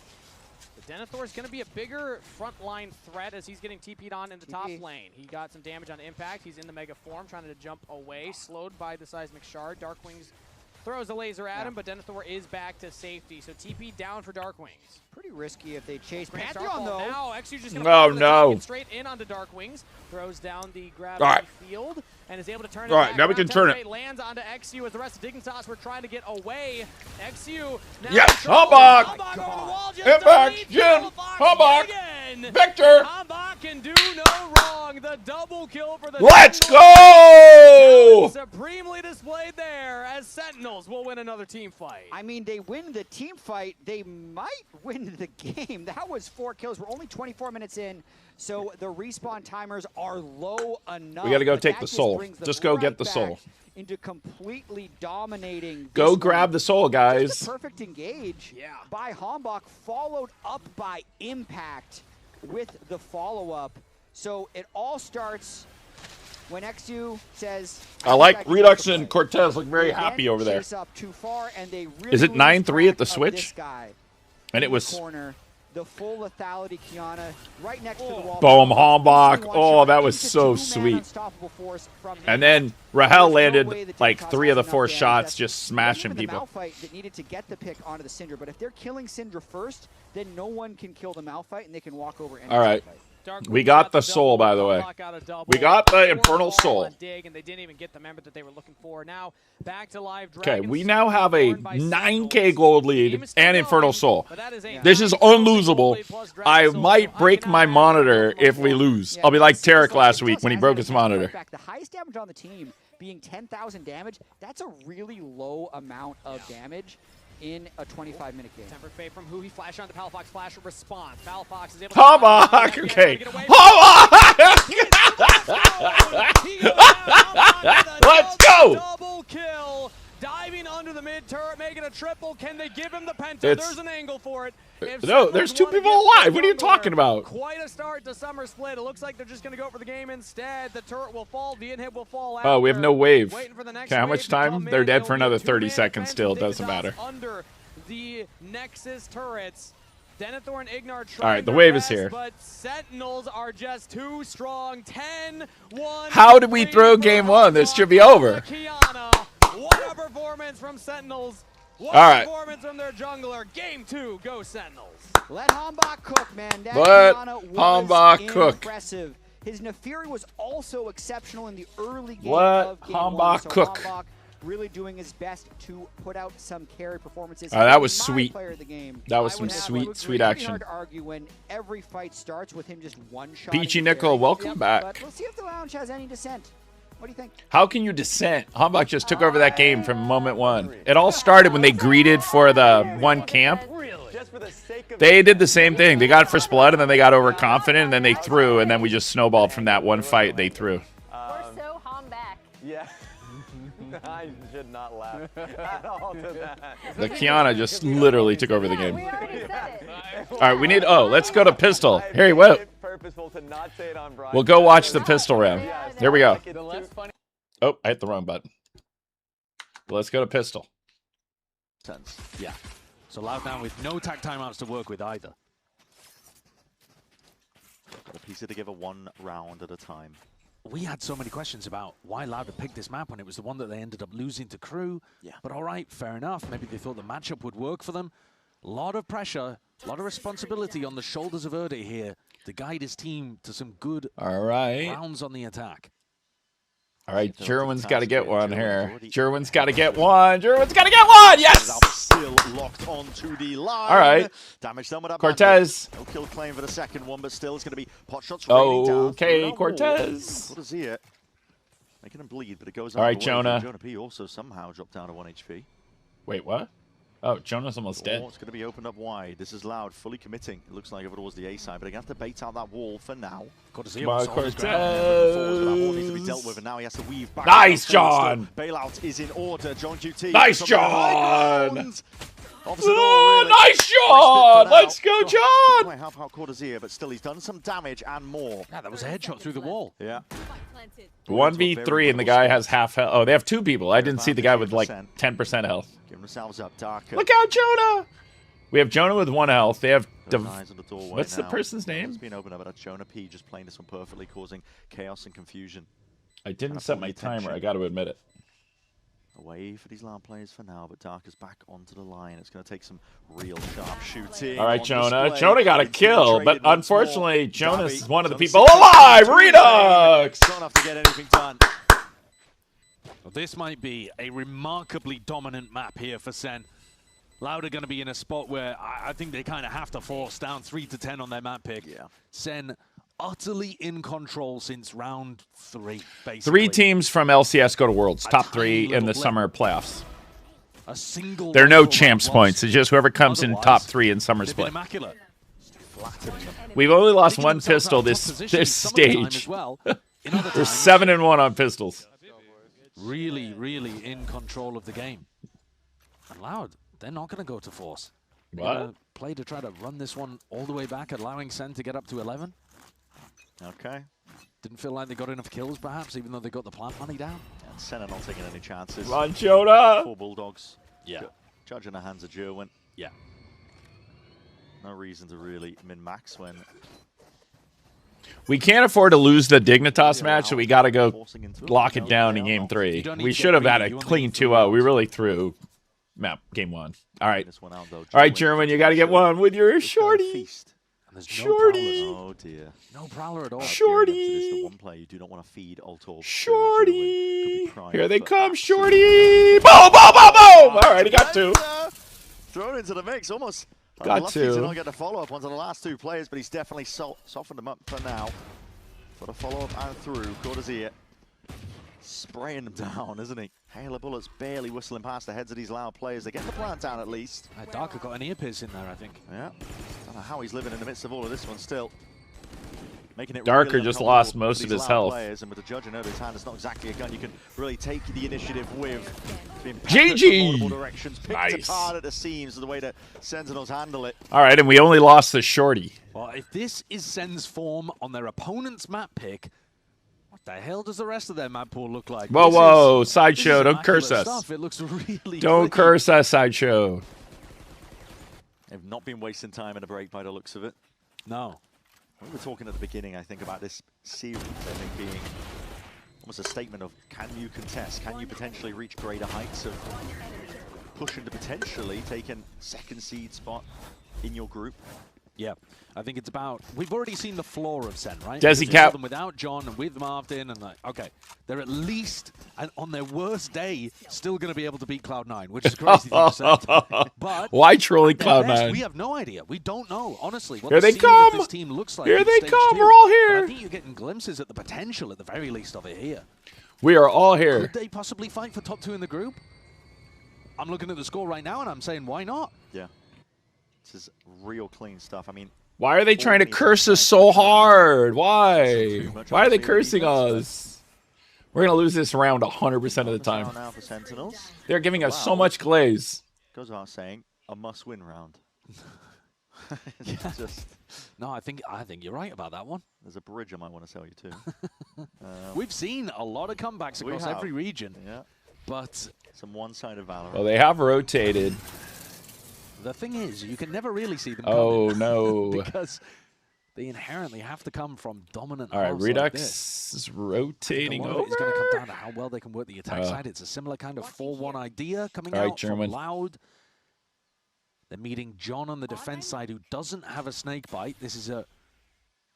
The Denethor is going to be a bigger frontline threat as he's getting TP'd on in the top lane. He got some damage on impact. He's in the Mega Form, trying to jump away, slowed by the Seismic Shard. Darkwings throws a laser at him, but Denethor is back to safety. So TP down for Darkwings. Pretty risky if they chase Pantheon, though. Now, XU just going to get straight in onto Darkwings. Throws down the gravity field and is able to turn it back. Now we can turn it. Lands onto XU as the rest of Dignitas were trying to get away. XU now. Yes, Hambach! Impact, Jin, Hambach, Victor! Hambach can do no wrong. The double kill for the Let's go! Supremely displayed there as Sentinels will win another team fight. I mean, they win the team fight. They might win the game. That was 4 kills. We're only 24 minutes in, so the respawn timers are low enough. We got to go take the soul. Just go get the soul. Into completely dominating. Go grab the soul, guys. Just a perfect engage by Hambach, followed up by Impact with the follow-up. So it all starts when XU says, I like Redux and Cortez look very happy over there. Up too far, and they really is it 9-3 at the switch? And it was corner. The full lethality Kiana right next to the wall. Boom, Hambach. Oh, that was so sweet. And then Rahel landed like 3 of the 4 shots, just smashing people. The Malphite that needed to get the pick onto the Syndra, but if they're killing Syndra first, then no one can kill the Malphite, and they can walk over. All right. We got the soul, by the way. We got the Infernal Soul. Dig, and they didn't even get the member that they were looking for. Now back to live. Okay, we now have a 9K gold lead and Infernal Soul. This is unlosable. I might break my monitor if we lose. I'll be like Tarek last week when he broke his monitor. The highest damage on the team being 10,000 damage, that's a really low amount of damage in a 25-minute game. Tempered Fate from who he flashed onto Palafox. Flash response. Palafox is able to okay. Let's go! Double kill. Diving under the mid turret, making a triple. Can they give him the penta? There's an angle for it. No, there's 2 people alive. What are you talking about? Quite a start to Summer Split. It looks like they're just going to go for the game instead. The turret will fall. The inhib will fall out. Oh, we have no wave. Okay, how much time? They're dead for another 30 seconds still. It doesn't matter. Under the Nexus turrets. Denethor and Ignar trying all right, the wave is best, here. But Sentinels are just too strong. 10-1. How did we throw game 1? This should be over. What a performance from Sentinels. What a performance from their jungler. Game 2, go Sentinels. Let Hambach cook, man. That Let Hambach cook. Impressive. His Nefiri was also exceptional in the early game of game Hambach 1. So cook. Hambach really doing his best to put out some carry performances. That was sweet. Player of the game. That was some sweet action. Hard to argue when every fight starts with him just one shot. Peachy Nickel, welcome back. But we'll see if the lounge has any dissent. What do you think? How can you dissent? Hambach just took over that game from moment 1. It all started when they greeted for the 1 camp. They did the same thing. They got first blood, and then they got overconfident, and then they threw, and then we just snowballed from that 1 fight they threw. We're so Hambach. Yeah. I should not laugh at all to that. The Kiana just literally took over the game. We already said it. All right, we need. Oh, let's go to pistol. Harry, what? We'll go watch the pistol round. Here we go. Oh, I hit the wrong button. Let's go to pistol. Yeah. So Loud now with no tag timeouts to work with either. Got a piece of together 1 round at a time. We had so many questions about why Loud had picked this map when it was the one that they ended up losing to Crew. Yeah. But all right, fair enough. Maybe they thought the matchup would work for them. A lot of pressure, a lot of responsibility on the shoulders of Erde here to guide his team to some good rounds on the attack. All right, Jerwin's got to get one here. Jerwin's got to get one. Jerwin's got to get one. Yes. Still locked onto the line. All right. Damage done with that. Cortez. No kill claim for the second one, but still it's going to be pot shots. Okay, Cortez. What is he at? Making him bleed, but it goes all right, Jonah. Jonah P also somehow dropped down to 1 HP. Wait, what? Oh, Jonah's almost dead. It's going to be opened up wide. This is Loud, fully committing. It looks like if it was the A side, but they're going to have to bait out that wall for now. Cortez. That needs to be dealt with, and now he has to weave back. Nice, John. Bailout is in order. John QT. Nice, John. Nice shot! Let's go, John! Might help out Cortez here, but still he's done some damage and more. Yeah, that was a headshot through the wall. Yeah. 1v3 and the guy has half health. Oh, they have 2 people. I didn't see the guy with like 10% health. Giving themselves up, Darker. Look out, Jonah! We have Jonah with 1 health. They have... What's the person's name? It's been opened up, but that's Jonah P just playing this one perfectly, causing chaos and confusion. I didn't set my timer, I got to admit it. Away for these LAN players for now, but Dark is back onto the line. It's going to take some real sharp shooting. All right, Jonah. Jonah got a kill, but unfortunately, Jonas is one of the people alive. Redux! Don't have to get anything done. Well, this might be a remarkably dominant map here for Sen. Loud are going to be in a spot where I think they kind of have to force down 3 to 10 on their map pick. Yeah. Sen utterly in control since round 3, basically. 3 teams from LCS go to Worlds. Top 3 in the summer playoffs. There are no champs points. It's just whoever comes in top 3 in summer split. We've only lost 1 pistol this stage. We're 7-1 on pistols. Really, really in control of the game. And Loud, they're not going to go to force. What? Play to try to run this one all the way back, allowing Sen to get up to 11. Okay. Didn't feel like they got enough kills, perhaps, even though they got the plant money down. And Sen are not taking any chances. Run, Jonah! 4 Bulldogs. Yeah. Judge in the hands of Jerwin. Yeah. No reason to really min-max when... We can't afford to lose the Dignitas match, so we got to go lock it down in Game 3. We should have had a clean 2-0. We really threw map Game 1. All right. All right, German, you got to get one with your shorty. And there's Shorty! no Oh dear. No Prowler at all. Shorty! The one player you do not want to feed alt orb. Shorty! Here they come, absolutely. Shorty! Boom, boom, boom, boom! All right, he got two. Thrown into the mix, almost Got lucky two. to not get the follow-up onto the last two players, but he's definitely softened them up for now. Got a follow-up and through. Cortezia spraying them down, isn't he? Hail of bullets barely whistling past the heads of these loud players. They get the plant down at least. Darker got an ear pierce in there, I think. Yeah. Don't know how he's living in the midst of all of this one still. Making it Darker really just uncomfortable lost for most of these his loud health. Players, and with the judge in his hand, it's not exactly a gun you can really take the initiative with. Being GG! multiple directions, picked Nice. apart at the seams of the way that Sentinels handle it. All right, and we only lost the Shorty. Well, if this is Sen's form on their opponent's map pick, what the hell does the rest of their map pool look like? Whoa, This whoa, is Sideshow, don't immaculate curse us. stuff. It looks really Don't clicky. curse us, Sideshow. They've not been wasting time in a break by the looks of it. No. We were talking at the beginning, I think, about this series, I think, being almost a statement of, can you contest? Can you potentially reach greater heights of pushing to potentially take a second seed spot in your group? Yeah, I think it's about, we've already seen the floor of Sen, right? Desi Because we saw Cap. them without John and with Martin, and like, okay, they're at least, and on their worst day, still going to be able to beat Cloud9, which is a crazy thing to say. But why trolling at their best, Cloud9? we have no idea. We don't know, honestly, what Here the they ceiling of come. this team looks like. Here in they stage come. 2. We're all But here. I think you're getting glimpses at the potential, at the very least, of it here. We are all here. Could they possibly fight for top 2 in the group? I'm looking at the score right now, and I'm saying, why not? Yeah. This is real clean stuff. I mean, Why are they trying to curse us so hard? Why? Why are they cursing us? We're going to lose this round 100% of the time. now for Sentinels. They're giving us so much glaze. Goes without saying, a must-win round. Just, No, I think you're right about that one. there's a bridge I might want to sell you to. We've seen a lot of comebacks We across have. every region, Yeah. but Some one-sided Valorant. Well, they have rotated. the thing is, you can never really see them Oh, coming. no. Because they inherently have to come from dominant All right, halves like Redux this. is rotating A lot of it over. is going to come down to how well they can work the attack side. It's a similar kind of 4-1 idea coming All right, out German. from Loud. They're meeting John on the defense side, who doesn't have a snake bite. This is a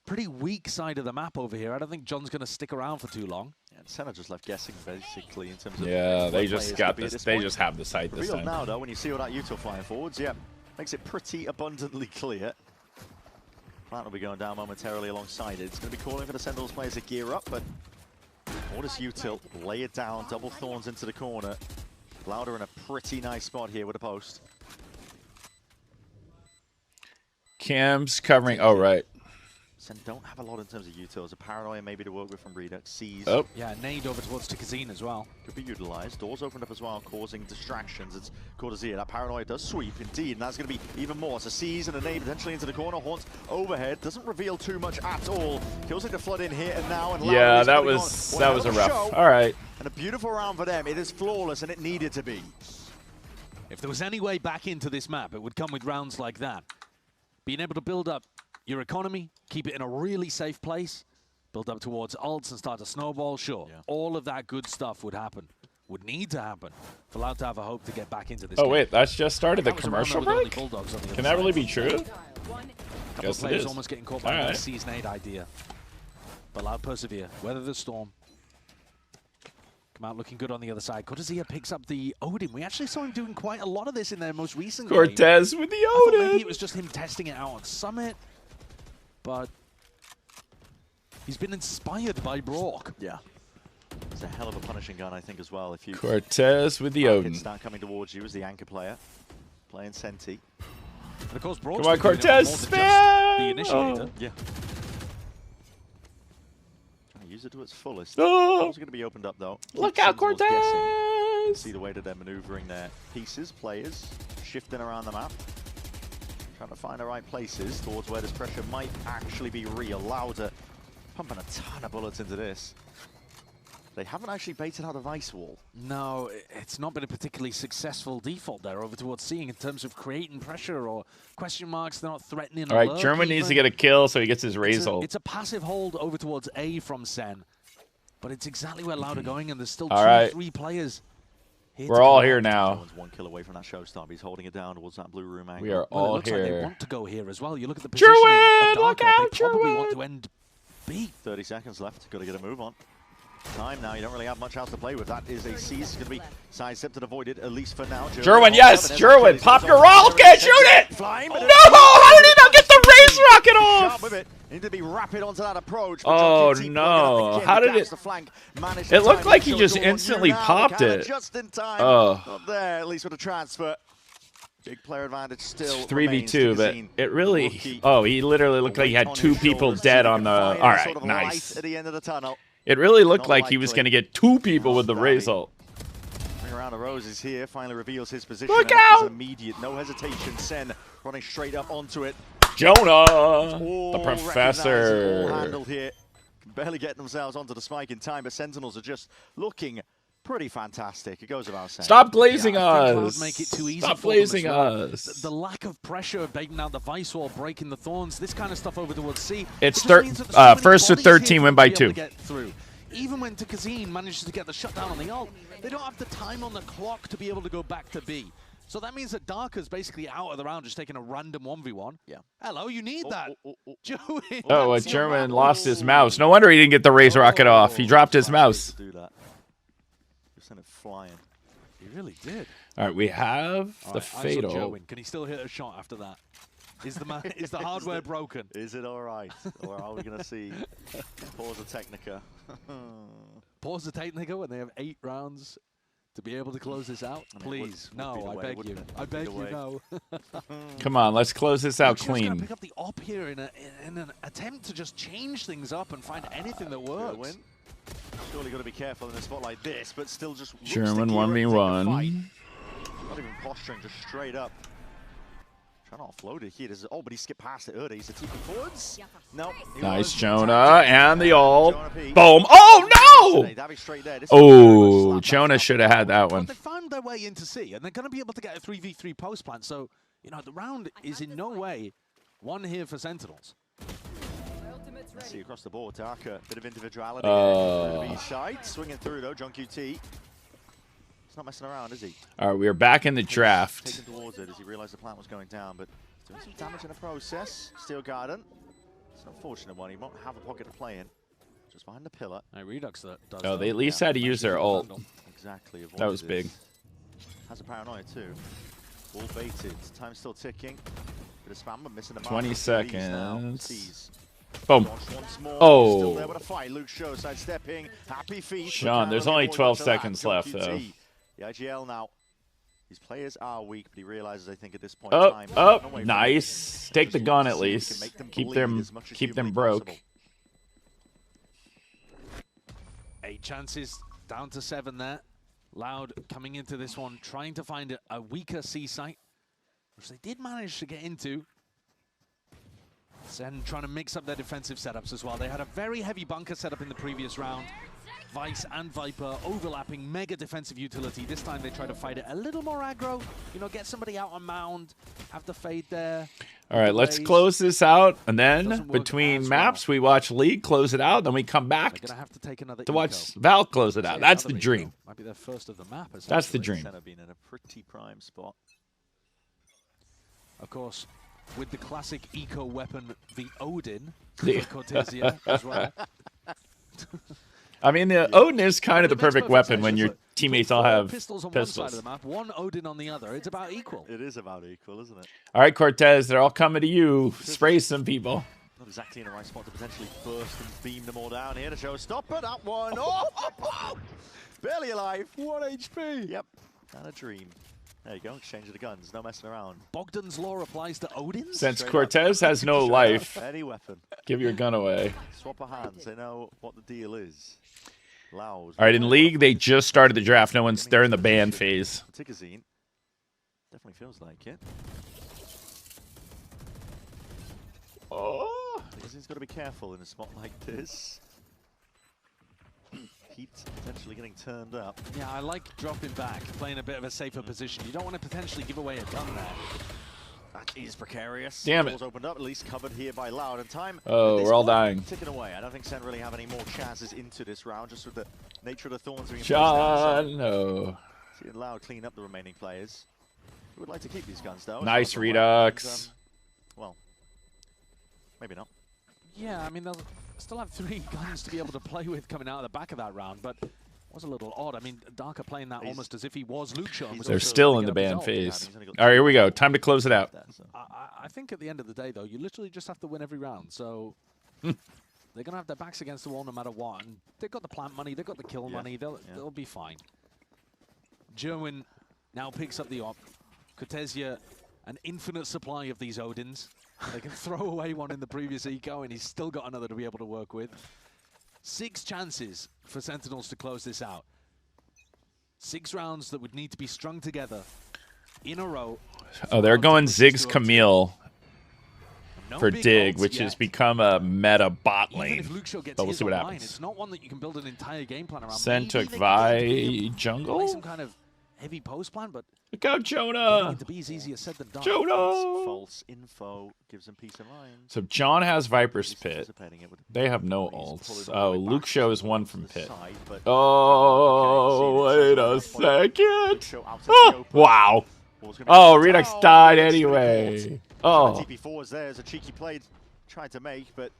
pretty weak side of the map over here. I don't think John's going to stick around for too long. And Sen are just left guessing, basically, in terms of... Yeah, they what just players got could be at this. this They point. just have the site this Revealed time. now, though, when you see all that util flying forwards, yeah, makes it pretty abundantly clear. Plant will be going down momentarily alongside it. It's going to be calling for the Sentinels players to gear up, but all this util, lay it down, double thorns into the corner. Louder in a pretty nice spot here with a post. Cam's covering. Oh, right. Sen don't have a lot in terms of utils. A paranoia maybe to work with from Redux. Sees Oh. Yeah, nade over towards Tikazine as well. could be utilized. Doors opened up as well, causing distractions. It's Cortezia. That paranoia does sweep indeed, and that's going to be even more. So sees and a nade potentially into the corner. Haunts overhead. Doesn't reveal too much at all. Kills like the flood in here and now. And Yeah, is that putting was on that one was a hell of rough. show. All right. And a beautiful round for them. It is flawless, and it needed to be. If there was any way back into this map, it would come with rounds like that. Being able to build up your economy, keep it in a really safe place, build up towards ults and start to snowball, sure. Yeah. All of that good stuff would happen, would need to happen for Loud to have a hope to get back into this Oh game. wait, that's just started the That was a round commercial with only break. Bulldogs on the Can other that really side. be true? Couple Guess of it players is. almost getting caught by All that right. Seize Nade idea. But Loud persevere, weather the storm. Come out looking good on the other side. Cortezia picks up the Odin. We actually saw him doing quite a lot of this in their most recent game. Cortez with the I thought maybe Odin. it was just him testing it out on Summit, but he's been inspired by Brock. Yeah. It's a hell of a punishing gun, I think, as well. If you Cortez with the Odin. start coming towards you as the anchor player, playing Senti. And of course, Brock's Come on, been doing it more Cortez, than just the spam! initiator. Yeah. Trying to use it to its fullest. Oh. It's going to be opened up, though. Look Keep out, Sentinels guessing. Cortez! See the way that they're maneuvering their pieces, players, shifting around the map. Trying to find the right places towards where this pressure might actually be real. Louder pumping a ton of bullets into this. They haven't actually baited out a Vice wall. No, it's not been a particularly successful default there over towards seeing in terms of creating pressure or question marks. They're not threatening. All right, alert German needs to even. get a kill so he gets his raise ult. It's a passive hold over towards A from Sen, but it's exactly where Loud are going, and there's still All 2, right. 3 players We're all here now. Jones 1 kill away from that showstopper. He's holding it down towards that blue room angle. We are Well, it all looks like they here. want to go here as well. You look at the positioning of Darker, they probably want to end B. 30 seconds left. Got to get a move on. Time now. You don't really have much else to play with. That is a seize. It's going to be side-stepped and avoided, at least for now. Jerwin, yes! Jerwin, pop your ult! Can't shoot it! No! How did he not get the raise rocket off? With it. Need to be rapid onto that approach. Oh no! How did it? It looked like he just instantly popped it. Just in time. Not there, at least with a transfer. Big player advantage still. 3v2, but it really. Oh, he literally looked like he had 2 people dead on the. All right, nice. At the end of the tunnel. It really looked like he was going to get 2 people with the raise ult. Ring around the roses here. Finally reveals his position. Look out! Immediate, no hesitation. Sen running straight up onto it. Jonah, the professor. All handled here. Barely getting themselves onto the spike in time, but Sentinels are just looking pretty fantastic. It goes without saying. Stop glazing us. Make it too easy. Stop for them as glazing well. us. The lack of pressure of taking out the Vice Wall, breaking the Thorns, this kind of stuff over towards C. It's it first to 13, win by 2. Even when Tikazine manages to get the shutdown on the ult, they don't have the time on the clock to be able to go back to B. So that means that Darker's basically out of the round, just taking a random 1v1. Yeah. Hello, you need that. Joey. Oh, German lost his mouse. No wonder he didn't get the raise rocket off. He dropped his mouse. Do that. Just sent it flying. He really did. All right, we have the right, fatal. Can he still hit a shot after that? Is the hardware broken? Is it all right? Or are we going to see pause the Technica? Pause the Technica when they have 8 rounds to be able to close this out? Please. No, I beg you. I beg you, no. Come on, let's close this out clean. Gonna pick up the op here in an attempt to just change things up and find anything that works. Surely got to be careful in a spot like this, but still just German 1v1. Not even posturing, just straight up. Trying to offload it here. But he skipped past it early. He's a TP forwards. No. Nice Jonah and the ult. Boom. Oh no! Oh, Jonah should have had that one. They found their way into C, and they're going to be able to get a 3v3 post plant. So, you know, the round is in no way one here for Sentinels. Let's see across the board. Darker, bit of individuality. B side, swinging through though. John QT. He's not messing around, is he? All right, we are back in the draft. Taking towards it as he realized the plant was going down, but doing some damage in the process. Steel Garden. It's an unfortunate one. He won't have a pocket to play in. Just behind the pillar. Redux does. Oh, they at least had to use their ult. Exactly. That was big. Has a paranoia too. All baited. Time's still ticking. Bit of spam, but missing the mark. 20 seconds. Sees. Boom. Oh. Still there with a fight. Luke Show sidestepping. Happy feet. Sean, there's only 12 seconds left, though. The IGL now. These players are weak, but he realizes, I think, at this point in time. Nice. Take the gun at least. Keep them broke. 8 chances, down to 7 there. Loud coming into this one, trying to find a weaker C site, which they did manage to get into. Sen trying to mix up their defensive setups as well. They had a very heavy bunker setup in the previous round. Vice and Viper overlapping, mega defensive utility. This time they try to fight it a little more aggro. You know, get somebody out on mound, have the fade there. All right, let's close this out. And then between maps, we watch League close it out. Then we come back to watch Val close it out. That's the dream. Might be their first of the map. That's the dream. Been in a pretty prime spot. Of course, with the classic eco weapon, the Odin, Cortesia as well. I mean, the Odin is kind of the perfect weapon when your teammates all have pistols on one side of the map, one Odin on the other. It's about equal. It is about equal, isn't it? All right, Cortez, they're all coming to you. Spray some people. Not exactly in the right spot to potentially burst and beam them all down here to show a stopper. That one. Oh! Barely alive. 1 HP. Yep. And a dream. There you go. Exchange of the guns. No messing around. Bogdan's law applies to Odin. Since Cortez has no life, any weapon. Give your gun away. Swap of hands. They know what the deal is. Loud. All right, in League, they just started the draft. They're in the ban phase. Tikazine. Definitely feels like it. Oh! Tikazine's got to be careful in a spot like this. Heat potentially getting turned up. Yeah, I like dropping back, playing a bit of a safer position. You don't want to potentially give away a gun there. That is precarious. Damn it. Doors opened up, at least covered here by Loud. And time. Oh, we're all dying. Ticking away. I don't think Sen really have any more chances into this round, just with the nature of the thorns being John, no. Seeing Loud clean up the remaining players. We would like to keep these guns, though. Nice redux. Well, maybe not. Yeah, I mean, they'll still have 3 guns to be able to play with coming out of the back of that round, but it was a little odd. I mean, Darker playing that almost as if he was Luke Shaw. They're still in the ban phase. All right, here we go. Time to close it out. I think at the end of the day, though, you literally just have to win every round. So they're going to have their backs against the wall no matter what. And they've got the plant money. They've got the kill money. They'll be fine. Jerwin now picks up the op. Cortesia, an infinite supply of these Odins. They can throw away one in the previous eco, and he's still got another to be able to work with. 6 chances for Sentinels to close this out. 6 rounds that would need to be strung together in a row. Oh, they're going Ziggs Camille for Dig, which has become a meta bot lane. But we'll see what happens. It's not one that you can build an entire game plan around. Sen took Vi jungle. Some kind of heavy post plan, but look out, Jonah! To be as easier said than done. Jonah! False info gives them peace of mind. So John has Viper's Pit. They have no ults. Oh, Luke shows one from Pit. Oh, wait a second. Oh, wow. Oh, Redux died anyway. Oh. TP4 is there as a cheeky play tried to make, but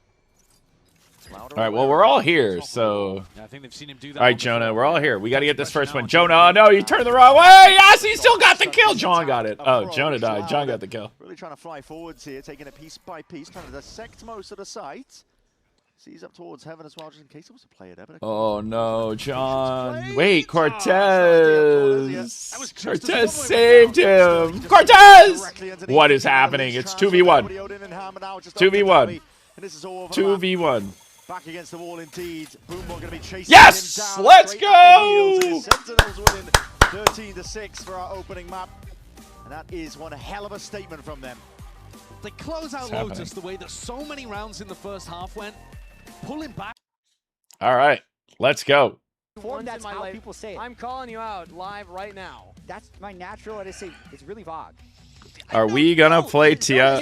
all right, well, we're all here, so... I think they've seen him do that. All right, Jonah, we're all here. We got to get this first one. Jonah, no, you turned the wrong way! Yes, he still got the kill! John got it. Oh, Jonah died. John got the kill. Really trying to fly forwards here, taking it piece by piece, trying to dissect most of the site. Sees up towards heaven as well, just in case it was a player there. But oh, no, John. Wait, Cortez! Cortez saved him! Cortez! What is happening? It's 2v1. 2v1. 2v1. Back against the wall indeed. Boombot going to be chasing yes! him down. Let's go! Sentinels winning 13-6 for our opening map. And that is one hell of a statement from them. They close out Lotus the way that so many rounds in the first half went. Pulling back. All right, let's go. That's how people say it. I'm calling you out live right now. That's my natural. I just say it's really vague. Are we gonna play Tia?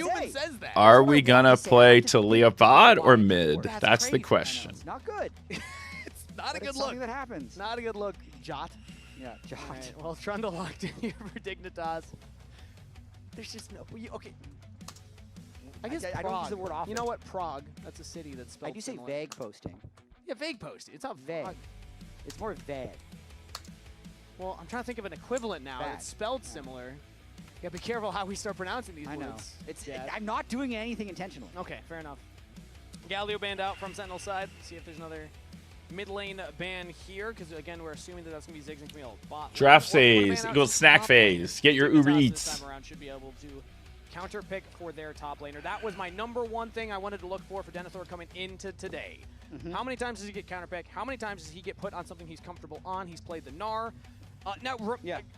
Are we gonna play Talia bot or mid? That's the question. It's not good. It's not a good look. That happens. Not a good look. Jot. Yeah, Jot. Right, well, Trundle locked in here for Dignitas. There's just no. Okay. I guess I don't use the word often. You know what? Prague. That's a city that's spelled. I do say vague posting. Yeah, vague posting. It's not vague. It's more vague. Well, I'm trying to think of an equivalent now. It's spelled similar. You gotta be careful how we start pronouncing these words. I'm not doing anything intentionally. Okay, fair enough. Galio banned out from Sentinel side. See if there's another mid lane ban here, because again, we're assuming that that's gonna be Ziggs and Camille. Draft phase equals snack phase. Get your Uber Eats. This time around should be able to counter pick for their top laner. That was my #1 thing I wanted to look for Denethor coming into today. How many times does he get counter pick? How many times does he get put on something he's comfortable on? He's played the Gnar.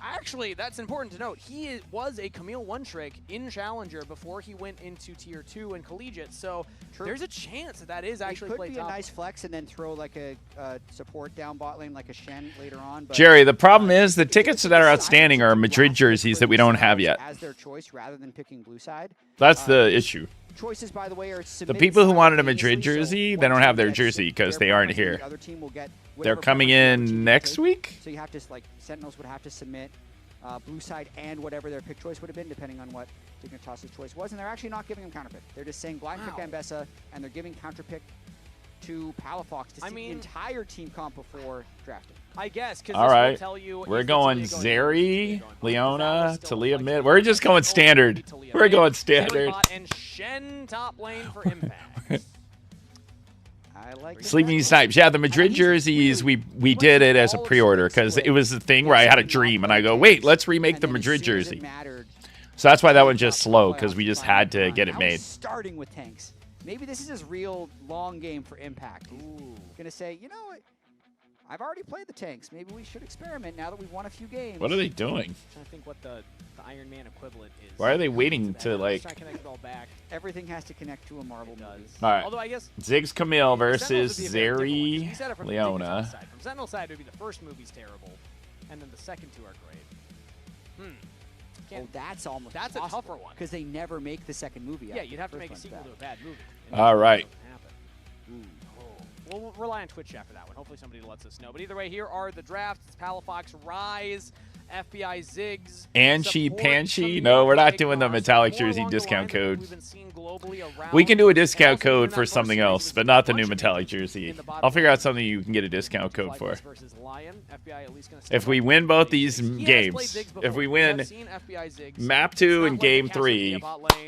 Actually, that's important to note. He was a Camille one-trick in Challenger before he went into Tier 2 and Collegiate, so there's a chance that is actually played top. It could be a nice flex and then throw like a support down bot lane like a Shen later on. But Jerry, the problem is the tickets that are outstanding are Madrid jerseys that we don't have yet. As their choice rather than picking blue side. That's the issue. Choices, by the way, are the people who wanted a Madrid jersey, they don't have their jersey because they aren't here. They're coming in next week? So you have to, like, Sentinels would have to submit blue side and whatever their pick choice would have been, depending on what Dignitas' choice was. And they're actually not giving them counterpick. They're just saying blind pick Ambessa, and they're giving counterpick to Palafox to see the entire team comp before drafting. I guess, because all right, will tell you we're going Zeri, Leona, Talia mid. We're just going standard. We're going standard. And Shen top lane for Impact. I like Sleeping Snipes. Yeah, the Madrid jerseys, we did it as a pre-order because it was the thing where I had a dream and I go, wait, let's remake the Madrid jersey. So that's why that one's just slow, because we just had to get it made. Starting with tanks. Maybe this is his real long game for Impact. He's gonna say, you know what? I've already played the tanks. Maybe we should experiment now that we've won a few games. What are they doing? I'm trying to think what the Iron Man equivalent is. Why are they waiting to, like... Trying to connect it all back. Everything has to connect to a Marvel movie. All right. Although I guess Ziggs Camille versus Zeri, Leona. From Sentinel side, it would be the first movie's terrible, and then the second two are great. Oh, that's almost a tougher one. Because they never make the second movie. Yeah, you'd have to make a sequel to a bad movie. All right. we'll rely on Twitch chat for that one. Hopefully somebody lets us know. But either way, here are the drafts. It's Palafox, Rise, FBI, Ziggs. Anchi, Panchi? No, we're not doing the metallic jersey discount code. We We can do a discount code for something else, but not the new metallic jersey. I'll figure out something you can get a discount code for. If we win both these games, if we win Map 2 and Game 3,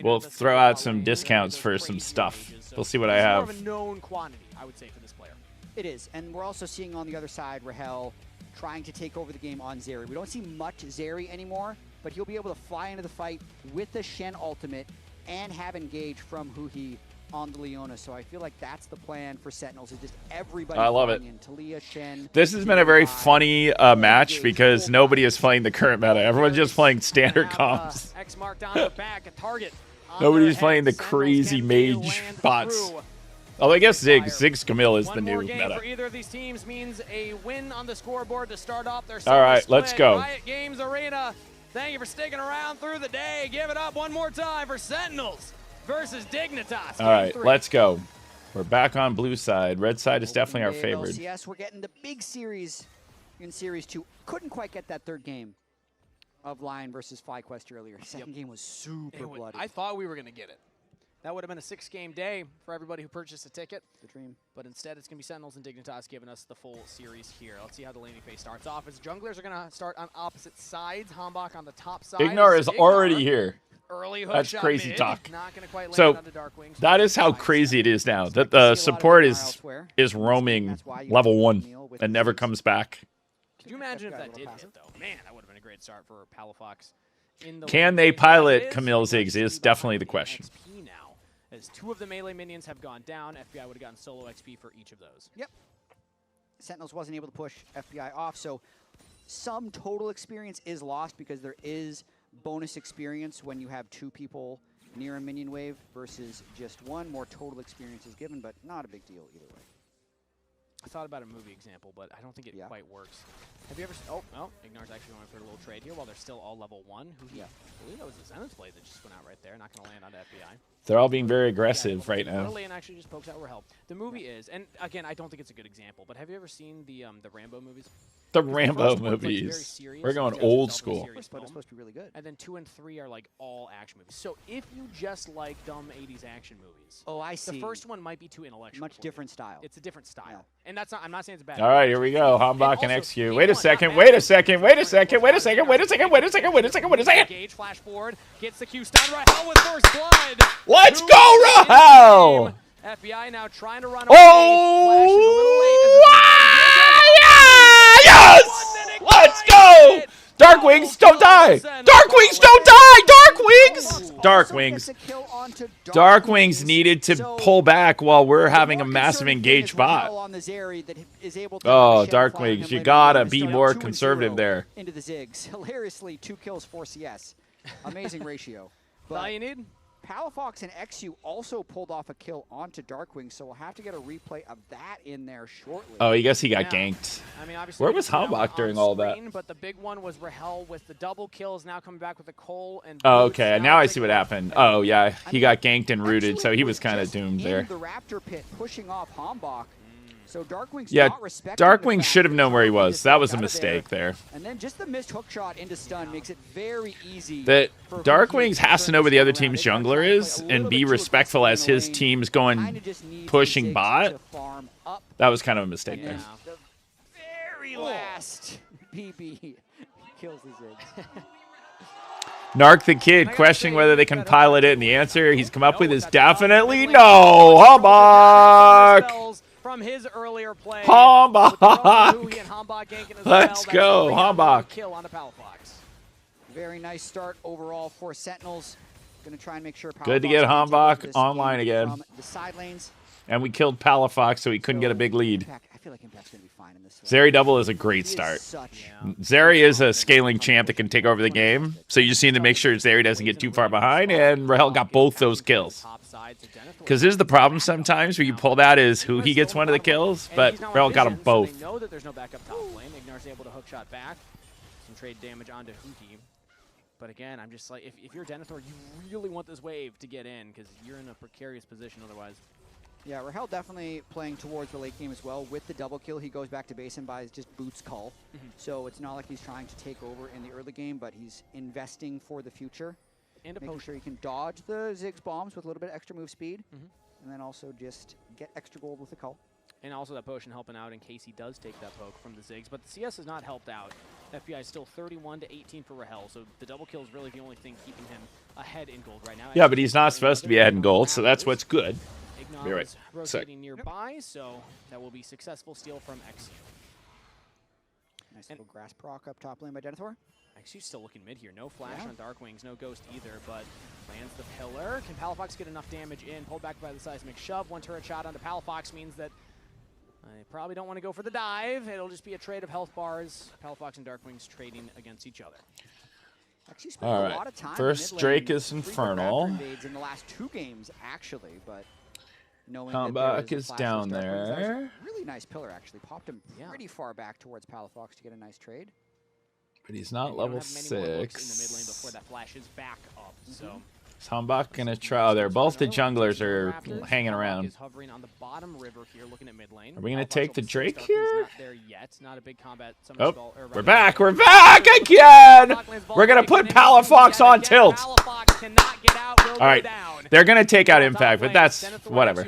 we'll throw out some discounts for some stuff. We'll see what I have. More of a known quantity, I would say, for this player. It is, and we're also seeing on the other side Rahel trying to take over the game on Zeri. We don't see much Zeri anymore, but he'll be able to fly into the fight with the Shen ultimate and have engage from Huhi on the Leona. So I feel like that's the plan for Sentinels, is just everybody I love it. in. Talia, Shen. This has been a very funny match because nobody is playing the current meta. Everyone's just playing standard comps. X marked on the back, a target. Nobody's playing the crazy mage bots. Although I guess Ziggs Camille is the new One more game meta. for either of these teams means a win on the scoreboard to start off their All right, let's split. go. Riot Games Arena, thank you for sticking around through the day. Give it up one more time for Sentinels versus Dignitas. All right, let's go. We're back on blue side. Red side is definitely our DIG favorite. LCS, we're getting the big series in Series 2. Couldn't quite get that third game of Lion versus FlyQuest earlier. Second game was super bloody. I thought we were going to get it. That would have been a 6-game day for everybody who purchased a ticket. The dream. But instead, it's going to be Sentinels and Dignitas giving us the full series here. Let's see how the laning phase starts off. As junglers are going to start on opposite sides. Hambach on the top side. Ignar is already here. Early hook That's shot crazy mid. talk. Not gonna quite land So onto Darkwing. that is how crazy it is now. That the support is roaming level 1 and never comes back. Could you imagine if that did hit, though? Man, that would have been a great start for Palafox. Can they pilot Camille Ziggs is definitely the question. XP now, as 2 of the melee minions have gone down. FBI would have gotten solo XP for each of those. Yep. Sentinels wasn't able to push FBI off, so some total experience is lost because there is bonus experience when you have 2 people near a minion wave versus just 1. More total experience is given, but not a big deal either way. I thought about a movie example, but I don't think it quite works. Have you ever? Oh, Ignar's actually going for a little trade here while they're still all level 1. I believe that was the Zenith blade that just went out right there. Not going to land onto FBI. They're all being very aggressive right now. And actually just pokes out Rahel. The movie is, and again, I don't think it's a good example, but have you ever seen the Rambo movies? The Rambo movies. We're going old school. First one is supposed to be really good. And then 2 and 3 are like all action movies. So if you just like dumb 80s action movies, oh, I see. The first one might be too intellectual. Much different style. It's a different style, and that's not. I'm not saying it's a bad. All right, here we go. Hambach and XQ. Wait a second. Wait a second. Wait a second. Wait a second. Wait a second. Wait a second. Wait a second. Wait a second. Engage, flash forward, gets the Q stun. Rahel with first blood. Let's go, Rahel! FBI now trying to run. Yes! Let's go! Darkwings, don't die! Darkwings, don't die! Darkwings! Darkwings. Darkwings needed to pull back while we're having a massive engaged bot. Oh, Darkwings, you gotta be more conservative there. Into the Ziggs. Hilariously, 2 kills, 4 CS. Amazing ratio. But all you need? Palafox and XU also pulled off a kill onto Darkwing, so we'll have to get a replay of that in there shortly. Oh, I guess he got ganked. I mean, obviously, where was Hambach during all that? But the big one was Rahel with the double kills, now coming back with the Cole and. Oh, okay. Now I see what happened. Oh, yeah. He got ganked and rooted, so he was kind of doomed there. The Raptor pit pushing off Hambach. So Darkwing's yeah, not respecting Darkwing should have known where he was. That was a mistake there. And then just the missed hook shot into stun makes it very easy. That Darkwings has to know where the other team's jungler is and be respectful as his team's going pushing bot. That was kind of a mistake there. The very last BB kills the Ziggs. Narc the Kid questioning whether they can pilot it, and the answer he's come up with is definitely no. Hambach! From his earlier play. Hambach! Let's go, Hambach. Kill on the Palafox. Very nice start overall for Sentinels. Going to try and make sure. Good to get Hambach online again. From the side lanes. And we killed Palafox, so he couldn't get a big lead. I feel like Impact's going to be fine in this. Zeri double is a great start. Zeri is a scaling champ that can take over the game, so you just need to make sure Zeri doesn't get too far behind, and Rahel got both those kills. Because this is the problem sometimes where you pull that is who he gets one of the kills, but Rahel got them both. They know that there's no backup top lane. Ignar's able to hook shot back. Some trade damage onto Huki. But again, I'm just like, if you're Denethor, you really want this wave to get in because you're in a precarious position otherwise. Yeah, Rahel definitely playing towards the late game as well. With the double kill, he goes back to base and buys just Boots Call. So it's not like he's trying to take over in the early game, but he's investing for the future. And making sure he can dodge the Ziggs bombs with a little bit extra move speed. And then also just get extra gold with the Call. And also that potion helping out in case he does take that poke from the Ziggs. But the CS has not helped out. FBI is still 31 to 18 for Rahel, so the double kill is really the only thing keeping him ahead in gold right now. Yeah, but he's not supposed to be ahead in gold, so that's what's good. Ignom You're is rotating nearby, so that will be successful steal from XU. Nice little grass proc up top lane by Denethor. XU's still looking mid here. No flash on Darkwings, no ghost either, but lands the pillar. Can Palafox get enough damage in? Pulled back by the seismic shove. One turret shot onto Palafox means that I probably don't want to go for the dive. It'll just be a trade of health bars. Palafox and Darkwings trading against each other. Actually spent a lot of time first Drake is Infernal. In the last 2 games, actually, but Comeback is down there. Really nice pillar, actually. Popped him pretty far back towards Palafox to get a nice trade. But he's not level 6. In the mid lane before that flashes back up, so. Humbug gonna try. They're both the junglers are hanging around. Is hovering on the bottom river here, looking at mid lane. Are we gonna take the Drake here? Not there yet. Not a big combat. Oh, we're back. We're back again. We're gonna put Palafox on tilt. All right, they're gonna take out Impact, but that's whatever.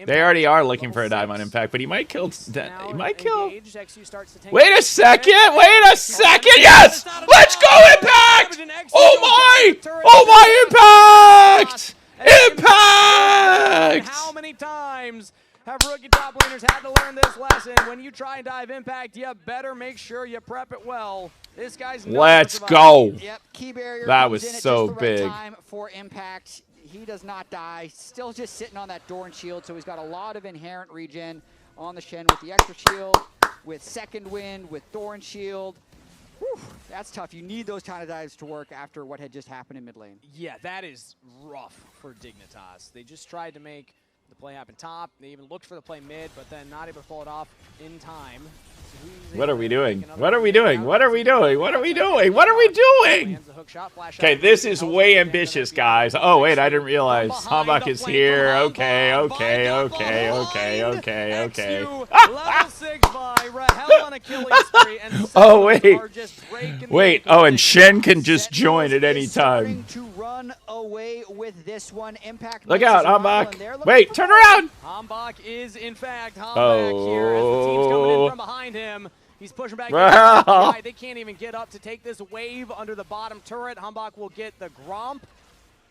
They already are looking for a dive on Impact, but he might kill. He might kill. Wait a second. Wait a second. Yes. Let's go Impact. Oh my. Oh my. Impact! Impact! How many times have rookie top laners had to learn this lesson? When you try and dive Impact, you better make sure you prep it well. This guy's Let's go. Yep, key barrier. That was so big. Time for Impact. He does not die. Still just sitting on that door and shield, so he's got a lot of inherent regen on the Shen with the extra shield, with second wind, with Thorn shield. Whew, that's tough. You need those kind of dives to work after what had just happened in mid lane. Yeah, that is rough for Dignitas. They just tried to make the play happen top. They even looked for the play mid, but then not able to pull it off in time. So what are we doing? What are we doing? What are we doing? What are we doing? What are we doing? Okay, this is way ambitious, guys. Oh, wait, I didn't realize. Humbug is here. Okay, okay, okay, okay, okay, okay. Oh, wait. Wait, oh, and Shen can just join at any time. To run away with this one. Impact. Look out, Humbug. Wait, turn around. Humbug is, in fact, Humbug here as the team's coming in from behind him. He's pushing back. They can't even get up to take this wave under the bottom turret. Humbug will get the Gromp.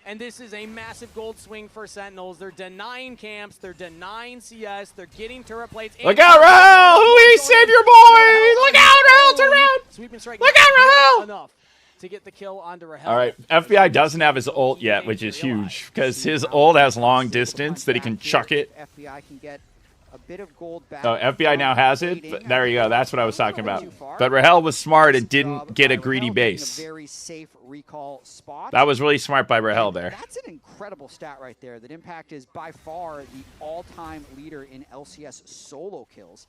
And this is a massive gold swing for Sentinels. They're denying camps. They're denying CS. They're getting turret plates. Look out, Rahel! Who save your boy! Look out, Rahel! Turn around! Sweep and strike. Look out, Rahel! Enough to get the kill onto Rahel. All right, FBI doesn't have his ult yet, which is huge, because his ult has long distance that he can chuck it. FBI can get a bit of gold back. Oh, FBI now has it. But there you go. That's what I was talking about. But Rahel was smart and didn't get a greedy base. Very safe recall spot. That was really smart by Rahel there. That's an incredible stat right there. That Impact is by far the all-time leader in LCS solo kills.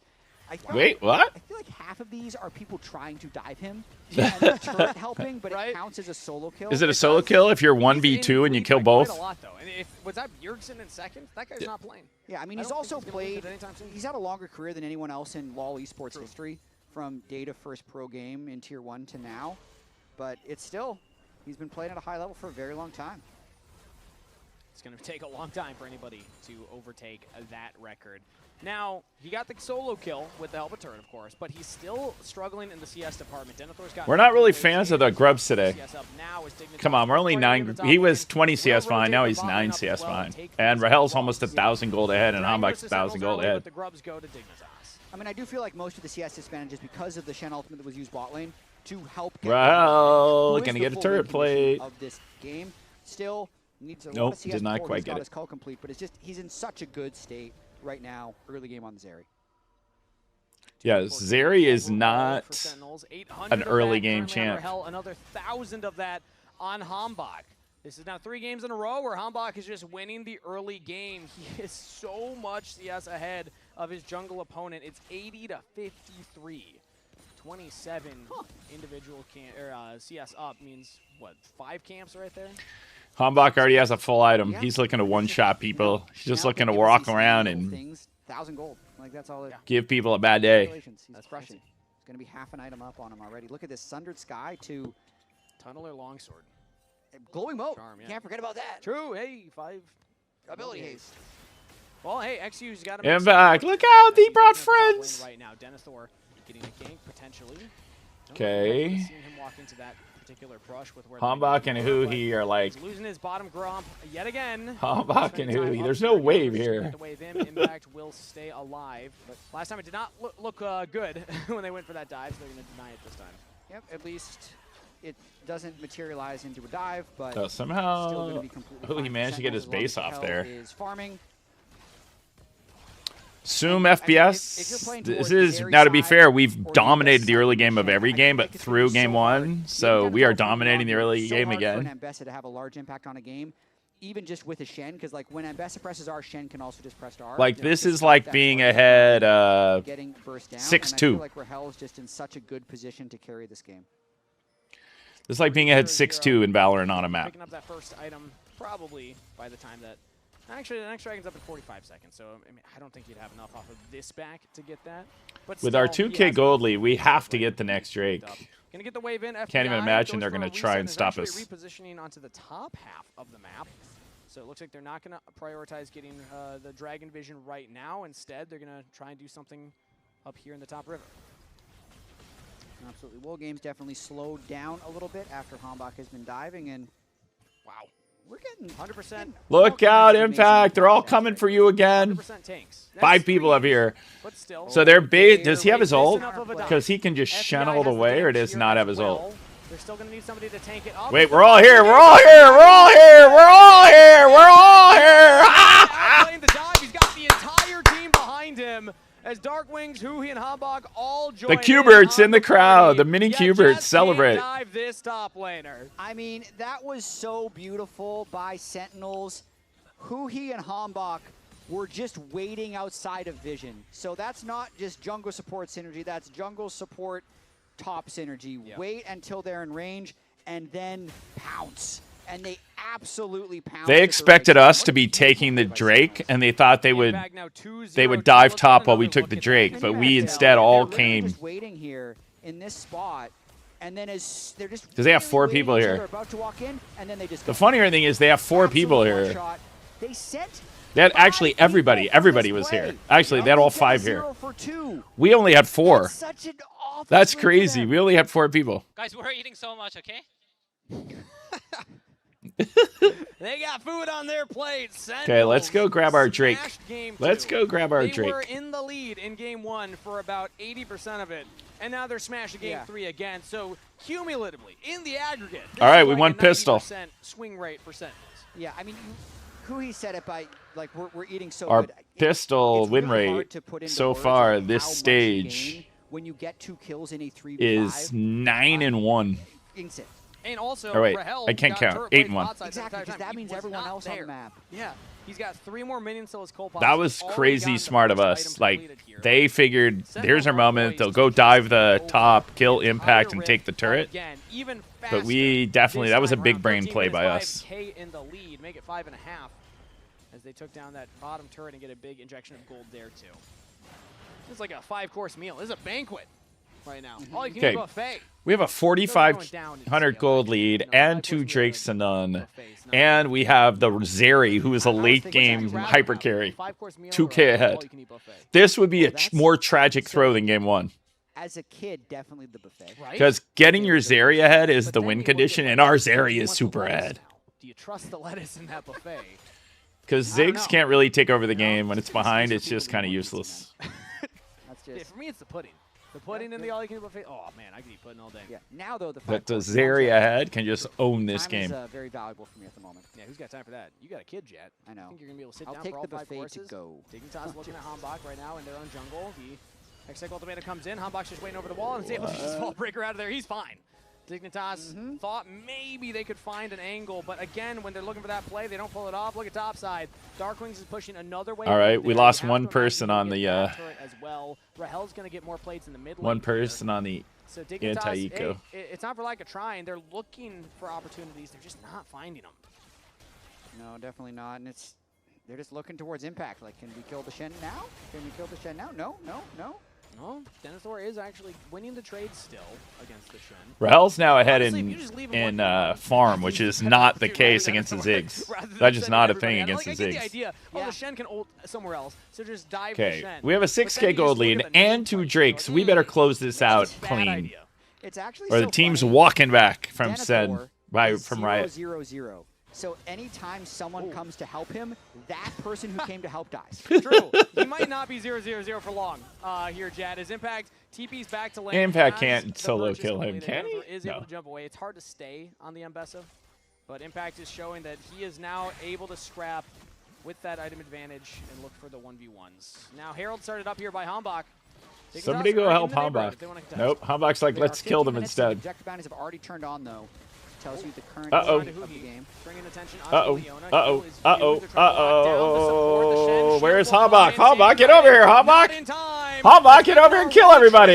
Wait, what? I feel like half of these are people trying to dive him. And the turret helping, but it counts as a solo kill. Is it a solo kill if you're 1v2 and you kill both? A lot, though. And was that Bjergsen in second? That guy's not playing. Yeah, I mean, he's also played. He's had a longer career than anyone else in LoL esports history, from Data first pro game in Tier 1 to now. But it's still, he's been playing at a high level for a very long time. It's going to take a long time for anybody to overtake that record. Now, he got the solo kill with the help of turret, of course, but he's still struggling in the CS department. Denethor's got. We're not really fans of the grubs today. Come on, we're only 9. He was 20 CS behind, now he's 9 CS behind. And Rahel's almost 1,000 gold ahead, and Humbug's 1,000 gold ahead. The grubs go to Dignitas. I mean, I do feel like most of the CS disadvantage is because of the Shen ultimate that was used bot lane to help. Rahel gonna get a turret plate. Of this game, still needs a nope, did not quite get it. His call complete, but it's just he's in such a good state right now, early game on the Zeri. Yeah, Zeri is not an early game champ. Another 1,000 of that on Humbug. This is now 3 games in a row where Humbug is just winning the early game. He is so much CS ahead of his jungle opponent. It's 80 to 53. 27 individual CS up means, what, 5 camps right there? Hambach already has a full item. He's looking to one-shot people. He's just looking to walk around and things. 1,000 gold. Like that's all. Give people a bad day. That's crushing. It's going to be half an item up on him already. Look at this Sundered Sky to Tunnel or Longsword. Glowing Moat. Charm, yeah. Can't forget about that. True. Hey, 5 ability haste. Well, hey, XU's got In fact, look out! They brought friends. right now. Denethor getting a gank potentially. Okay. Seeing him walk into that particular brush with where Hambach and Huhi are like. he's losing his bottom gromp yet again. Hambach and Huhi. There's no wave here. The wave in, Impact will stay alive. But last time it did not look good when they went for that dive, so they're going to deny it this time. Yep, at least it doesn't materialize into a dive, but So somehow, still gonna be completely he fine. managed to get his Sentinels, base as long as off the there. hell is farming. Zoom if you're FPS. playing This towards is the now to be side fair, we've or the dominated the side early of the game of Shen, every I game, think but it's through gonna be game so hard. one, Getting so we Denethor are for dominating the long, early it's so game hard again. For an Ambessa to have a large impact on a game, even just with a Shen, because like when Ambessa presses R, Shen can also just press R. Like you know, this to is stop like that being burst ahead from getting burst down. And I feel 6-2. like Rahel is just in such a good position to carry this game. It's like being ahead 6-2 in Valorant on a map. Picking up that first item probably by the time that. Actually, the next dragon's up in 45 seconds, so I mean, I don't think you'd have enough off of this back to get that. But With our still, 2K gold lead, we have to get the next Drake. Gonna get the wave in. Can't even FBI imagine goes they're for a gonna try reset and is stop actually us. Repositioning onto the top half of the map. So it looks like they're not going to prioritize getting the Dragon Vision right now. Instead, they're going to try and do something up here in the top river. Absolutely. War Games definitely slowed down a little bit after Hambach has been diving, and wow, we're getting 100%. Look out, Impact! They're all coming for you again. 100% tanks. 5 people up here. But still. So they're bait. Does he have his ult? Enough of a dive. Because he can just shen FBI ult has the away, or damage does here not as have his well. ult? They're still going to need somebody to tank it up. Wait, we're all here. We're all here. We're all here. We're all here. We're all here. Playing the dive. He's got the entire team behind him. As Darkwings, Huhi, and Hambach all join The Q-Birds in the crowd. The mini You Q-Birds just celebrate. can't dive this top laner. I mean, that was so beautiful by Sentinels. Huhi and Hambach were just waiting outside of vision. So that's not just jungle support synergy, that's jungle support top synergy. Yep. Wait until they're in range and then pounce. And they absolutely pounced. They expected us to be taking the Drake, and they thought they would dive top while we took the Drake, but we instead all came. Just waiting here in this spot, and then as they're just Because they have 4 waiting people until here. they're about to walk in, and then they just The go. funnier thing is they have 4 people Absolute here. one-shot. They sent They had actually everybody. Everybody was here. Actually, they had all 5 here. We only had 4. Such an awful That's swing for crazy. them. We only had 4 people. Guys, we're eating so much, okay? They got food on their plate. Okay, let's go grab our Drake. Smashed game Let's 2. go grab our They were Drake. in the lead in game 1 for about 80% of it, and now they're smashing game 3 again. So cumulatively, in the aggregate, this All right, is we like won a pistol. 90% swing rate for Sentinels. Yeah, I mean, Huhi said it by like we're eating so Our good. pistol It's win really hard rate to put into so words, far like, this how much you stage gain when you get 2 kills in a 3v5. is 9-1. Insane. And also, Oh, wait, Rahel I can't got count. turret 8 plays and 1. bot side the Exactly, entire because time. that He means was everyone not else on there. the map. Yeah, he's got 3 more minions till his cold That was Already crazy gotten the smart of first us. items Like, completed here. they figured, here's our Sentinels are moment. poised They'll to go just dive the over top, kill the Impact, and entire take the rift turret. again, even But we faster definitely, this that was a time big around. brain 13 play by minutes, us. 5K in the lead, make it 5.5 as they took down that bottom turret and get a big injection of gold there too. It's like a 5-course meal. This is a banquet right now. All you can eat buffet. We have a 4,500 gold lead and 2 Drakes to none. And we have the Zeri, who is a late game hyper carry. 2K ahead. This would be a more tragic throw than game 1. As a kid, definitely the buffet. Because getting your Zeri ahead is the win condition, and our Zeri is super ahead. Do you trust the lettuce in that buffet? Because Ziggs can't really take over the game. When it's behind, it's just kind of useless. That's just, Yeah, for me, it's the pudding. The pudding in the all-you-can-eat buffet. Oh man, I could eat pudding all day. yeah. Now though, the But the 5-course Zeri meal ahead can just own this time is, game. very valuable for me at the moment. Yeah, who's got time for that? You got a kid, Jet. I know. I think you're gonna be able to sit I'll down take for all the 5 buffet courses. to go. Dignitas looking at Hambach right now in their own jungle. The Hextech Ultimatum comes in. Hambach's just waiting over the wall and is able to just fall breaker out of there. He's fine. Dignitas thought maybe they could find an angle, but again, when they're looking for that play, they don't pull it off. Look at topside. Darkwings is pushing another way. All right, we there. lost They have one to person imagine on he'll the get that turret as well. Rahel's going to get more plates in the mid lane one here. person on the So Dignitas, anti-eco. hey, it's not for lack of trying. They're looking for opportunities. They're just not finding them. No, definitely not. And they're just looking towards impact. Like, can we kill the Shen now? Can we kill the Shen now? No. No, Denethor is actually winning the trade still against the Shen. Rahel's now ahead Honestly, in farm, which is not the case against the Ziggs. That's just not a thing against the I get the Ziggs. idea. Oh, the Shen can ult somewhere else, so just dive the Okay, Shen. we have a 6K gold lead and 2 Drakes. We better close this out clean. It's actually Or the team's walking back from SEN, from Riot. 0-0-0. So anytime someone comes to help him, that person who came to help dies. True. He might not be 0-0-0 for long here, Jad. His Impact TP's back to lane. Impact can't solo kill him, can he? Is able to jump away. It's hard to stay on the Mbessa, but Impact is showing that he is now able to scrap with that item advantage and look for the 1v1s. Now Herald started up here by Hambach. Somebody go help Hambach. Nope, Hambach's like, let's kill them instead. Objective bounties have already turned on, though. Tells you the current Uh-oh. of the game. Uh-oh. Where's Hambach? Hambach, get over here, Hambach! Hambach, get over here and kill everybody!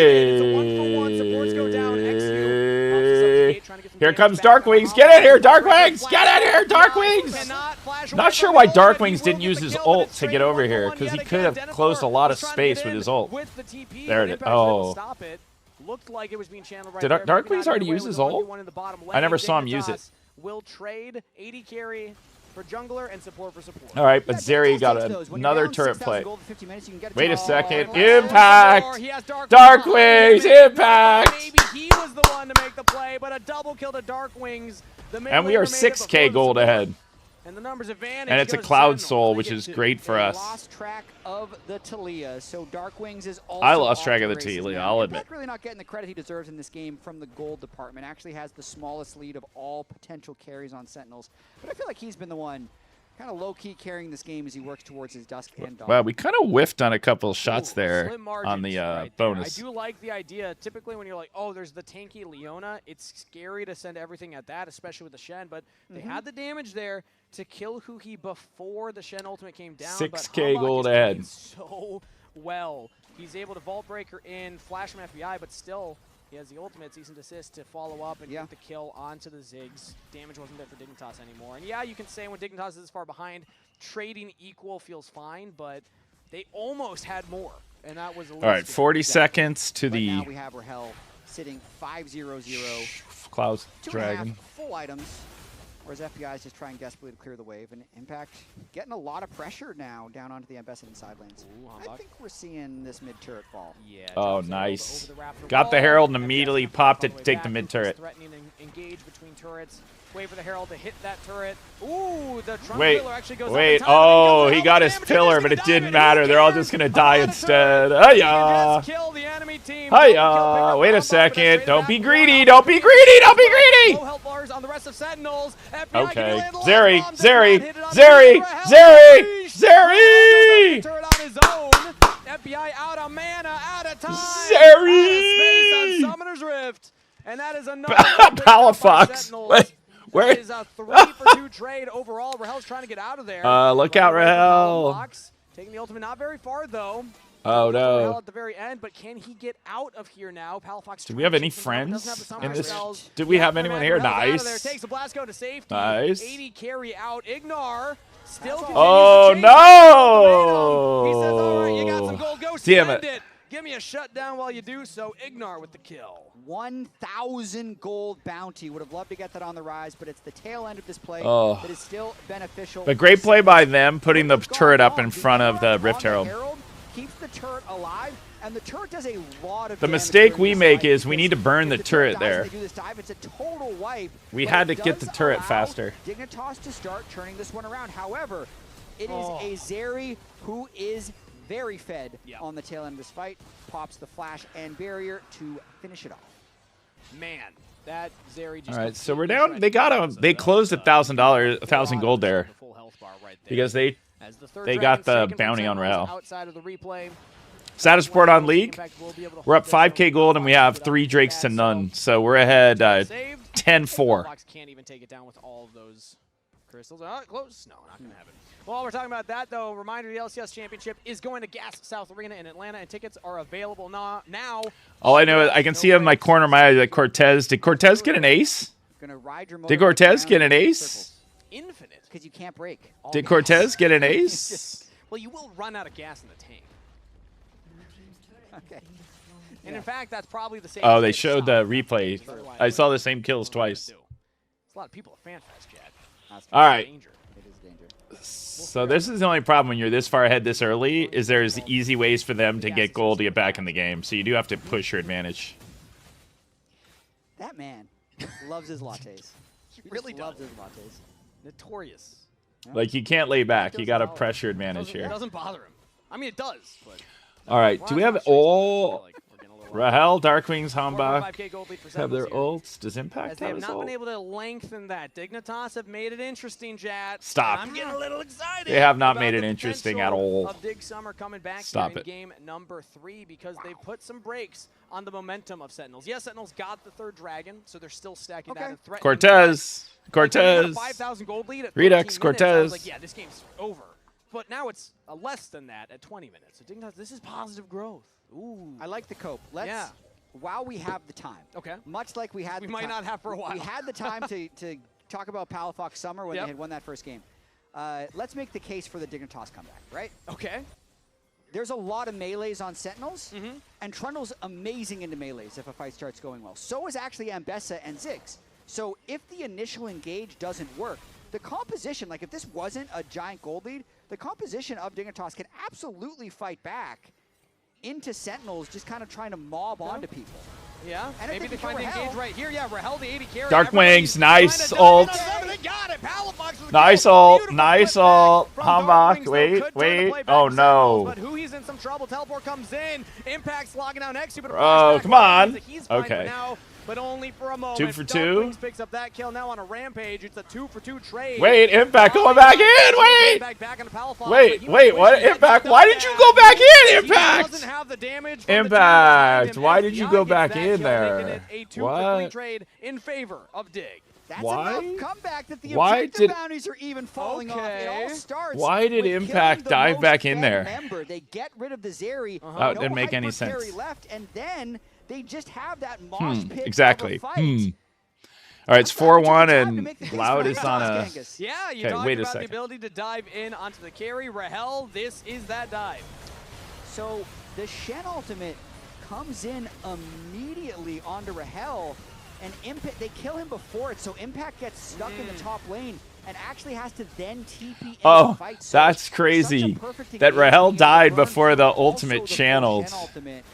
Here comes Darkwings. Get in here, Darkwings! Get in here, Darkwings! Not sure why Darkwings didn't use his ult to get over here, because he could have closed a lot of space with his ult. There it is. Oh. Looked like it was being channeled right Did there. Darkwings already use his ult? I never saw him use it. Will trade 80 carry for jungler and support for support. All right, but Zeri got another turret play. Wait a second. Impact! Darkwings! Impact! Maybe he was the one to make the play, but a double kill to Darkwings. And we are 6K gold ahead. And the numbers advantage. And it's a Cloud Soul, which is great for us. Lost track of the Talia, so Darkwings is also I lost track of the Talia, I'll admit. Impact really not getting the credit he deserves in this game from the gold department. Actually has the smallest lead of all potential carries on Sentinels. But I feel like he's been the one kind of low-key carrying this game as he works towards his Dusk and Dawn. Well, we kind of whiffed on a couple shots there on the bonus. I do like the idea. Typically when you're like, oh, there's the tanky Leona, it's scary to send everything at that, especially with the Shen, but they had the damage there to kill Huhi before the Shen ultimate came down. 6K gold ahead. So well. He's able to Vault Breaker in, flash from FBI, but still he has the ultimate cease and desist to follow up and get the kill onto the Ziggs. Damage wasn't there for Dignitas anymore. And yeah, you can say when Dignitas is this far behind, trading equal feels fine, but they almost had more. And that was a little All right, 40 seconds to the... Now we have Rahel sitting 5-0-0. Cloud's Dragon. 2.5 full items. Whereas FBI is just trying desperately to clear the wave. And Impact getting a lot of pressure now down onto the ambassador side lanes. I think we're seeing this mid-turret fall. Yeah. Oh, nice. Got the Herald and immediately popped it to take the mid-turret. Threatening to engage between turrets. Wait for the Herald to hit that turret. Ooh, the Trump pillar actually goes wait. up Oh, he got his pillar, but it didn't matter. They're all just going to die instead. Hiya! Hiya! Wait a second. Don't be greedy. Don't be greedy. Don't be greedy! Low health bars on the rest of Sentinels. Okay. Zeri! Turret on his own. FBI out of mana, out of time. Zeri! Out of space on Summoner's Rift. And that is another Palafox. Wait, where? That is a 3-for-2 trade overall. Rahel's trying to get out of there. Look out, Rahel. Taking the ultimate not very far, though. Oh, no. Rahel at the very end, but can he get out of here now? Palafox. Do we have any friends in this? Did we have anyone here? Nice. Takes the blast go to safety. Nice. 80 carry out. Ignar still continues oh, to no. He says, all right, you got some gold. Go spend it. Give me a shutdown while you do so. Ignar with the kill. 1,000 gold bounty. Would have loved to get that on the rise, but it's the tail end of this play that is still beneficial. But great play by them, putting the turret up in front of the Rift Herald. Keeps the turret alive, and the turret does a lot of The mistake we make is we need to burn the turret there. It's a total wipe. We had to get the turret faster. Dignitas to start turning this one around. However, it is a Zeri who is very fed on the tail end of this fight. Pops the flash and barrier to finish it off. Man, that Zeri just... All right, so we're down. They got they closed $1,000 gold there because they got the bounty on Rahel. Outside of the replay. Status report on League. We're up 5K gold and we have 3 Drakes to none, so we're ahead 10-4. Can't even take it down with all of those crystals. Close. No, not gonna have it. While we're talking about that, though, reminder: the LCS Championship is going to Gas South Arena in Atlanta, and tickets are available now. All I know is I can see in my corner of my eye that Cortez. Did Cortez get an ace? Did Cortez get an ace? Infinite. because you can't break. Did Cortez get an ace? Well, you will run out of gas in the tank. Okay. And in fact, that's probably the same. Oh, they showed the replay. I saw the same kills twice. There's a lot of people at FanFest, Chad. All right. It is danger. So this is the only problem when you're this far ahead this early, is there's easy ways for them to get gold to get back in the game. So you do have to push your advantage. That man loves his lattes. He really loves does. his lattes. Notorious. Like, you can't lay back. You got a pressure advantage It here. doesn't bother him. I mean, it does, but... All right. Do we have all... Rahel, Darkwings, Hambach 5K gold lead for have their Sentinels ults? Does Impact As they have have his not ult? been able to lengthen that. Dignitas have made it interesting, Jat. Stop. And I'm getting a little excited. They have not about made it the interesting at potential all. Of Dig Summer coming back Stop here it. in game number 3 because they put some brakes on the momentum of Sentinels. Yes, Sentinels got the 3rd dragon, so they're still stacking that and threatening. Cortez. Like, when you had a Cortez. 5,000 gold lead at 13 Redux, minutes, I Cortez. was like, yeah, this game's over. But now it's less than that at 20 minutes. So Dignitas, this is positive growth. Ooh. I like the cope. Let's, Yeah. while we have the time, Okay. much like we had We the might time- not have for a while. We had the time to talk about Palafox Summer when Yep. they had won that first game. Let's make the case for the Dignitas comeback, right? Okay. There's a lot of melees on Sentinels, and Trundle's amazing into melees if a fight starts going well. So is actually Ambessa and Ziggs. So if the initial engage doesn't work, the composition, like if this wasn't a giant gold lead, the composition of Dignitas can absolutely fight back into Sentinels, just kind of trying to mob onto people. Yeah, And I maybe think they if find the you're engage Rahel- right here. Yeah, Rahel, the 80 carry. Dark Everybody's Wings, nice trying to dive in ult. on them, and they got it. Palafox with the Nice kill. ult. Beautiful Nice flip back ult. from Hambach. Dark Wings, though, Wait, could turn the wait. play back Oh, for no. Sentinels, but who he's in some trouble. Teleport comes in. Impact's logging down next to, but a Oh, flashback come on. means that he's fine Okay. for now, but only for a moment. 2 for Dark 2. Wings picks up that kill now on a rampage. It's a 2 for 2 trade. Wait, Impact going back in. Wait. Back onto Palafox, but Wait, he was wait, what? pushing Impact, that why did you go back in, Impact? He doesn't have the damage from the team Impact, behind him. why did you FBI go gets back that in kill, there? making it a 2 for 3 What? trade in favor of Dig. That's Why? enough comeback that the Why objective did- bounties are even falling off. It all Okay. starts Why did with Impact killing the dive most back in fed there? Member. They get rid of the Zeri. Oh, it no didn't make any hyper carry sense. left, and then they just have that mosh pit Exactly. of a fight. All right, it's I thought it took 4-1, time to and make the case Loud for is on a... Genghis. Yeah, you Okay, talked wait a about the second. ability to dive in onto the carry. Rahel, this is that dive. So the Shen ultimate comes in immediately onto Rahel, and Impact, they kill him before it, so Impact gets stuck in the top lane and actually has to then TP into the Oh, fight. So that's such a crazy. perfect That engagement Rahel here to died learn before from the also ultimate the full channeled. Shen ultimate.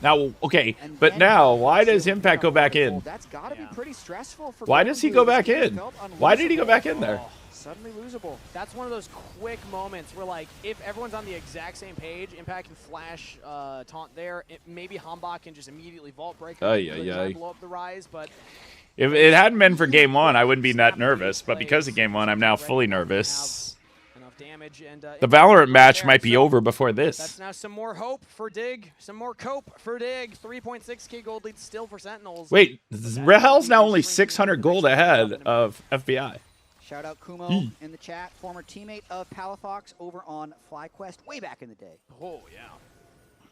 Now, okay, And but then now, why to does Impact go back in? That's got to be pretty stressful for Why both does he of go you. This back game in? felt Why did he go unlosable. back in there? Suddenly losable. That's one of those quick moments where, like, if everyone's on the exact same page, Impact can flash taunt there. Maybe Hambach can just immediately vault break him, Ay, really ay, try ay. to blow up the Rise, but If it hadn't been for game 1, I wouldn't be that nervous, but because of game 1, I'm now fully nervous. enough damage. And The Valorant match might be over before That's this. now some more hope for Dig, some more cope for Dig. 3.6k gold lead still for Sentinels. Wait, Rahel's now only 600 gold ahead of FBI. Shout out Kumo in the chat, former teammate of Palafox over on FlyQuest way back in the day. Oh, yeah.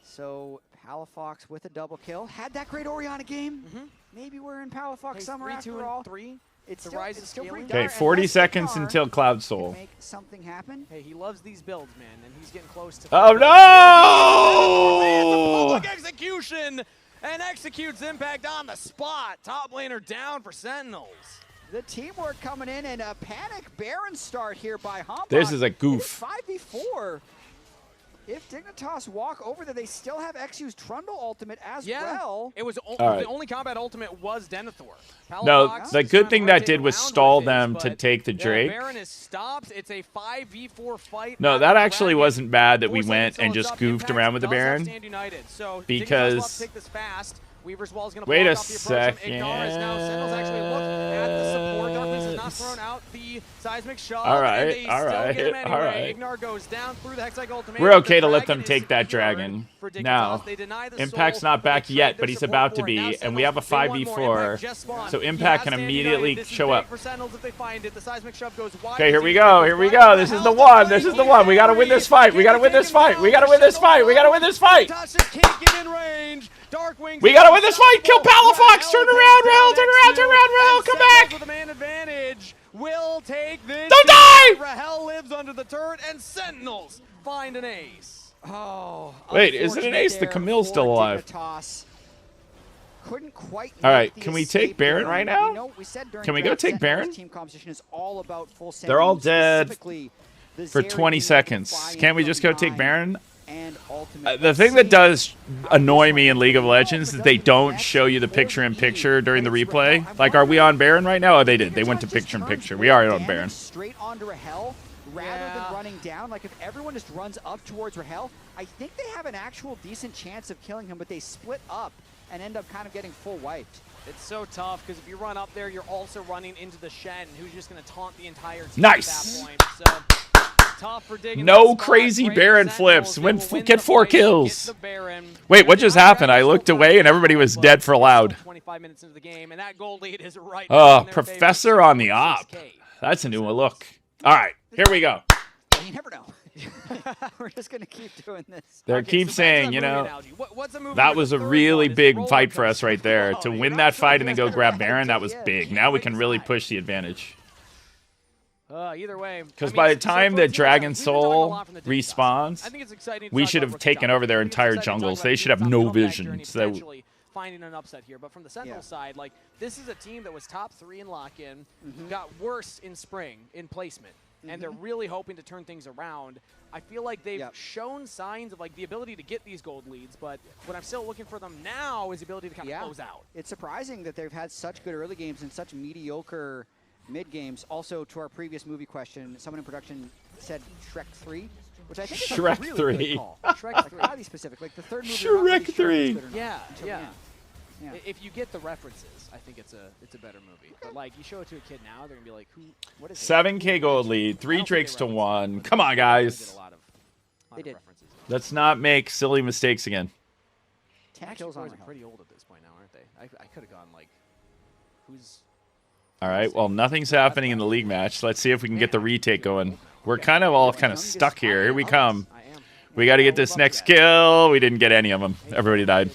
So Palafox with a double kill. Had that great Oriana game. Maybe we're in Palafox Summer 3, after 2, all. and 3. It's The still, Rise it's is still pretty scaling. dire, Okay, 40 unless seconds Ignar until Cloud can Soul. make something happen. Hey, he loves these builds, man, and he's getting close to... Oh, no! Public execution, and executes Impact on the spot. Top laner down for Sentinels. The teamwork coming in, and a panic Baron start here by Hambach. This is a goof. 5v4. If Dignitas walk over there, they still have XU's Trundle ultimate as well. It was All right. the only combat ultimate was Denethor. No, Palafox the is good trying thing to that rotate did was around stall with them this, to but take the Drake. Baron is stopped. It's a 5v4 fight. No, not that a actually dragon. wasn't bad that we 4 went seconds and till just it's up. goofed Impact around with the does have Baron. Stand United. So Because- Dignitas will have to take this fast. Weaver's Wall is going to Wait block a off the approach from Ignar as now second. Sentinels actually look at the support. Darkness has not thrown out the seismic shove. All right, and they all still right, get him all anyway. right. Ignar goes down through the Hexag ultimate. We're okay The to let dragon them take is that cured dragon. for Dignitas. Now, They deny the Impact's soul, not but they back trade yet, their but he's support about to for it. Now be, and we have a Sentinels, they want more. 5v4, Impact just spawned. so He Impact has can Stand immediately United. This is show big up. for Sentinels if they find it. The seismic shove goes wide. Okay, here we He go, goes here we right go. to This is hell. the one, this is the one. We gotta win this fight, we gotta win this fight, we gotta win this fight, we gotta win this fight. Tasha can't get in range. Darkwings. We gotta win this fight, kill Palafox, turn around, Rail, turn around, turn around, Rail, come back. With a man advantage. will take this. Don't die! Rahel lives under the turret, and Sentinels find an ace. Oh, wait, is it an ace? The Camille's still alive. Dignitas. Couldn't quite. All right, can we take Baron right now? You know, we said during Can we go take Baron? Team composition is all about full They're all dead specifically the for Zeri 20 being seconds. defiant Can't we from just go take behind Baron? and ultimate. The thing that does annoy me in League of Legends is they don't show you the picture-in-picture during the replay. Like, are we on Baron right now? Oh, they did. They went to picture-in-picture. We are on Baron. Straight onto Rahel rather than running down. Like, if everyone just runs up towards Rahel, I think they have an actual decent chance of killing him, but they split up and end up kind of getting full wiped. It's so tough because if you run up there, you're also running into the Shen, who's just going to taunt the entire team Nice. at that point. So tough for digging. No crazy Baron flips. Get 4 kills. Wait, what just happened? I looked away and everybody was dead for loud. 25 minutes into the game, and that goal lead is right. Oh, Professor on the op. That's a new one. Look. All right, here we go. You never know. We're just going to keep doing this. They keep saying, you know, that was a really big fight for us right there. To win that fight and then go grab Baron, that was big. Now we can really push the advantage. Either way, because by the time that Dragon Soul respawns, we should have taken over their entire jungles. They should have no vision. So finding an upset here, but from the Sentinel side, like, this is a team that was top 3 in lock-in, got worse in spring in placement, and they're really hoping to turn things around. I feel like they've shown signs of, like, the ability to get these gold leads, but what I'm still looking for them now is the ability to kind of close out. It's surprising that they've had such good early games and such mediocre mid games. Also, to our previous movie question, someone in production said Shrek 3, which I think is Shrek a really 3. good call. Shrek 3, highly specific. Like the third movie. Shrek 3. Yeah. If you get the references, I think it's a better movie. But like, you show it to a kid now, they're gonna be like, "Who? What is it?" 7K gold lead, 3 Drakes to 1. Come on, guys. They did. Let's not make silly mistakes again. Tactics are pretty old at this point now, aren't they? I could have gone like, who's? All right, well, nothing's happening in the league match. Let's see if we can get the retake going. We're kind of stuck here. Here we come. We got to get this next kill. We didn't get any of them. Everybody died.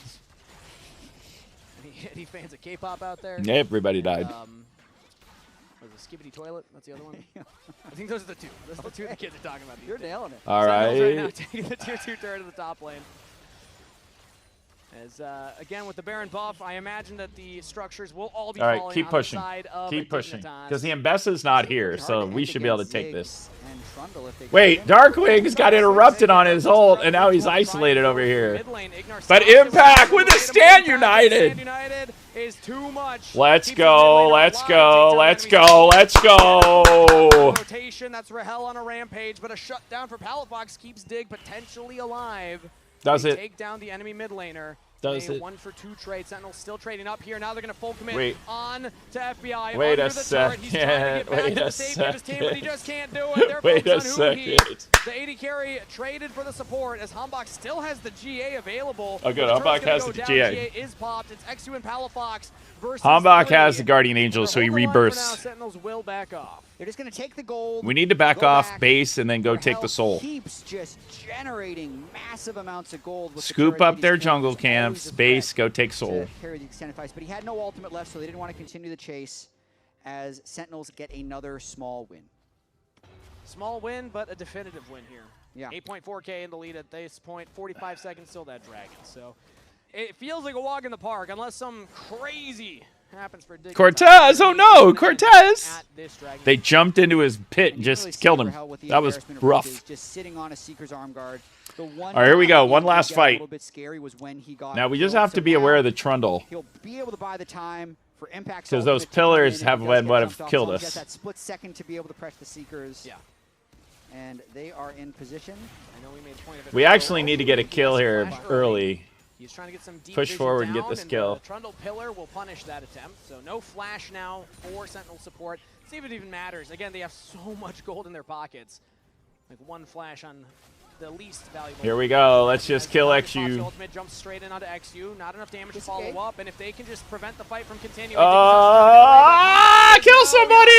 Any fans of K-pop out there? Everybody died. Was it Skibbity Toilet? That's the other one. I think those are the two. Those are the two the kids are talking about. You're nailing it. All right. Right now, taking the tier 2 turret to the top lane. As, again, with the Baron buff, I imagine that the structures will all be falling keep on pushing. the side of Keep pushing. Dignitas. Because the Ambessa's not here, so we should be able to take this. Trundle if they Wait, Darkwing's got interrupted on his ult, and now he's isolated over here. But Impact with a Stand United! Is too much. Let's go, let's go, let's go, let's go! Rotation, that's Rahel on a rampage, but a shutdown for Palafox keeps Dig potentially alive. Does it? Take down the enemy mid laner. Does it? 1 for 2 trade. Sentinels still trading up here. Now they're going to full commit on to FBI. Wait a second. He's trying to get back to the safety of his team, but he just can't do it. They're Wait a focused on who he second. is. The AD carry traded for the support as Hambach still has the GA available. Oh, good. The Hambach has go the down. GA. GA is popped. It's X2 and Palafox versus Hambach 30. has the Guardian Angel, so he Hold the line for now. rebirths. Sentinels will back off. They're just going to take the gold. We need to back off back. base and then go take Rahel the soul. Keeps just generating massive amounts of gold. With Scoop the up their turret. jungle Always camps, a base, threat go take soul. to carry the extended fights, but he had no ultimate left, so they didn't want to continue the chase as Sentinels get another small win. Small win, but a definitive win here. Yeah. 8.4K in the lead at this point. 45 seconds till that dragon. So it feels like a walk in the park, unless some crazy happens for Dignitas. Cortez! Oh no, Cortez! They jumped into his pit and just killed him. That was rough. Just sitting on a Seeker's arm guard. The one All right, here we go. One last a fight. little bit scary was when he got Now we just killed. have to So be now aware of the Trundle. He'll be able to buy the time for Impact's Because those ultimate to come pillars in, have and he does what get have jumped off, killed so he's us. got that split second to be able to press the Seekers. Yeah. And they are in position. I know we made a point of it. We actually need to get a kill here early. He's trying to get some deep Push vision forward and down, get this kill. The Trundle pillar will punish that attempt. So no flash now for Sentinel support. See if it even matters. Again, they have so much gold in their pockets. Like one flash on the least valuable. Here we go. Let's just kill XU. Ultimate jumps straight in onto XU. Not enough damage to follow up. And if they can just prevent the fight from continuing. Kill somebody!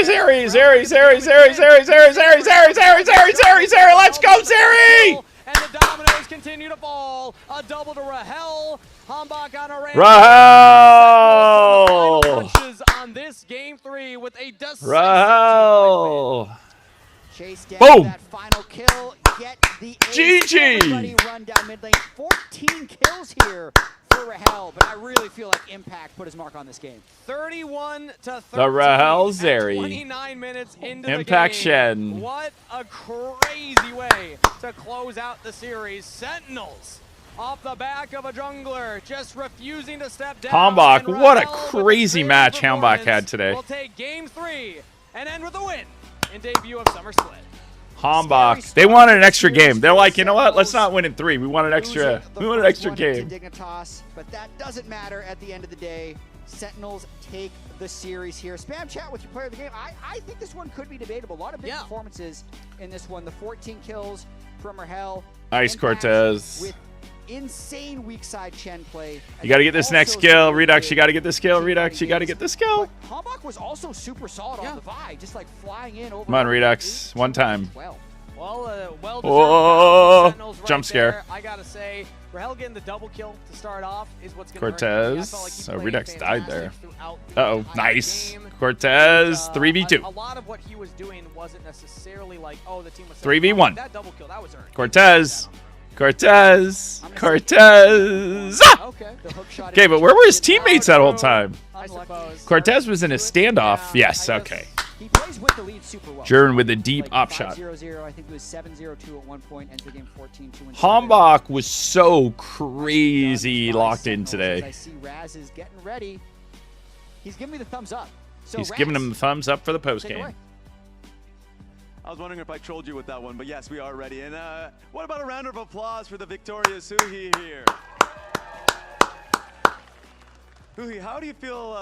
Zeri, Zeri, Zeri, Zeri, Zeri, Zeri, Zeri, Zeri, Zeri, Zeri, Zeri, Zeri, let's go, Zeri! And the dominoes continue to fall. A double to Rahel. Hambach on a ramp. Rahel! Punches on this Game 3 with a decisive Rahel. Chase down Boom. that final kill. Get the GG. Everybody run down mid lane. 14 kills here for Rahel, but I really feel like Impact put his mark on this game. 31 to 13. The Rahel Zeri. 29 minutes into Impact the game. Shen. What a crazy way to close out the series. Sentinels off the back of a jungler, just refusing to step down. Hambach, And what a Rahel, crazy with match clear Hambach had performance, today. will take Game 3 and end with a win in debut of Summer Split. Hambach. They wanted an extra game. They're like, you know what? Let's not win in 3. We want an extra. We want an extra game. Dignitas, but that doesn't matter at the end of the day. Sentinels take the series here. Spam chat with your player of the game. I think this one could be debatable. A lot of big performances in this one. The 14 kills from Rahel. Ice Cortez. With insane weak side Chen play. You got to get this next skill. Redux, you got to get this skill. Redux, you got to get this skill. Hambach was also super solid on the Vi, just like flying in over. Come on, Redux. One time. Well deserved. Oh, Sentinels right jump scare. there. I gotta say, Rahel getting the double kill to start off is what's gonna hurt. Cortez. I felt like he So played Redux died there. fantastic throughout the Uh-oh, entire nice. game. Cortez, 3v2. A lot of what he was doing wasn't necessarily like, oh, the team was 3v1. That double kill, that was earned. Cortez. Cortez. Cortez. Ah! Okay, but where were his teammates that whole time? I suppose. Cortez was in a standoff. Yes, okay. He plays with the lead super well. Jern with a deep op shot. 5-0-0, I think it was 7-0-2 at one point, enter game 14-2. Hambach was so crazy locked in today. I see Raz is getting ready. He's giving me the thumbs up. So He's Raz, giving him the thumbs up for the post take it game. away. I was wondering if I trolled you with that one, but yes, we are ready. And what about a round of applause for the victorious Huhi here? Huhi, how do you feel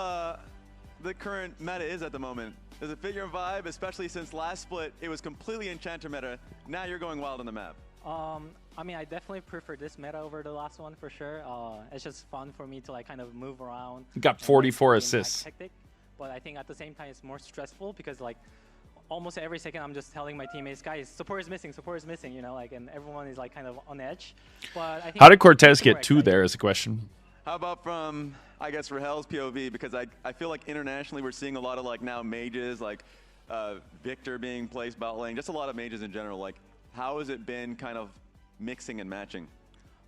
the current meta is at the moment? Does it fit your vibe, especially since last split it was completely Enchanter meta? Now you're going wild on the map. I mean, I definitely prefer this meta over the last one for sure. It's just fun for me to like kind of move around. He got 44 assists. Hectic, but I think at the same time it's more stressful because like almost every second I'm just telling my teammates, guys, support is missing, you know, like, and everyone is like kind of on edge. But I think How did Cortez get 2 there is a question. How about from, I guess, Rahel's POV? Because I feel like internationally we're seeing a lot of like now mages, like Victor being placed bot lane, just a lot of mages in general. Like, how has it been kind of mixing and matching?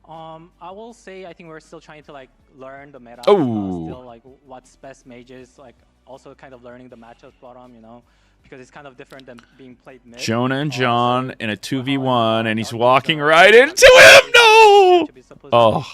I will say I think we're still trying to like learn the meta. Oh. Still like what's best mages, like also kind of learning the matchups bottom, you know, because it's kind of different than being played mid. Jonah and John in a 2v1, and he's walking right into him. No! Oh,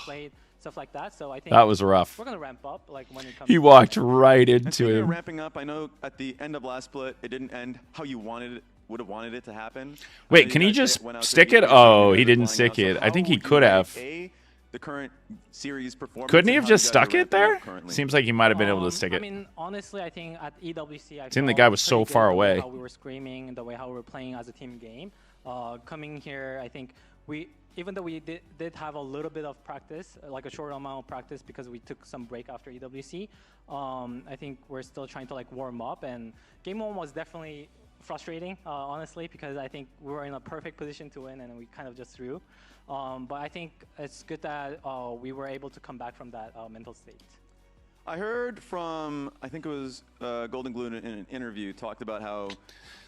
Stuff like that. So I think that was rough. We're gonna ramp up like when it comes. He walked right into him. Ramping up, I know at the end of last split, it didn't end how you would have wanted it to happen. Wait, can he just stick it? Oh, he didn't stick it. I think he could have. The current series performance. Couldn't he have just stuck it there? Seems like he might have been able to stick it. I mean, honestly, I think at EWC, I think the guy was so far away. How we were screaming, the way how we were playing as a team game. Coming here, I think even though we did have a little bit of practice, like a short amount of practice because we took some break after EWC, I think we're still trying to like warm up. And game 1 was definitely frustrating, honestly, because I think we were in a perfect position to win and we kind of just threw. But I think it's good that we were able to come back from that mental state. I heard from, I think it was Golden Glue in an interview, talked about how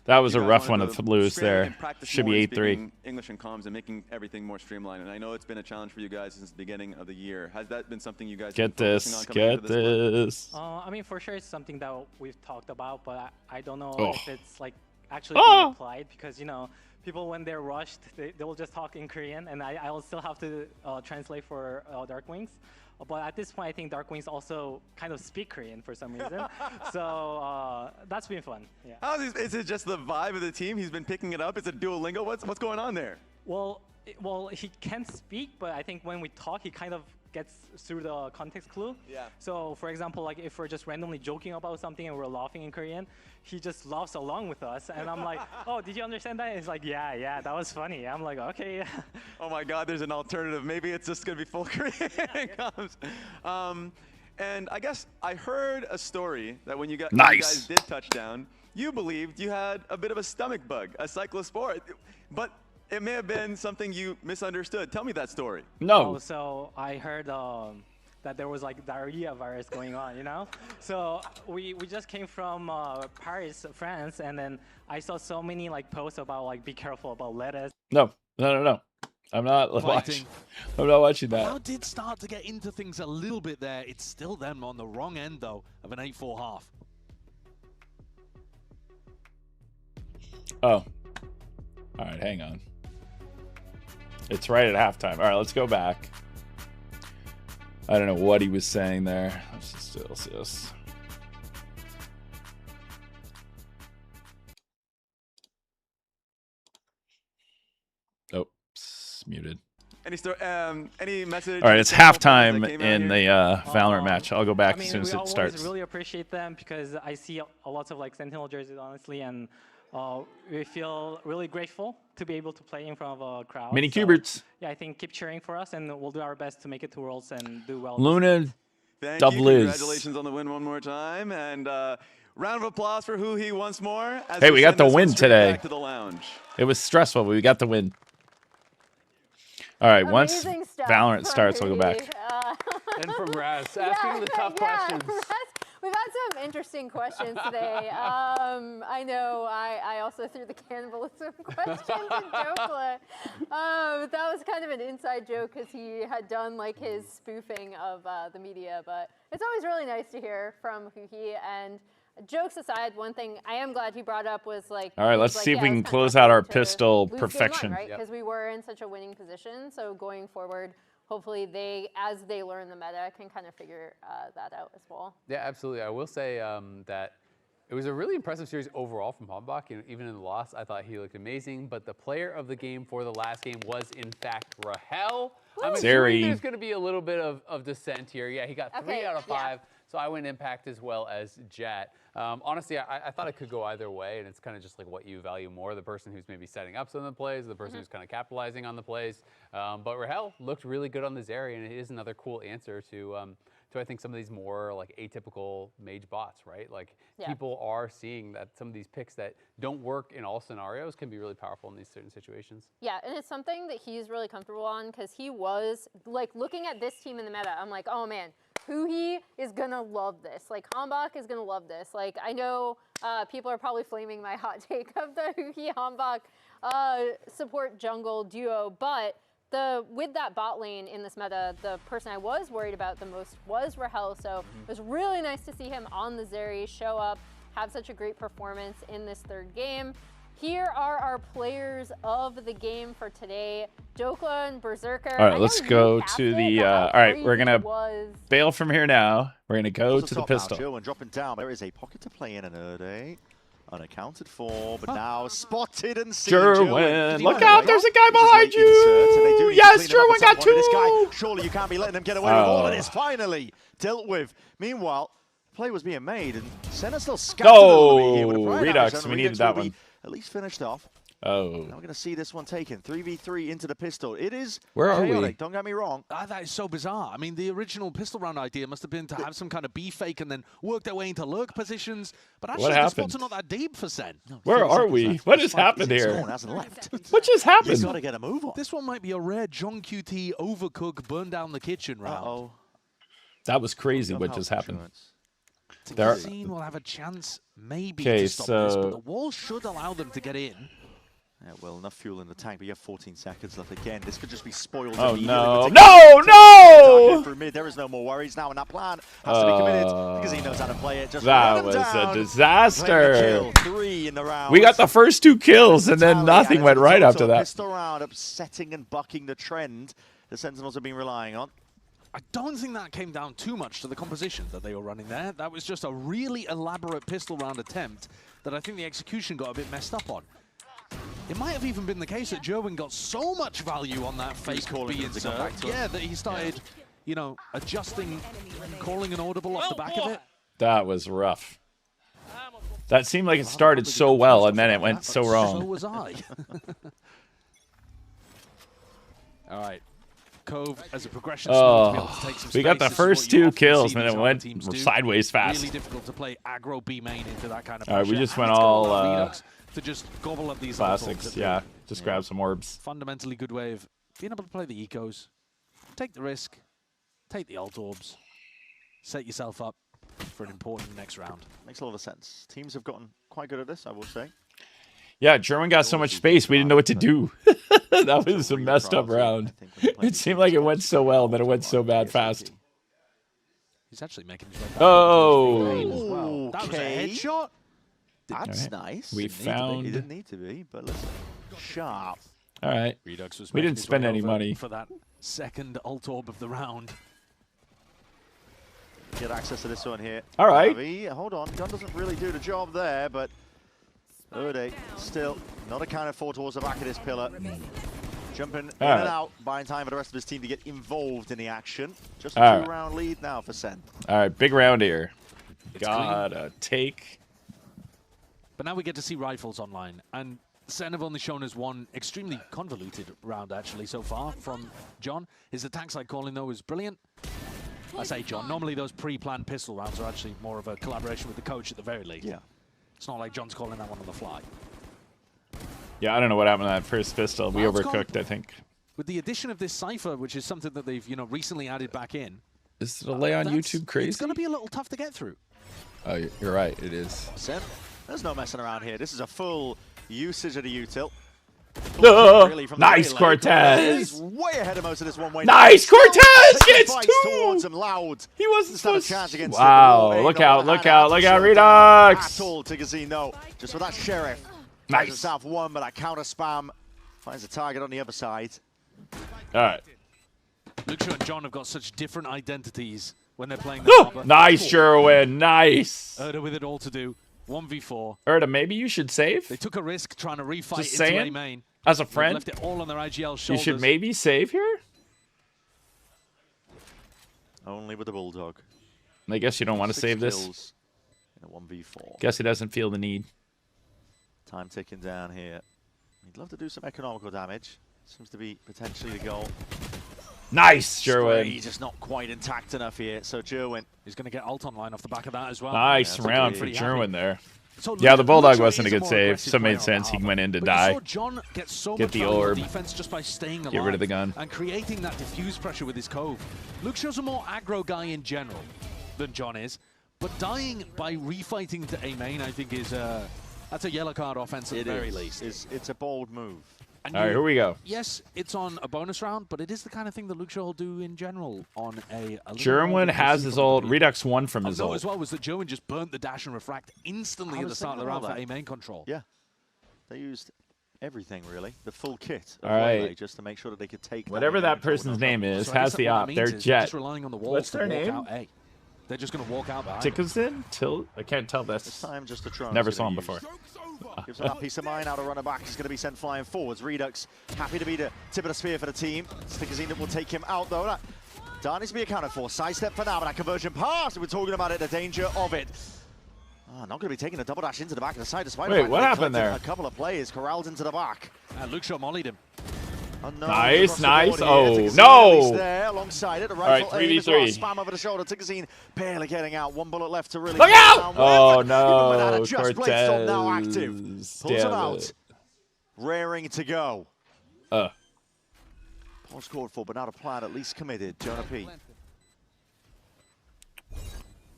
that was a rough one to lose there. Should be 8-3. English and comms and making everything more streamlined. And I know it's been a challenge for you guys since the beginning of the year. Has that been something you guys get been this? On coming Get this. I mean, for sure, it's something that we've talked about, but I don't know if it's like actually being applied because you know. People, when they're rushed, they will just talk in Korean, and I will still have to translate for Dark Wings. But at this point, I think Dark Wings also kind of speak Korean for some reason. So that's been fun. Yeah. How is it just the vibe of the team? He's been picking it up. It's a Duolingo. What's going on there? Well, he can speak, but I think when we talk, he kind of gets through the context clue. Yeah. So, for example, like if we're just randomly joking about something and we're laughing in Korean, he just laughs along with us, and I'm like, "Oh, did you understand that?" And he's like, "Yeah, that was funny." I'm like, "Okay." Oh my God, there's an alternative. Maybe it's just gonna be full Korean. And I guess I heard a story that when you guys did touchdown, you believed you had a bit of a stomach bug, a cyclospore, but it may have been something you misunderstood. Tell me that story. No. So I heard that that there was like diarrhea virus going on, you know? So we just came from Paris, France, and then I saw so many like posts about like be careful about lettuce. No. I'm not watching. I'm not watching that. Cloud did start to get into things a little bit there. It's still them on the wrong end though of an 8-4 half. Oh. All right, hang on. It's right at halftime. All right, let's go back. I don't know what he was saying there. Let's just DIG LCS. Oops, muted. Any message? All right, it's halftime in the Valorant match. I'll go back as soon as it starts. We really appreciate them because I see a lot of like Sentinel jerseys, honestly, and we feel really grateful to be able to play in front of a crowd. Mini Cuberts. Yeah, I think keep cheering for us, and we'll do our best to make it to Worlds and do well. Luna, Thank Dub you. Liz. Congratulations on the win one more time, and round of applause for Huhi once more. As Hey, we got the send this win one straight today. back to the lounge. It was stressful, but we got the win. All right, once Amazing stuff Valorant from starts, we'll go back. And from Raz, asking the tough questions. We've had some interesting questions today. I know I also threw the cannibalism question to Dokla. That was kind of an inside joke because he had done like his spoofing of the media, but it's always really nice to hear from Huhi. And jokes aside, one thing I am glad he brought up was like, All right, let's see if we can close out our pistol perfection. Right? Because we were in such a winning position. So going forward, hopefully they, as they learn the meta, can kind of figure that out as well. Yeah, absolutely. I will say that it was a really impressive series overall from Hombach. You know, even in the loss, I thought he looked amazing. But the player of the game for the last game was, in fact, Rahel. I'm assuming there's going to be a little bit of dissent here. Yeah, he got 3 out of 5. So I went Impact as well as Jet. Honestly, I thought it could go either way, and it's kind of just like what you value more, the person who's maybe setting up some of the plays, the person who's kind of capitalizing on the plays. But Rahel looked really good on this area, and it is another cool answer to I think some of these more like atypical mage bots, right? Like people are seeing that some of these picks that don't work in all scenarios can be really powerful in these certain situations. Yeah, and it's something that he's really comfortable on because he was like looking at this team in the meta. I'm like, oh man, Huhi is gonna love this. Like Hombach is gonna love this. Like I know people are probably flaming my hot take of the Huhi Hombach support jungle duo, but with that bot lane in this meta, the person I was worried about the most was Rahel. So it was really nice to see him on the Zeri show up, have such a great performance in this third game. Here are our players of the game for today, Dokla and Berserker. All right, let's go to the. All right, we're gonna bail from here now. We're gonna go to the pistol. Joe, and dropping down, there is a pocket to play in an Erde. Unaccounted for, but now spotted and seen. Jerwin, look out! There's a guy behind you. Yes, Jerwin got 2. This guy, surely you can't be letting him get away with all of this. Finally dealt with. Meanwhile, play was being made, and Senna still scattered a little bit here with a Redux. We needed that one. At least finished off. Oh. Now we're going to see this one taken. 3v3 into the pistol. It is Where are chaotic, we? don't get me wrong. That is so bizarre. I mean, the original pistol round idea must have been to have some kind of B fake and then work their way into lurk positions. But actually, the spots are not that deep for Sen. No, where are we? What has happened here? What just happened? He's got to get a move on. This one might be a rare John QT overcook, burn down the kitchen round. That was crazy what just happened. Dignitas will have a chance maybe to stop this, but the wall should allow them to get in. Yeah, well, enough fuel in the tank, but you have 14 seconds left again. This could just be spoiled. Oh, no. No! Through mid, there is no more worries now, and that plan has to be committed because he knows how to play it. Just that was a disaster. 3 in the round. We got the first 2 kills, and then nothing went right after that. Pistol round upsetting and bucking the trend the Sentinels have been relying on. I don't think that came down too much to the composition that they were running there. That was just a really elaborate pistol round attempt that I think the execution got a bit messed up on. It might have even been the case that Jerwin got so much value on that fake B insert, that he started, you know, adjusting, calling an audible off the back of it. That was rough. That seemed like it started so well, and then it went so wrong. So was I. All right. Cove as a progression. We got the first 2 kills, and then it went sideways fast. Really difficult to play aggro B main into that kind of. All right, we just went all to just gobble up these classics. Yeah, just grab some orbs. Fundamentally good way of being able to play the ecos, take the risk, take the ult orbs, set yourself up for an important next round. Makes a lot of sense. Teams have gotten quite good at this, I will say. Yeah, German got so much space, we didn't know what to do. That was a messed up round. It seemed like it went so well, but it went so bad fast. He's actually making his way back. Oh! That was a headshot? That's nice. We found... It didn't need to be, but listen. Sharp. All right. Redux was We didn't spend any money. For that second ult orb of the round. Get access to this one here. All right. Hold on. Gun doesn't really do the job there, but Ode still not accounted for towards the back of this pillar. Jumping in and out, buying time for the rest of his team to get involved in the action. Just a 2-round lead now for Sen. All right, big round here. Gotta take. But now we get to see rifles online, and Sen have only shown us one extremely convoluted round actually so far from John. His attack side calling though is brilliant. I say John, normally those pre-planned pistol rounds are actually more of a collaboration with the coach at the very least. Yeah. It's not like John's calling that one on the fly. Yeah, I don't know what happened to that first pistol. We overcooked, I think. With the addition of this cipher, which is something that they've recently added back in. Is the delay on YouTube crazy? It's going to be a little tough to get through. Oh, you're right. It is. Sen, there's no messing around here. This is a full usage of the util. Really nice, Cortez. He's way ahead of most of this one way. Nice, Cortez gets towards him loud. He wasn't supposed to. Wow, look out, look out, look out, Redux. At all, Tigazine, no. Just with that Sheriff. Nice. Himself one, but that counter spam finds a target on the other side. All right. Luxio and John have got such different identities when they're playing the Nice, Sherwin. Nice. Erda with it all to do. 1v4. Erda, maybe you should save? They took a risk trying to refight Just into saying, A main. as a friend, left it all on their IGL shoulders. You should maybe save here? Only with the Bulldog. I guess you don't want to save this. In a 1v4. Guess he doesn't feel the need. Time ticking down here. He'd love to do some economical damage. Seems to be potentially the goal. Nice, Sherwin. He's just not quite intact enough here. So Jerwin is going to get ult online off the back of that as well. Nice round for Jerwin there. So yeah, the Bulldog wasn't a good save. So it made sense. He went in to die. John gets so get much the orb. Defense just by staying alive. Get rid of the gun. And creating that diffuse pressure with his cove. Luxio's a more aggro guy in general than John is. But dying by refighting to A main, I think, is that's a yellow card offense at the very least. It's a bold move. And all right, here we go. Yes, it's on a bonus round, but it is the kind of thing that Luxio will do in general on a Jerwin has his ult. Redux won from his ult. as well was that Jerwin just burnt the dash and refract instantly at the start of the round for A main control. Yeah. They used everything, really. The full kit. All right. Just to make sure that they could take whatever that person's name is, has the op. They're Jet. Just relying on the walls What's to their walk name? out A. They're just going to walk out behind. Tickerson? I can't tell this. This time just a try. Never saw him before. Gives him that peace of mind. Now to run back. He's going to be sent flying forwards. Redux happy to be the tip of the spear for the team. Stickerzine will take him out though. That needs to be accounted for. Sidestep for now, but that conversion pass. We're talking about it. The danger of it. Not going to be taking a double dash into the back of the side. Despite wait, what happened there? A couple of players corralled into the back. Luxio mollied him. Nice, nice. Oh, no. There alongside it. The all right, rifle aim 3v3. as well. Spam over the shoulder. Tigazine barely getting out. One bullet left to really. Look out! Oh, no. Even with that Cortez. now active. Pulls him out. Raring to go. Pulse called for, but not a plan. At least committed. Jonah P.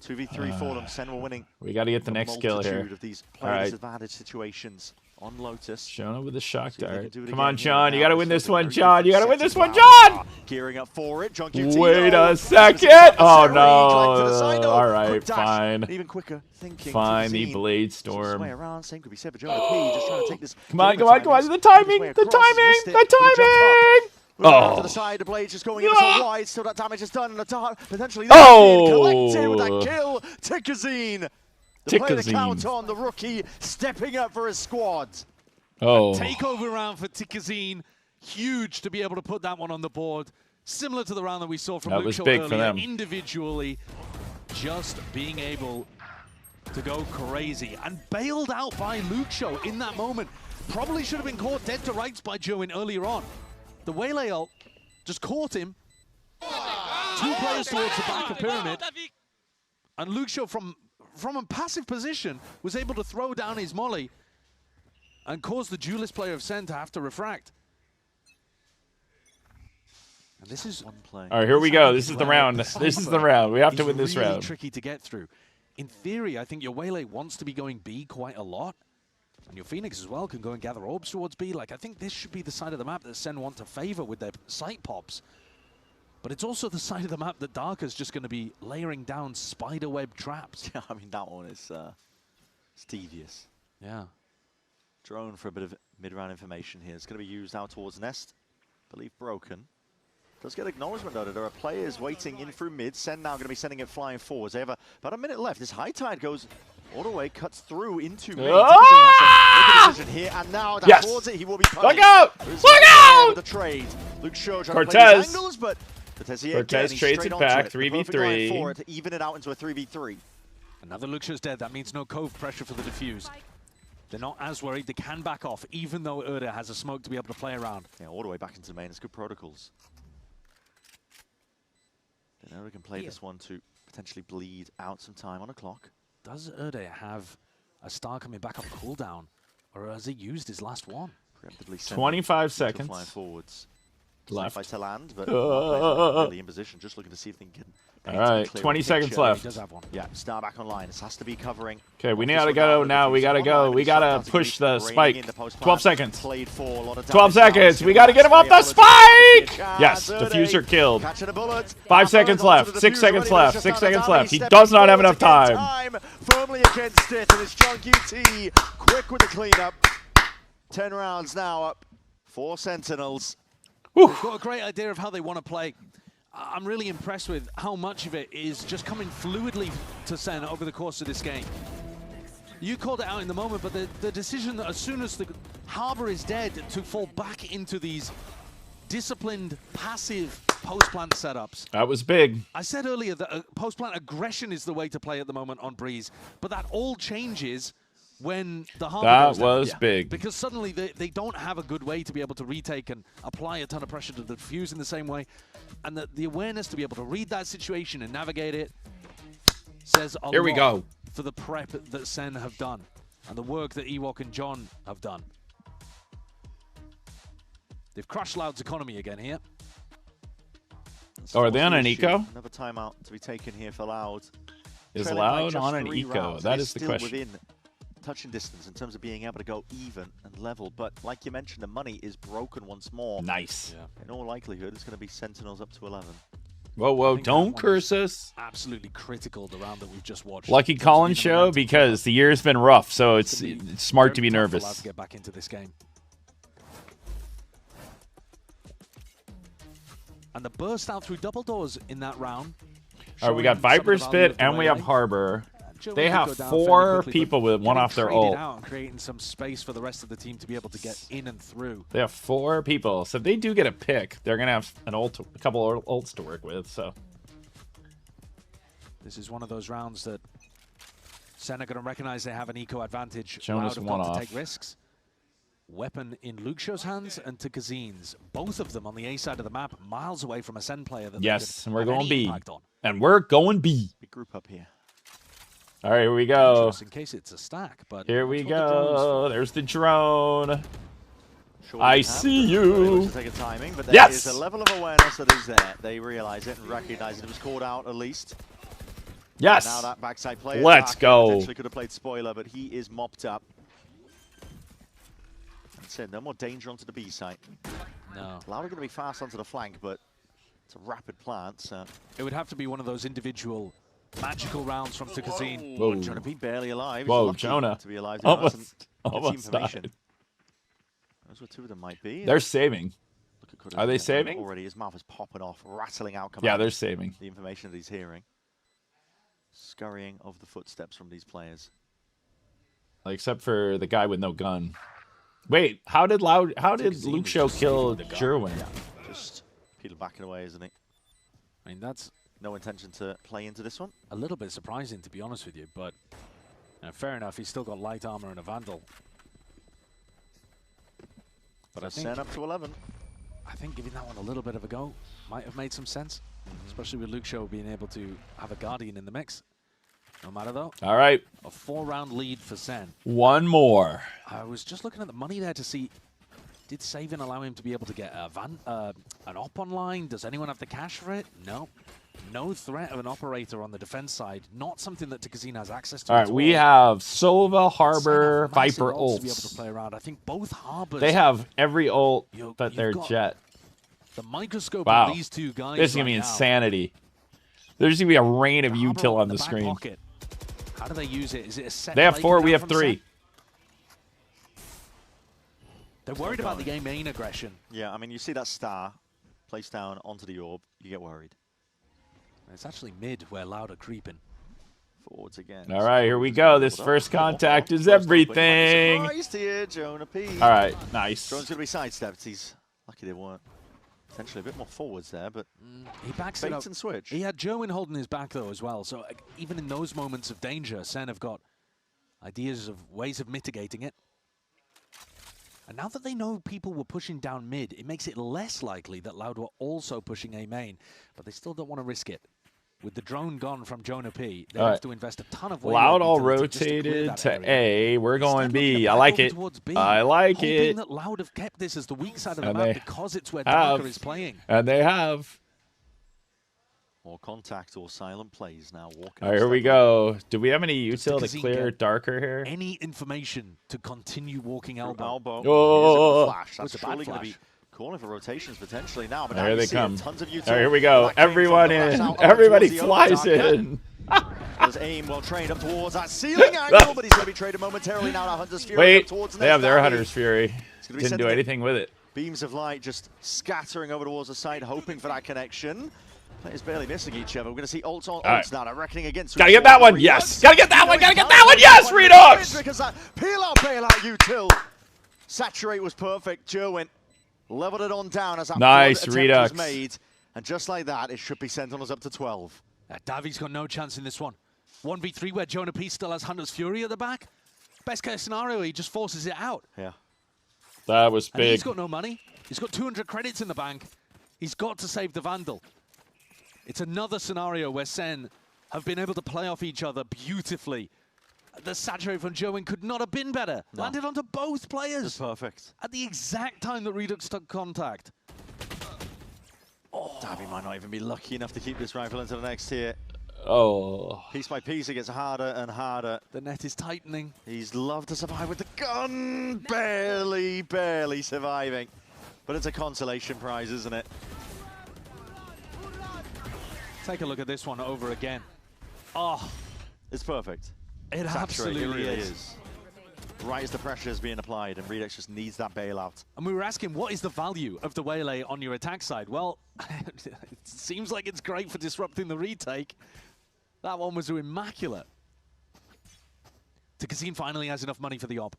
2v3 for them. Sen were winning. We got to get the next kill here. Of these players' advantage situations on Lotus. Jonah with the shock dart. Come on, John. You got to win this one, John. You got to win this one, John. Gearing up for it. John QT. Wait a second. Oh, no. All right, fine. Even quicker thinking. Fine, the Blade Storm. Way around. Same could be said for Jonah P. Just trying to take this. Come on, come on, come on. The timing. The timing. The timing. Oh. To the side, the Blade's just going in so wide. Still, that damage is done. And the potentially collected with that kill. Tickerzine. The play the count on the rookie stepping up for his squad. Oh. Takeover round for Tickerzine. Huge to be able to put that one on the board. Similar to the round that we saw from Luxio big earlier. for them. Individually, just being able to go crazy. And bailed out by Luxio in that moment. Probably should have been caught dead to rights by Join earlier on. The Waylay ult just caught him. 2 players towards the back of Pyramid. And Luxio from a passive position was able to throw down his molly and cause the duelist player of Sen to have to refract. And this is one play. All right, here we go. This is the round. This is the round. We have to win this really round. Tricky to get through. In theory, I think your Waylay wants to be going B quite a lot. And your Phoenix as well can go and gather orbs towards B. Like, I think this should be the side of the map that Sen want to favor with their sight pops. But it's also the side of the map that Darker's just going to be layering down spiderweb traps. Yeah, I mean, that one is it's devious. Yeah. Drone for a bit of mid-round information here. It's going to be used out towards Nest. Believe broken. Does get acknowledgement though that there are players waiting in through mid. Sen now going to be sending it flying forwards. They have about a minute left. This high tide goes all the way, cuts through into mid. Ah! Make a decision here, and now that towards it, he will be punished. Look out! Look out! The trade. Luke Shaw trying Cortez. to play these angles, but Cortez trades it back, 3v3. To even it out into a 3v3. Another Luke Shaw's dead. That means no Cove pressure for the defuse. They're not as worried. They can back off, even though Urda has a smoke to be able to play around. Yeah, all the way back into the main. It's good protocols. Then Urda can play this one to potentially bleed out some time on a clock. Does Urda have a star coming back off cooldown, or has he used his last one? 25 seconds. Flying forwards. Left. Fight to land, but not really in position. Just looking to see if they can get. All right, 20 seconds left. He does have one. Yeah, star back online. This has to be covering. Okay, we gotta go now. We gotta go. We gotta push the spike. 12 seconds. 12 seconds. We gotta get him off the spike. Yes, diffuser killed. 5 seconds left. 6 seconds left. 6 seconds left. He does not have enough time. Firmly against it, and it's John QT quick with the cleanup. 10 rounds now up for Sentinels. They've got a great idea of how they want to play. I'm really impressed with how much of it is just coming fluidly to Sen over the course of this game. You called it out in the moment, but the decision that as soon as the Harbor is dead to fall back into these disciplined, passive post-plant setups. That was big. I said earlier that post-plant aggression is the way to play at the moment on Breeze, but that all changes when the Harbor goes down. That was big. Because suddenly they don't have a good way to be able to retake and apply a ton of pressure to the defuse in the same way. And the awareness to be able to read that situation and navigate it says a Here we go. for the prep that Sen have done and the work that Ewok and John have done. They've crushed Loud's economy again here. Oh, are they on an eco? Another timeout to be taken here for Loud. Is Loud on an eco? That is the question. Within touching distance in terms of being able to go even and level, but like you mentioned, the money is broken once more. Nice. Yeah. In all likelihood, it's going to be Sentinels up to 11. Whoa, whoa, don't curse us. Absolutely critical, the round that we've just watched. Lucky Collins show, because the year's been rough, so it's smart to be Allowed nervous. to get back into this game. And the burst out through double doors in that round. All right, we got Viper's Spit and we have Harbor. They have 4 people with one off their ult. Out and creating some space for the rest of the team to be able to get in and through. They have 4 people, so if they do get a pick, they're gonna have an ult, a couple of ults to work with. So this is one of those rounds that Sen are going to recognize they have an eco advantage. Jonas Loud have one got off. to take risks. Weapon in Luke Show's hands and to Kazin's. Both of them on the A side of the map, miles away from a Sen player. That yes, and we're have going any B. impact on. And we're going B. Big group up here. All right, here we go. Just in case it's a stack, but Here we that's what the drone's go. for. There's the drone. Sure I they see have. you. They look to take a timing, but there Yes! is a level of awareness that is there. They realize it and recognize it. It was called out at least. Yes. Now that backside player. Let's go. Potentially could have played spoiler, but he is mopped up. That's it. No more danger onto the B site. No. Loud are going to be fast onto the flank, but it's a rapid plant. So It would have to be one of those individual magical rounds from Tukazine. Whoa. Jonah P barely alive. He's Whoa, lucky Jonah. to be alive. Almost died. Those were 2 of them might be. They're saving. Look at Are they Kudo's saving? already? His mouth is popping off, rattling out. Yeah, they're saving. The information that he's hearing. Scurrying of the footsteps from these players. Except for the guy with no gun. Wait, how did Luke Show kill Jerwin? Yeah, just Peter backing away, isn't he? I mean, that's no intention to play into this one. A little bit surprising, to be honest with you, but fair enough. He's still got light armor and a Vandal. But I think Sen up to 11. I think giving that one a little bit of a go might have made some sense, especially with Luke Show being able to have a Guardian in the mix. No matter though. All right. A 4-round lead for Sen. One more. I was just looking at the money there to see Did saving allow him to be able to get an op online? Does anyone have the cash for it? No. No threat of an operator on the defense side. Not something that Tikazine has access to. All right, we have Sova, Harbor, Viper ults. To be able to ults. play around. I think both Harbors. They have every ult but their Jet. The microscope Wow. of these two guys. This is going to be insanity. There's going to be a rain of util on the screen. Pocket. How do they use it? Is it a set? They have play 4, we coming have out 3. from They're worried about the A main aggression. Yeah, I mean, you see that star placed down onto the orb, you get worried. It's actually mid where Loud are creeping. Forwards again. All right, here we go. This first contact is everything. Surprised here, Jonah P. All right, nice. Drone's going to be sidestepped. He's lucky they weren't. Essentially a bit more forwards there, but he backs bait it up. and switch. He had Joen holding his back though as well. So even in those moments of danger, Sen have got ideas of ways of mitigating it. And now that they know people were pushing down mid, it makes it less likely that Loud were also pushing A main, but they still don't want to risk it. With the drone gone from Jonah P, they have to invest a ton of weight. Loud all rotated to A. We're going B. I like it. I like it. That Loud have kept this as the weak side of the map because it's where have. Darker is playing. And they have. Or contact or silent plays now. Walking All right, here we go. Do we have any util to clear Darker here? Any information to continue walking elbow? Oh. Flash. That's surely going to be calling for rotations potentially now. But There now they you see come. Tons of All right, here we go. Black Everyone in. Everybody flies in. There's aim well trained up towards that ceiling angle, but he's going to be traded momentarily now. Hunter's Fury Wait, up towards the they have next their alley. Hunter's Fury. Didn't do anything with it. Beams of light just scattering over towards the side, hoping for that connection. Players barely missing each other. We're going to see ults on ults now. They're reckoning against. Gotta get that one, yes! Gotta get that one, gotta get that one, yes, Redux! Because that peel out, bail out, util. Saturate was perfect. Jerwin leveled it on down as that nice attempt Redux was made. And just like that, it should be Sentinels up to 12. Davi's got no chance in this one. 1v3 where Jonah P still has Hunter's Fury at the back. Best case scenario, he just forces it out. Yeah. That was And big. he's got no money. He's got 200 credits in the bank. He's got to save the Vandal. It's another scenario where Sen have been able to play off each other beautifully. The saturate from Joen could not have been better. No. Landed onto both players. That's perfect. At the exact time that Redux took contact. Davy might not even be lucky enough to keep this rifle into the next tier. Oh. Piece by piece, it gets harder and harder. The net is tightening. He's loved to survive with the gun. Barely surviving. But it's a consolation prize, isn't it? Take a look at this one over again. Oh, it's perfect. It absolutely really is. Right as the pressure is being applied, and Redux just needs that bailout. And we were asking, what is the value of the Waylay on your attack side? Well, it seems like it's great for disrupting the retake. That one was immaculate. Tikazine finally has enough money for the op.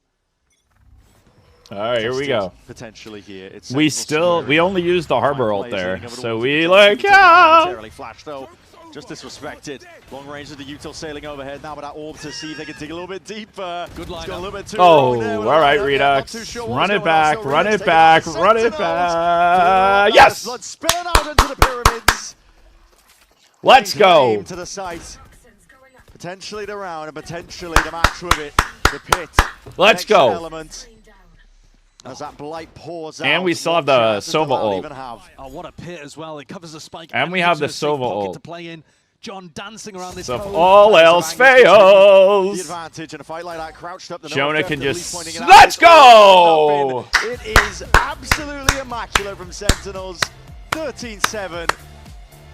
All right, here we go. Potentially here. It's we only used the Harbor ult there, so we like out. Flash though, just disrespected. Long range of the util sailing overhead now, but that orb to see if they can dig a little bit deeper. Good line. A little bit too Oh, long there. all right, Redux. Run it back, run it back, run it back. Yes. Blood spilling out into the pyramids. Let's go. To the site. Potentially the round, and potentially the match with it. The pit. Let's go. Element. As that blight pours out. And we still have the Sova ult. Oh, what a pit as well. It covers the spike. And we have the gives him a safe Sova pocket ult. to play in. John dancing around this So if code. all else fails, the advantage in a fight like that, crouched up. Jonah can just let's go. It is absolutely immaculate from Sentinels. 13-7.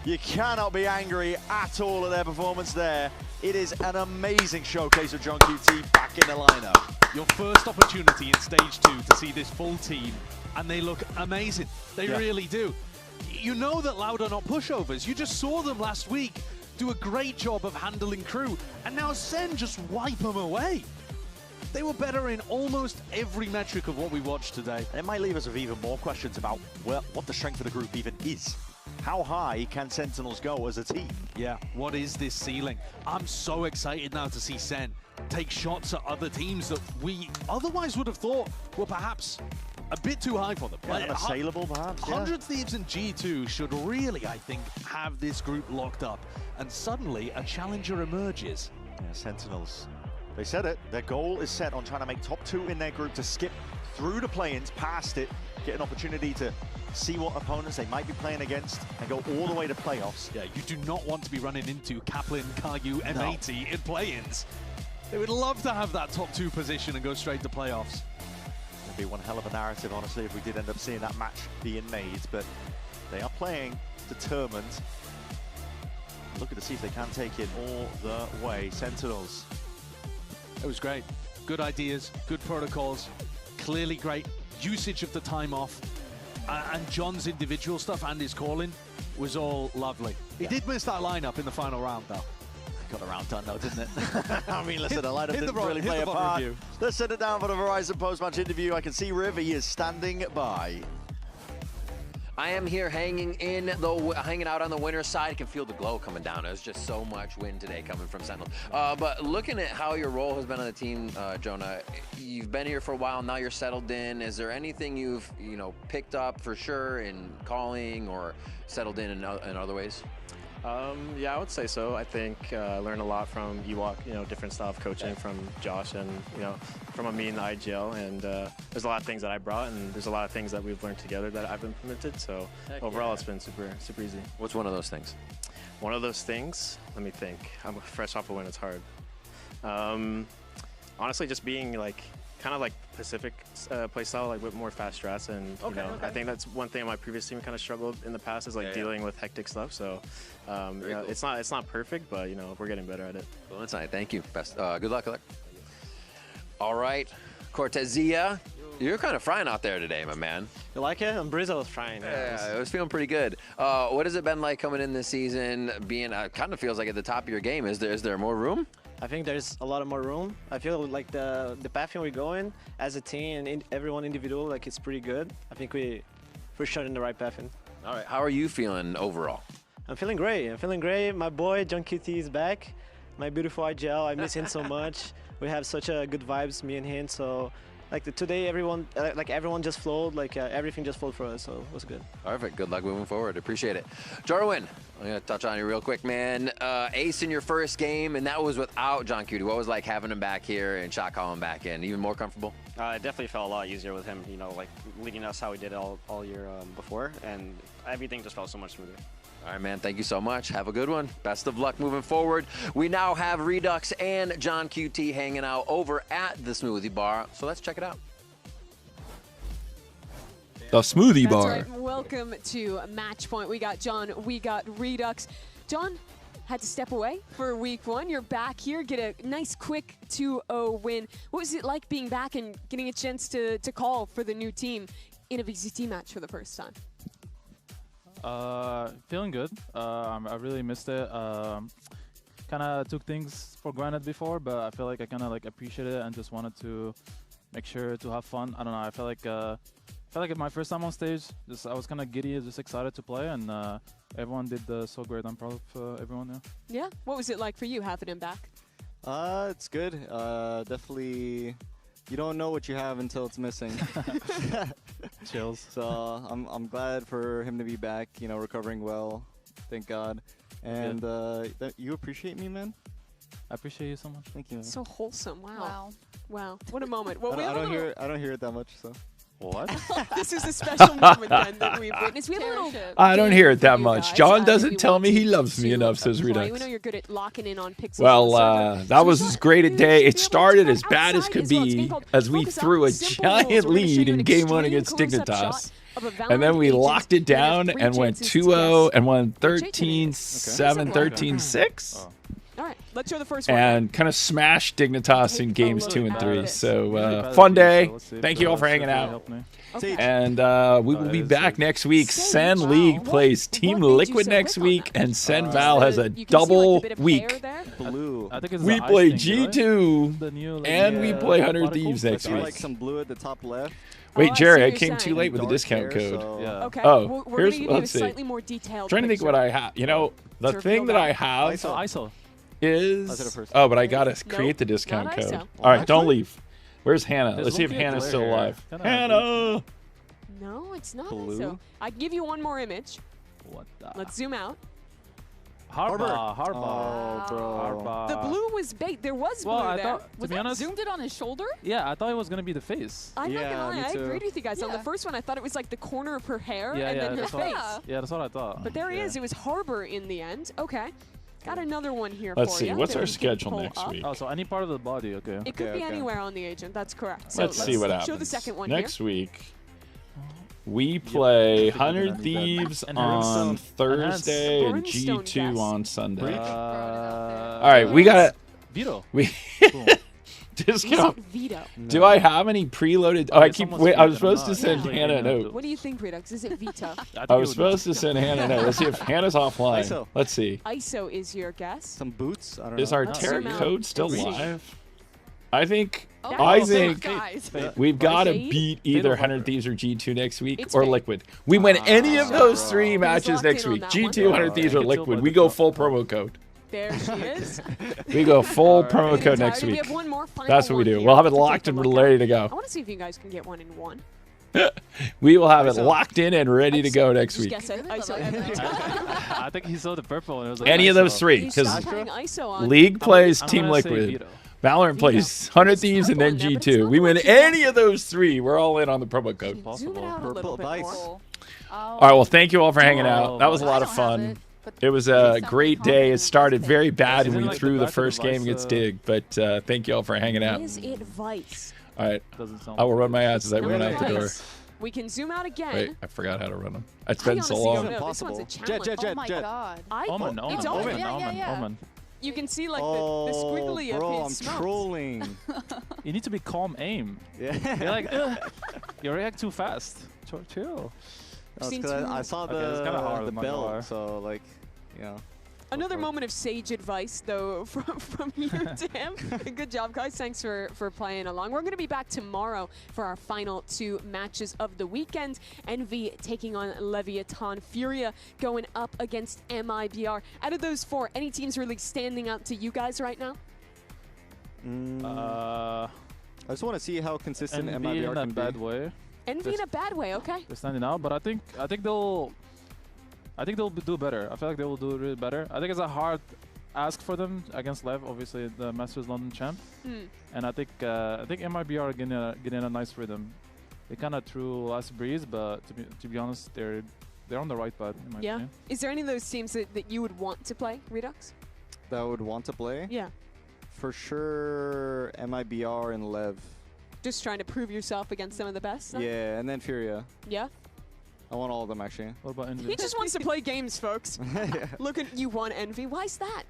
You cannot be angry at all at their performance there. It is an amazing showcase of John QT back in the lineup. Your first opportunity in stage 2 to see this full team, and they look amazing. They really do. You know that Loud are not pushovers. You just saw them last week do a great job of handling crew, and now Sen just wipe them away. They were better in almost every metric of what we watched today. It might leave us with even more questions about what the strength of the group even is. How high can Sentinels go as a team? Yeah, what is this ceiling? I'm so excited now to see Sen take shots at other teams that we otherwise would have thought were perhaps a bit too high for them. Yeah, unassailable perhaps. 100 Thieves and G2 should really, I think, have this group locked up. And suddenly, a challenger emerges. Yeah, Sentinels. They said it. Their goal is set on trying to make top 2 in their group to skip through the play-ins, past it, get an opportunity to see what opponents they might be playing against and go all the way to playoffs. Yeah, you do not want to be running into Kaplan, Kayu, M80 in play-ins. They would love to have that top 2 position and go straight to playoffs. It'd be one hell of a narrative, honestly, if we did end up seeing that match being made, but they are playing determined. Looking to see if they can take it all the way. Sentinels. It was great. Good ideas, good protocols, clearly great usage of the time off. And John's individual stuff and his calling was all lovely. He did miss that lineup in the final round, though. Got the round done, though, didn't it? I mean, listen, the lineup didn't really hit play the a part. review. Let's send it down for the Verizon post-match interview. I can see Riv, he is standing by. I am here hanging out on the winner's side. I can feel the glow coming down. There's just so much wind today coming from Sentinels. But looking at how your role has been on the team, Jonah, you've been here for a while. Now you're settled in. Is there anything you've picked up for sure in calling or settled in other ways? Yeah, I would say so. I think I learned a lot from Ewok, different style of coaching from Josh and, from me in the IGL. And there's a lot of things that I brought, and there's a lot of things that we've learned together that I've implemented. So overall, it's been super easy. What's one of those things? One of those things? Let me think. I'm fresh off a win. It's hard. Honestly, just being kind of like Pacific play style, with more fast strats, and I think that's one thing my previous team kind of struggled in the past is dealing with hectic stuff. So cool. It's not perfect, but we're getting better at it. Well, that's nice. Thank you. Best. Good luck. All right, Cortezia, you're kind of frying out there today, my man. You like it? I'm Brizzo was frying. Yeah, it was feeling pretty good. What has it been like coming in this season? Being kind of feels like at the top of your game. Is there more room? I think there's a lot of more room. I feel like the pathing we're going as a team and everyone individual, it's pretty good. I think we're sure in the right pathing. All right, how are you feeling overall? I'm feeling great. My boy John QT is back. My beautiful IGL. I miss him so much. We have such a good vibes, me and him. So today, everyone just flowed. Everything just flowed for us. So it was good. Perfect. Good luck moving forward. Appreciate it. Jarwin, I'm gonna touch on you real quick, man. Ace in your first game, and that was without John Cutie. What was like having him back here and shot calling back in? Even more comfortable? It definitely felt a lot easier with him. Leading us how we did all year before, and everything just felt so much smoother. All right, man. Thank you so much. Have a good one. Best of luck moving forward. We now have Redux and John QT hanging out over at the Smoothie Bar. So let's check it out. The Smoothie Bar. That's right. Welcome to Match Point. We got John. We got Redux. John had to step away for week 1. You're back here. Get a nice, quick 2-0 win. What was it like being back and getting a chance to call for the new team in a VCT match for the first time? Feeling good. I really missed it. Kind of took things for granted before, but I feel like I kind of appreciated it and just wanted to make sure to have fun. I don't know. I felt like my first time on stage, I was kind of giddy, just excited to play, and everyone did so great. I'm proud of everyone. Yeah. What was it like for you having him back? It's good. Definitely. You don't know what you have until it's missing. Chills. So I'm glad for him to be back, recovering well, thank God. And you appreciate me, man? I appreciate you so much. Thank you, man. So wholesome. Wow. What a moment. Well, I don't hear it that much, so. What? This is a special moment then that we've witnessed. We have a little I don't hear it that much. guys. John doesn't tell me he loves me enough, says Redux. We know you're good at locking in on pixels. Well, that was as great a day. It started as bad as could be as we threw a giant lead in game 1 against Dignitas. And then we locked it down and went 2-0 and won 13-7, 13-6. All right, let's show the first one. And kind of smashed Dignitas in games 2 and 3. So fun day. Thank you all for hanging out. And we will be back next week. SEN League plays Team Liquid next week, and SEN Val has a double week. Blue. We play G2, and we play 100 Thieves next week. Some blue at the top left. Wait, Jerry, I came too late with the discount code. Okay. Oh, we're here's, gonna give you a let's see. slightly more detailed Trying to think what I have. The thing that I have ISO. is... Oh, but I got to create the discount code. All right, don't leave. Where's Hannah? Let's see if Hannah's still alive. Hannah! No, it's not ISO. I can give you one more image. What the? Let's zoom out. Harbaugh. Oh, bro. The blue was bait. There was blue I there. thought, to Was be that honest, zoomed in on his shoulder? Yeah, I thought it was gonna be the face. I'm not gonna lie, me I too. agreed with you guys. On the first one, I thought it was like the corner of her hair Yeah, and yeah, then her that's face. what, yeah, that's what I thought. But there he is. It was Harbor in the end. Okay. Got another one here Let's for see. you. What's that our we can schedule pull next up. week? Oh, so any part of the body, okay. It could be anywhere on the agent. That's correct. So Let's see what happens. Show the second one next here. week. We play 100 Thieves on Thursday and G2 on Sunday. All right, we got Veto. We just You said veto. Do I have any preloaded? Oh, I keep. Wait, I was supposed to send Hannah a note. What do you think, Redux? Is it veto? I was supposed to send Hannah a note. Let's see if Hannah's offline. ISO. Let's see. ISO is your guess. Some boots? I don't Is know. our Let's tarot zoom out code still and see. live? I think. Oh, I that's think guys. we've got to Fade? beat either 100 Thieves or G2 next week It's or fade. Liquid. We win any of those He three was matches locked next in on week. that G2, one. 100 Thieves, or Liquid. We go full promo code. There she is. We go full promo code next We week. have one more final That's what we one do. here We'll have it to take locked a and look at. ready to go. I want to see if you guys can get one in one. We will have it locked in and ready to go next Just week. guess it. ISO every time. I think he saw the purple and it was like Any of those ISO. three, You because stopped having ISO on. League plays I'm Team gonna say Liquid, veto. Valorant plays 100 Thieves, and then G2. We win any of those three. We're all in on the promo code. Zoom it out a little bit more. All right, well, thank you all for hanging out. That was a lot of fun. It was a great day. It started very bad when we threw the first game against Dig, but thank you all for hanging out. Is it Vice? All right, I will run my ads as I run out the door. Vice. We can zoom out again. Wait, I forgot how to run them. It's I been so honestly don't long. know. This one's a challenge. Jet. Oh my god. Omen, It's Omen, Omen. Omen. You can see like Oh, the squiggly bro, of I'm his smokes. trolling. You need to be calm aim. Yeah. You're like, "Ugh." You react too fast. Chill. That's Seen 'cause two- I saw Okay, it's kinda hard, the I'm not gonna lie. belt, so like, you know. Another moment of sage advice, though, from you, Tim. Good job, guys. Thanks for playing along. We're going to be back tomorrow for our final two matches of the weekend. Envy taking on Leviathan. Furia going up against MIBR. Out of those four, any teams really standing out to you guys right now? I just want to see how consistent Envy MIBR in can a bad be. way. Envy in a bad way, okay. They're standing out, but I think they'll do better. I feel like they will do really better. I think it's a hard ask for them against Lev, obviously the Masters London champ. And I think MIBR are getting a nice rhythm. They kind of threw last breeze, but to be honest, they're on the right path in my opinion. Is there any of those teams that you would want to play, Redux? That I would want to play? Yeah. For sure, MIBR and Lev. Just trying to prove yourself against some of the best? Huh? Yeah, and then Furia. Yeah? I want all of them, actually. What about Envy? He just wants to play games, folks. Look at you, one Envy. Why is that?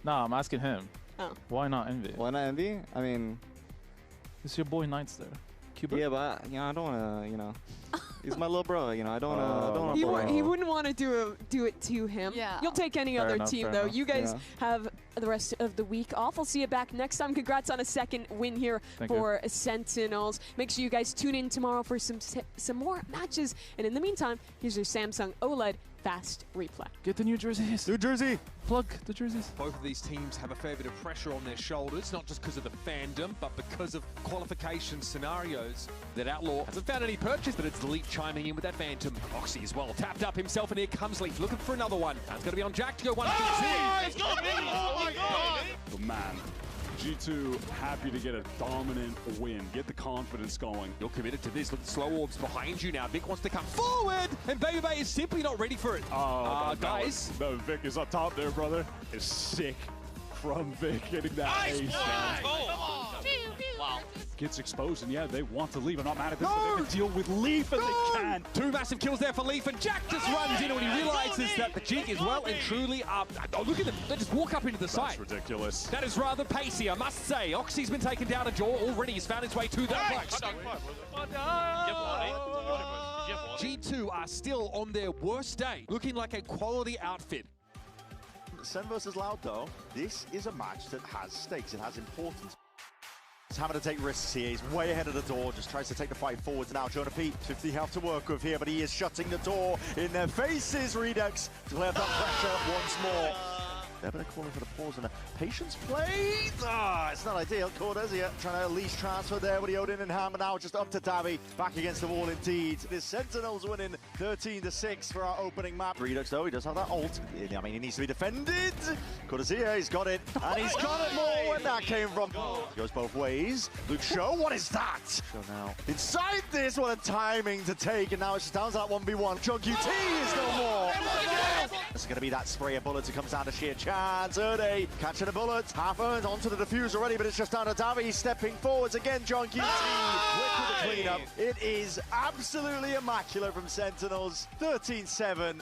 Nah, I'm asking him. Oh. Why not Envy? Why not Envy? I mean... It's your boy Knights there. Cuba? Yeah, but I don't want to, he's my little bro, I don't want to He wouldn't want to do it to him. Yeah. You'll take any Fair other enough, team, fair though. enough. You guys Yeah. have the rest of the week off. We'll see you back next time. Congrats on a second win here Thank for Sentinels. Make sure you guys tune in tomorrow for some more matches. And in the meantime, here's your Samsung OLED Fast Replay. Get the new jerseys. New jersey. Plug the jerseys. Both of these teams have a fair bit of pressure on their shoulders, not just because of the fandom, but because of qualification scenarios. That Outlaw hasn't found any purchase, but it's Leaf chiming in with that Phantom. Oxy as well, tapped up himself, and here comes Leaf, looking for another one. That's going to be on Jack to go 1 It's got me! Oh my god! But man, G2 happy to get a dominant win. Get the confidence going. You're committed to this. Look at the slow orbs behind you now. Vic wants to come forward, and Baby Bay is simply not ready for it. Guys. No, Vic is up top there, brother. Is sick from Vic getting that ace. Wow. Gets exposed, and yeah, they want to leave. I'm not mad at this, but they can deal with Leaf as they can. Two massive kills there for Leaf, and Jack just runs in when he realizes that the Jig is well and truly up. Oh, look at them. They just walk up into the site. That's ridiculous. That is rather pacey, I must say. Oxy's been taken down a jaw already. He's found his way to the box. G2 are still on their worst day, looking like a quality outfit. Sen versus Loud, though, this is a match that has stakes. It has importance. He's having to take risks here. He's way ahead of the door. Just tries to take the fight forwards now. Jonah Pete, 50 health to work with here, but he is shutting the door in their faces. Redux to clear up that pressure once more. They're going to call in for the pause and a patience play. Ah, it's not ideal. Cordesia trying to at least transfer there with the Odin and Hammer now just up to Davi. Back against the wall indeed. The Sentinels winning 13-6 for our opening map. Redux though, he does have that ult. I mean, he needs to be defended. Cordesia, he's got it. And he's got it more when that came from. Goes both ways. Luke Show, what is that? Show now inside this, what a timing to take. And now it's just down to that 1v1. John QT is no more. It's going to be that spray of bullets. It comes down to sheer chance. Erde catching the bullets. Half earned onto the defuse already, but it's just down to Davi stepping forwards again. John QT with the cleanup. It is absolutely immaculate from Sentinels. 13-7.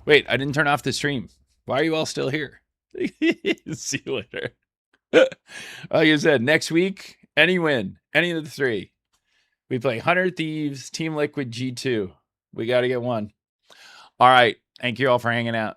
Wait, I didn't turn off the stream. Why are you all still here? See you later. Like I said, next week, any win, any of the three. We play 100 Thieves, Team Liquid, G2. We got to get one. All right. Thank you all for hanging out.